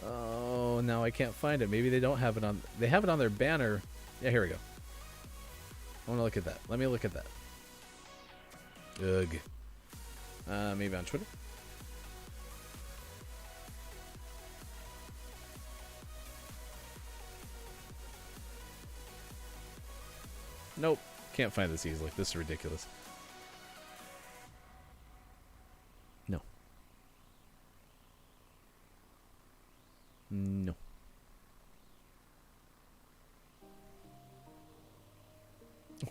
Oh, now I can't find it. Maybe they don't have it on. They have it on their banner. Yeah, here we go. I want to look at that. Let me look at that. Ugh. Maybe on Twitter? Nope. Can't find this easily. This is ridiculous. No. No.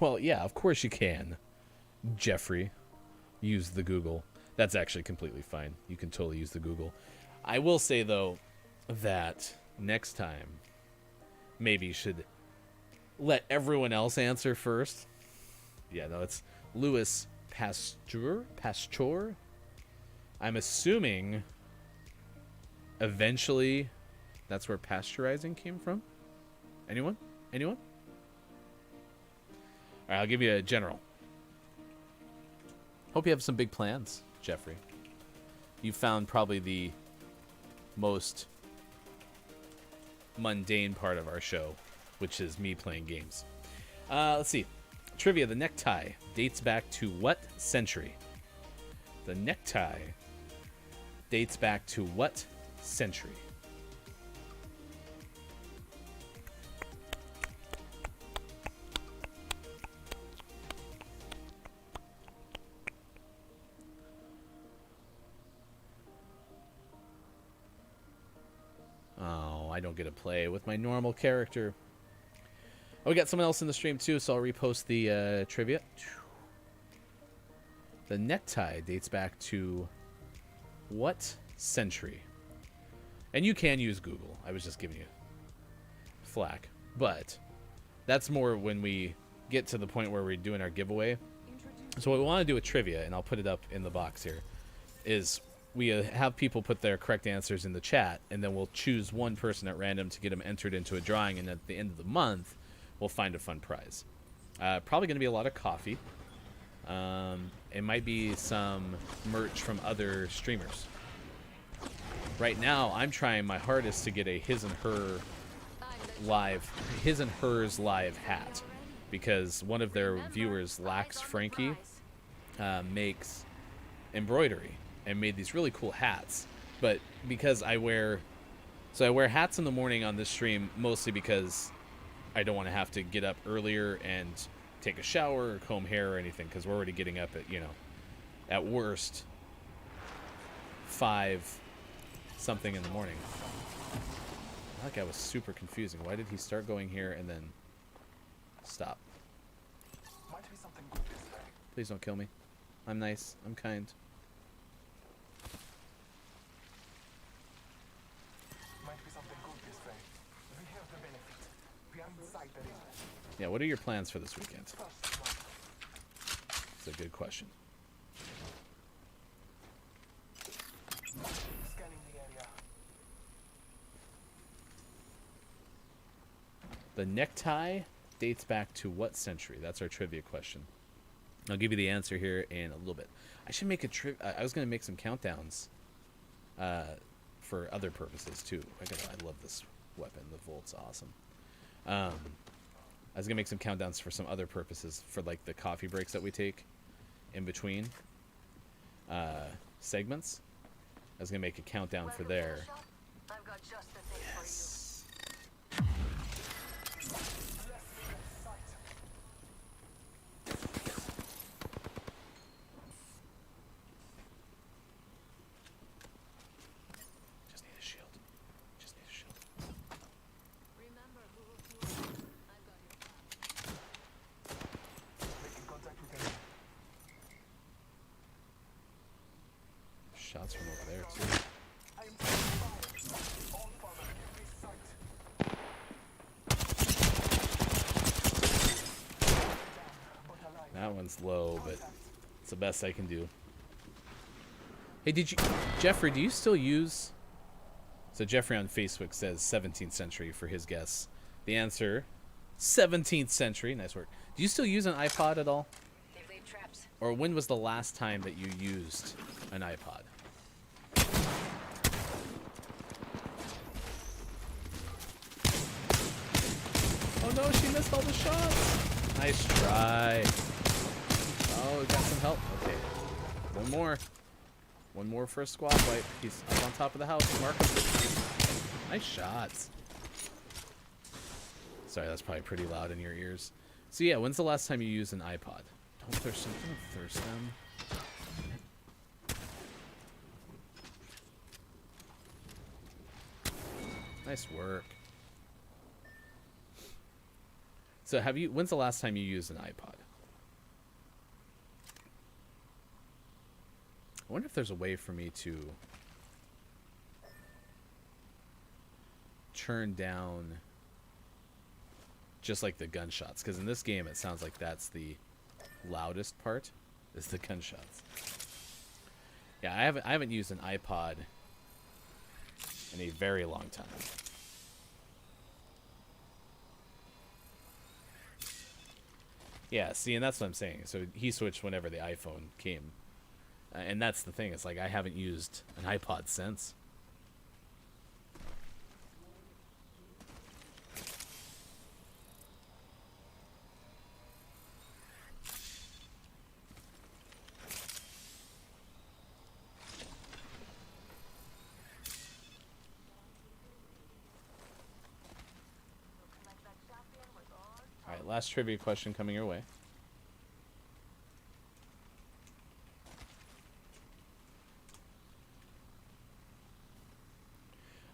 Well, yeah, of course you can, Jeffrey. Use the Google. That's actually completely fine. You can totally use the Google. I will say, though, that next time, maybe you should let everyone else answer first. Yeah, no, it's Louis Pasteur. I'm assuming eventually that's where pasteurizing came from. Anyone? Anyone? All right, I'll give you a general. Hope you have some big plans, Jeffrey. You found probably the most mundane part of our show, which is me playing games. Let's see. Trivia, the necktie dates back to what century? The necktie dates back to what century? Oh, I don't get to play with my normal character. Oh, we got someone else in the stream too, so I'll repost the trivia. The necktie dates back to what century? And you can use Google. I was just giving you flack. But that's more when we get to the point where we're doing our giveaway. So what we want to do with trivia, and I'll put it up in the box here, is we have people put their correct answers in the chat, and then we'll choose one person at random to get them entered into a drawing, and at the end of the month, we'll find a fun prize. Probably going to be a lot of coffee. It might be some merch from other streamers. Right now, I'm trying my hardest to get a his and hers live hat, because one of their viewers, Lax Frankie, makes embroidery and made these really cool hats. But because I wear hats in the morning on this stream, mostly because I don't want to have to get up earlier and take a shower or comb hair or anything, because we're already getting up at, at worst 5 something in the morning. That guy was super confusing. Why did he start going here and then stop? Please don't kill me. I'm nice. I'm kind. Yeah, what are your plans for this weekend? It's a good question. The necktie dates back to what century? That's our trivia question. I'll give you the answer here in a little bit. I should make a I was going to make some countdowns for other purposes too. I love this weapon. The Volt's awesome. I was going to make some countdowns for some other purposes, for like the coffee breaks that we take in between segments. I was going to make a countdown for there. Yes. Just need a shield. Just need a shield. Remember who you are. I've got your back. Shots from over there too. That one's low, but it's the best I can do. Hey, Jeffrey, do you still use... So Jeffrey on Facebook says 17th century for his guess. The answer, 17th century. Nice work. Do you still use an iPod at all? Or when was the last time that you used an iPod? Oh no, she missed all the shots! Nice try. Oh, we got some help. Okay. One more. One more for a squad wipe. He's up on top of the house. Mark him. Nice shots. Sorry, that's probably pretty loud in your ears. So yeah, when's the last time you used an iPod? Don't thirst them. Don't thirst them. Nice work. So when's the last time you used an iPod? I wonder if there's a way for me to turn down just like the gunshots, because in this game it sounds like that's the loudest part is the gunshots. Yeah, I haven't used an iPod in a very long time. Yeah, see, and that's what I'm saying. So he switched whenever the iPhone came. And that's the thing. It's like I haven't used an iPod since. All right, last trivia question coming your way.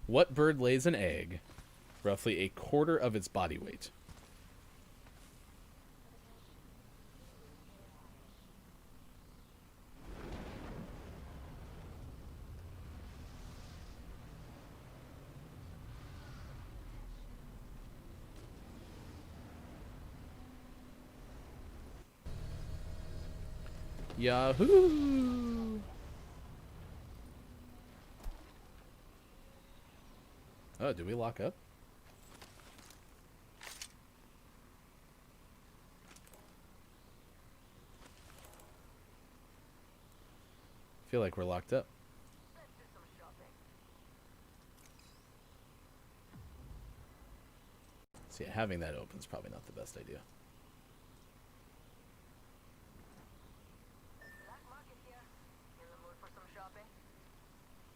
What bird lays an egg roughly a quarter of its body weight? Yahoo! Oh, did we lock up? I feel like we're locked up. See, having that open is probably not the best idea.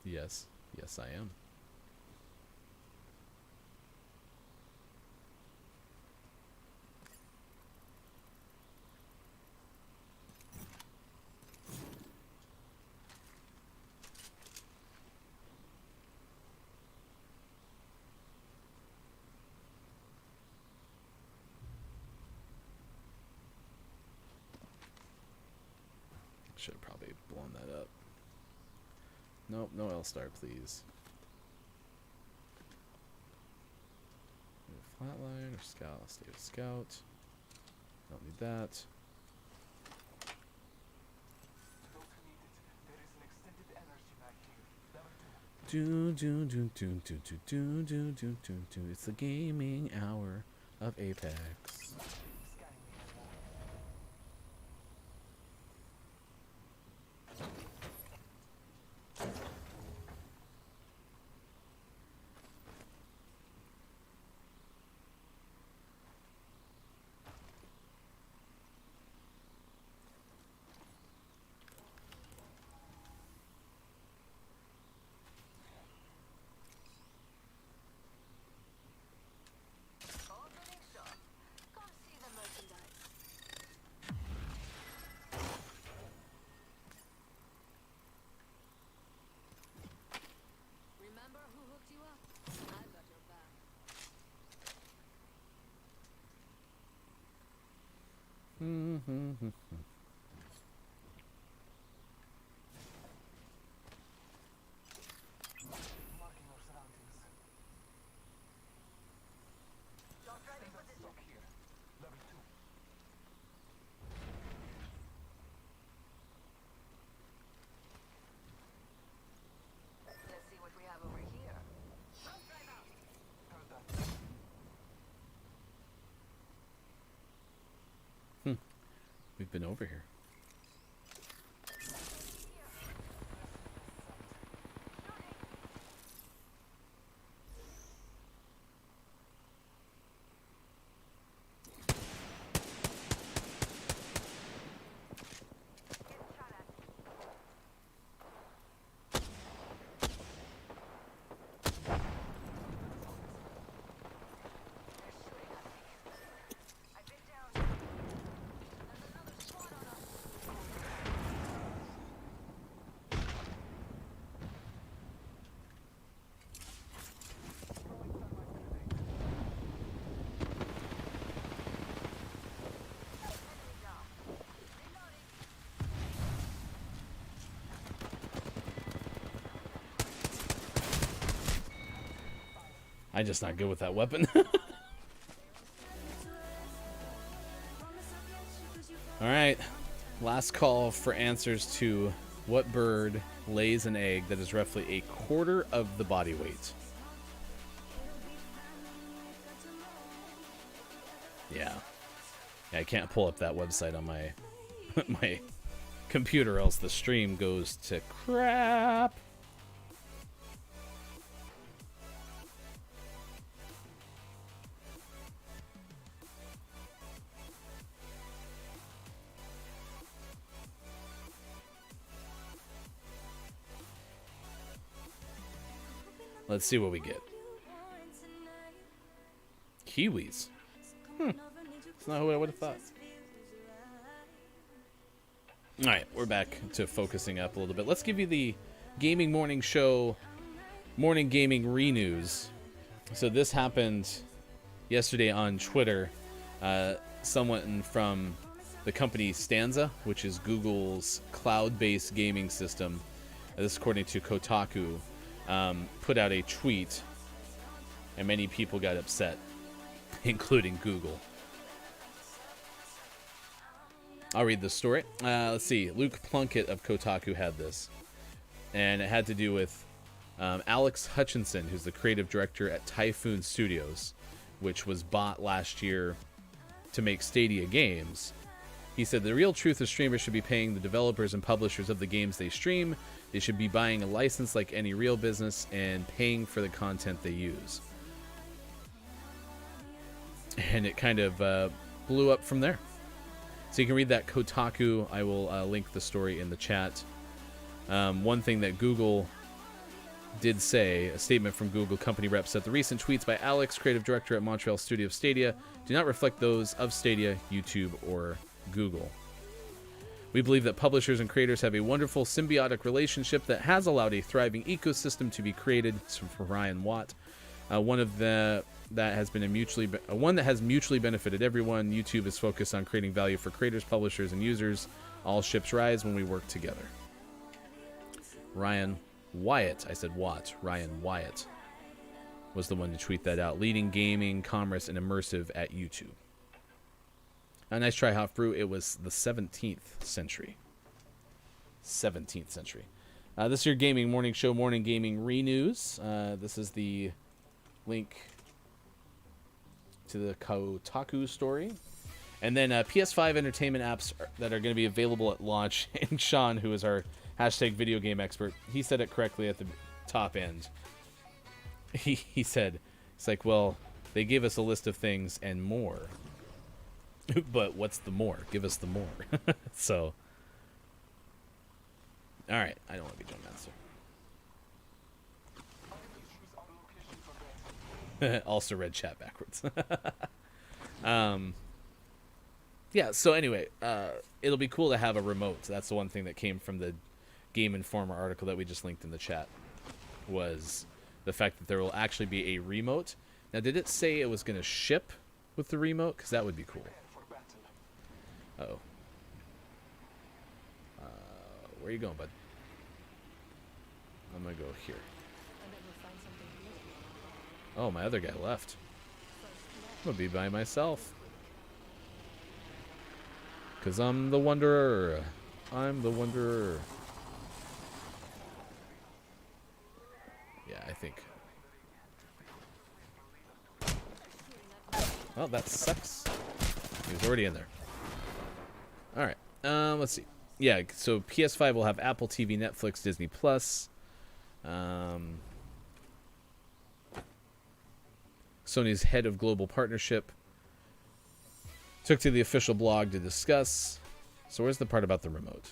Yes. Yes, I am. Should have probably blown that up. Nope, no L-Star, please. Flatline or Scout? I'll stay with Scout. Don't need that. Do do do do do do do do do do do. It's the gaming hour of Apex. Remember who hooked you up? I've got your back. Let's see what we have over here. We've been over here. I'm just not good with that weapon. Alright. Last call for answers to what bird lays an egg that is roughly a quarter of the body weight? Yeah. I can't pull up that website on my my computer, else the stream goes to crap. Let's see what we get. Kiwis. It's not what I would have thought. Alright, we're back to focusing up a little bit. Let's give you the Gaming Morning Show Morning Gaming Renews. So this happened yesterday on Twitter. Someone from the company Stanza, which is Google's cloud-based gaming system, this is according to Kotaku, put out a tweet, and many people got upset, including Google. I'll read the story. Let's see. Luke Plunkett of Kotaku had this, and it had to do with Alex Hutchinson, who's the creative director at Typhoon Studios, which was bought last year to make Stadia games. He said, the real truth is streamers should be paying the developers and publishers of the games they stream. They should be buying a license like any real business and paying for the content they use. And it kind of blew up from there. So you can read that Kotaku. I will link the story in the chat. One thing that Google did say, a statement from Google company reps, that the recent tweets by Alex, creative director at Montreal studio of Stadia, do not reflect those of Stadia, YouTube, or Google. We believe that publishers and creators have a wonderful symbiotic relationship that has allowed a thriving ecosystem to be created. This is from Ryan Watt. One that has mutually benefited everyone. YouTube is focused on creating value for creators, publishers, and users. All ships rise when we work together. Ryan Wyatt, I said Watt. Ryan Wyatt was the one to tweet that out. Leading gaming, commerce, and immersive at YouTube. A nice try, Hoff Brew. It was the 17th century. 17th century. This is your Gaming Morning Show, Morning Gaming Renews. This is the link to the Kotaku story. And then PS5 entertainment apps that are going to be available at launch. And Sean, who is our hashtag video game expert, he said it correctly at the top end. He said, it's like, well, they gave us a list of things and more. But what's the more? Give us the more. So, all right. I don't want to be John Master. Also read chat backwards. Yeah, so anyway, it'll be cool to have a remote. That's the one thing that came from the Game Informer article that we just linked in the chat, was the fact that there will actually be a remote. Now, did it say it was going to ship with the remote? Because that would be cool. Uh-oh. Where are you going, bud? I'm going to go here. Oh, my other guy left. I'm going to be by myself. Because I'm the Wanderer. I'm the Wanderer. Yeah, I think. Well, that sucks. He was already in there. Alright. Let's see. Yeah, so PS5 will have Apple TV, Netflix, Disney Plus. Sony's head of global partnership took to the official blog to discuss. So where's the part about the remote?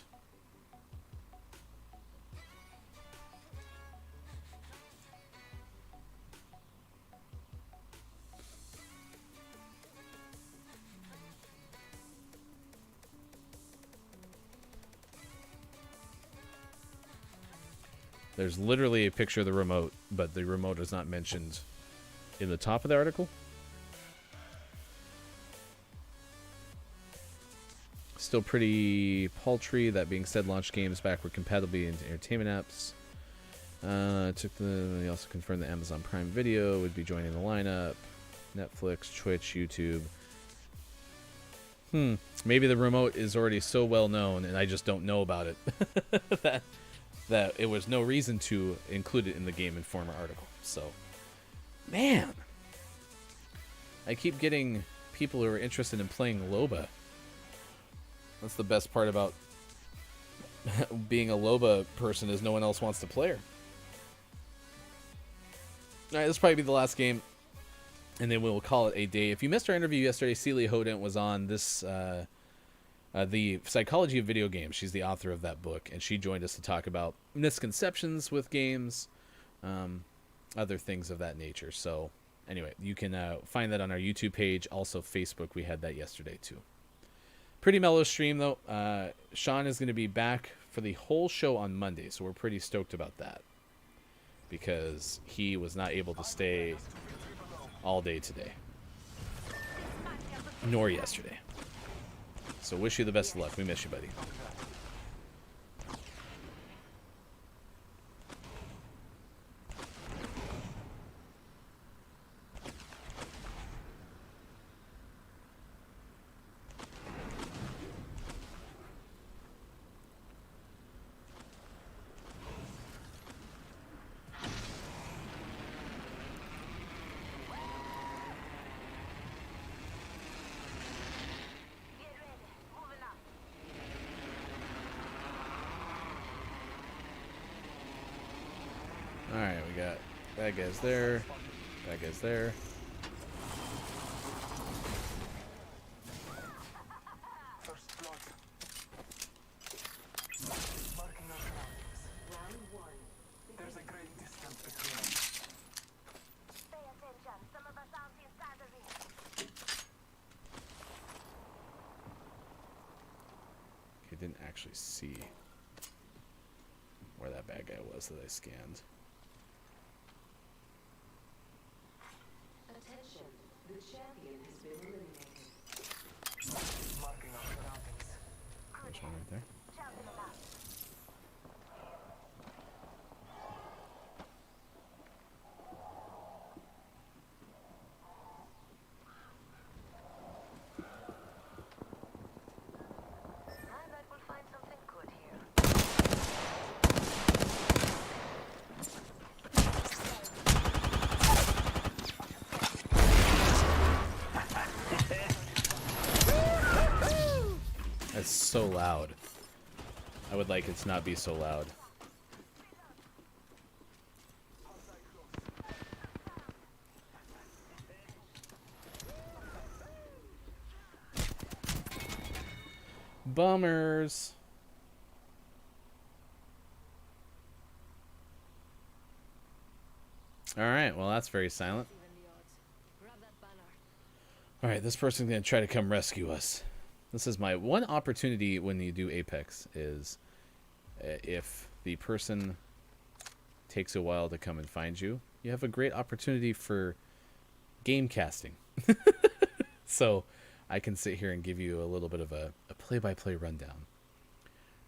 There's literally a picture of the remote, but the remote is not mentioned in the top of the article. Still pretty paltry. That being said, launch games backward compatibility into entertainment apps. He also confirmed that Amazon Prime Video would be joining the lineup. Netflix, Twitch, YouTube. Maybe the remote is already so well known and I just don't know about it that it was no reason to include it in the Game Informer article. So, man, I keep getting people who are interested in playing Loba. That's the best part about being a Loba person, is no one else wants to play her. Alright, this will probably be the last game, and then we'll call it a day. If you missed our interview yesterday, Celia Hodent was on this, The Psychology of Video Games. She's the author of that book, and she joined us to talk about misconceptions with games, other things of that nature. So, anyway, you can find that on our YouTube page. Also, Facebook, we had that yesterday, too. Pretty mellow stream, though. Sean is going to be back for the whole show on Monday, so we're pretty stoked about that, because he was not able to stay all day today, nor yesterday. So wish you the best of luck. We miss you, buddy. Alright, we got bad guys there, bad guys there. First blood. Marking our surroundings. Round one. There's a great distance between us. Pay attention. Some of us aren't inside the ring. Okay, didn't actually see where that bad guy was that I scanned. Attention. The champion has been eliminated. Marking our surroundings. Which one right there? Champion alive. I bet we'll find something good here. That's so loud. I would like it to not be so loud. Bummers. All right, well, that's very silent. Even the odds. Grab that banner. All right, this person's going to try to come rescue us. This is my one opportunity when you do Apex, is if the person takes a while to come and find you, you have a great opportunity for game casting. So I can sit here and give you a little bit of a play-by-play rundown.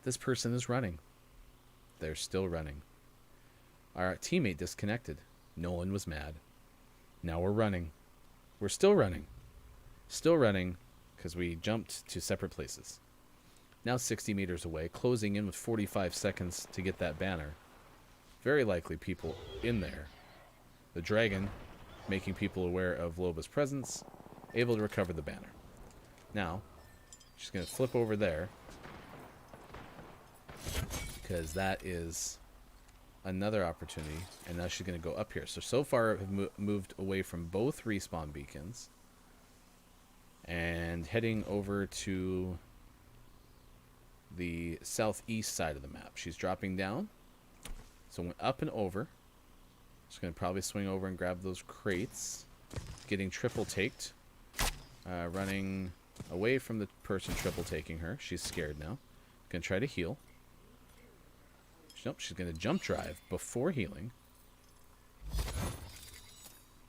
This person is running. They're still running. Our teammate disconnected. No one was mad. Now we're running. We're still running. Still running, because we jumped to separate places. Now 60 meters away, closing in with 45 seconds to get that banner. Very likely people in there. The dragon, making people aware of Loba's presence, able to recover the banner. Now, she's going to flip over there, because that is another opportunity, and now she's going to go up here. So far, I've moved away from both respawn beacons, and heading over to the southeast side of the map. She's dropping down, so went up and over. She's going to probably swing over and grab those crates, getting triple taked, running away from the person triple taking her. She's scared now. Going to try to heal. Nope, she's going to jump drive before healing.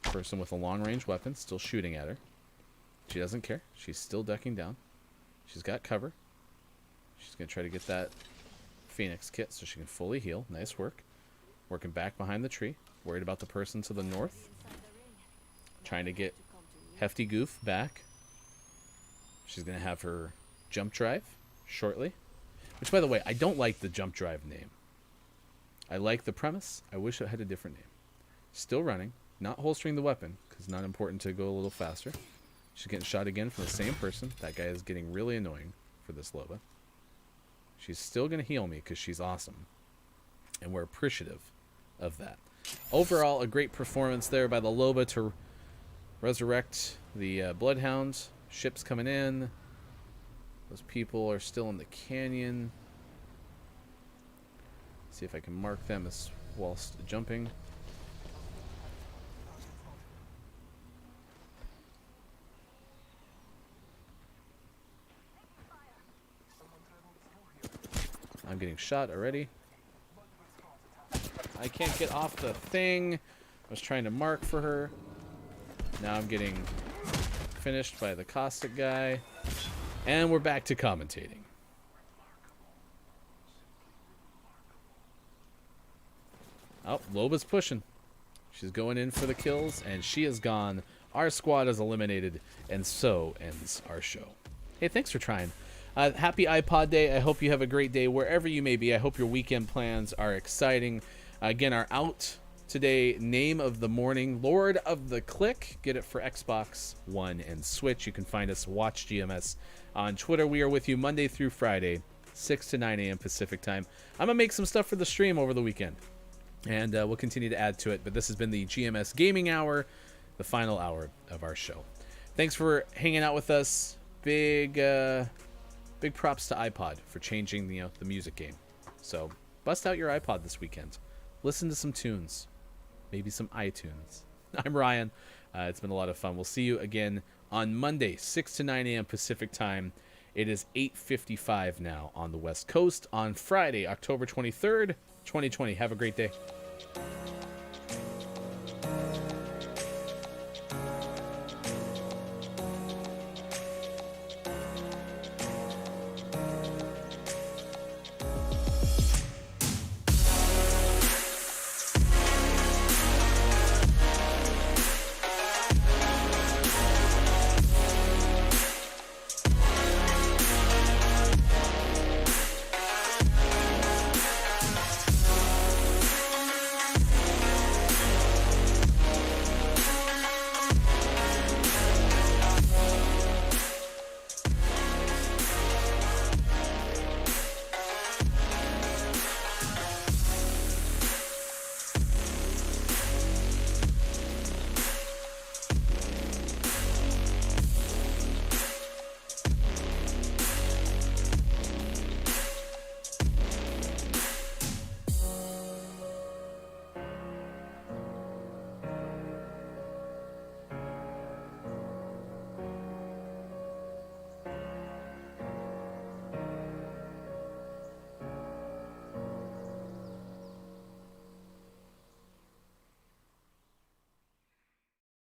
Person with a long range weapon still shooting at her. She doesn't care. She's still ducking down. She's got cover. She's going to try to get that Phoenix kit so she can fully heal. Nice work. working back behind the tree, worried about the person to the north, trying to get Hefty Goof back. She's going to have her jump drive shortly. Which, by the way, I don't like the jump drive name. I like the premise. I wish it had a different name. Still running. Not holstering the weapon, because not important to go a little faster. She's getting shot again from the same person. That guy is getting really annoying for this Loba. She's still going to heal me, because she's awesome. And we're appreciative of that. Overall, a great performance there by the Loba to resurrect the Bloodhound. Ships coming in. Those people are still in the canyon. See if I can mark them as whilst jumping. I'm getting shot already. I can't get off the thing. I was trying to mark for her. Now I'm getting finished by the caustic guy. And we're back to commentating. Oh, Loba's pushing. She's going in for the kills, and she is gone. Our squad is eliminated, and so ends our show. Hey, thanks for trying. Happy iPod Day. I hope you have a great day wherever you may be. I hope your weekend plans are exciting. Again, our out today name of the morning, Lord of the Click. Get it for Xbox One and Switch. You can find us, Watch GMS, on Twitter. We are with you Monday through Friday, 6 to 9 a.m. Pacific time. I'm going to make some stuff for the stream over the weekend, and we'll continue to add to it. But this has been the GMS Gaming Hour, the final hour of our show. Thanks for hanging out with us. Big props to iPod for changing the music game. So bust out your iPod this weekend. Listen to some tunes. Maybe some iTunes. I'm Ryan. It's been a lot of fun. We'll see you again on Monday, 6 to 9 a.m. Pacific time. It is 8:55 now on the West Coast on Friday, October 23rd, 2020. Have a great day.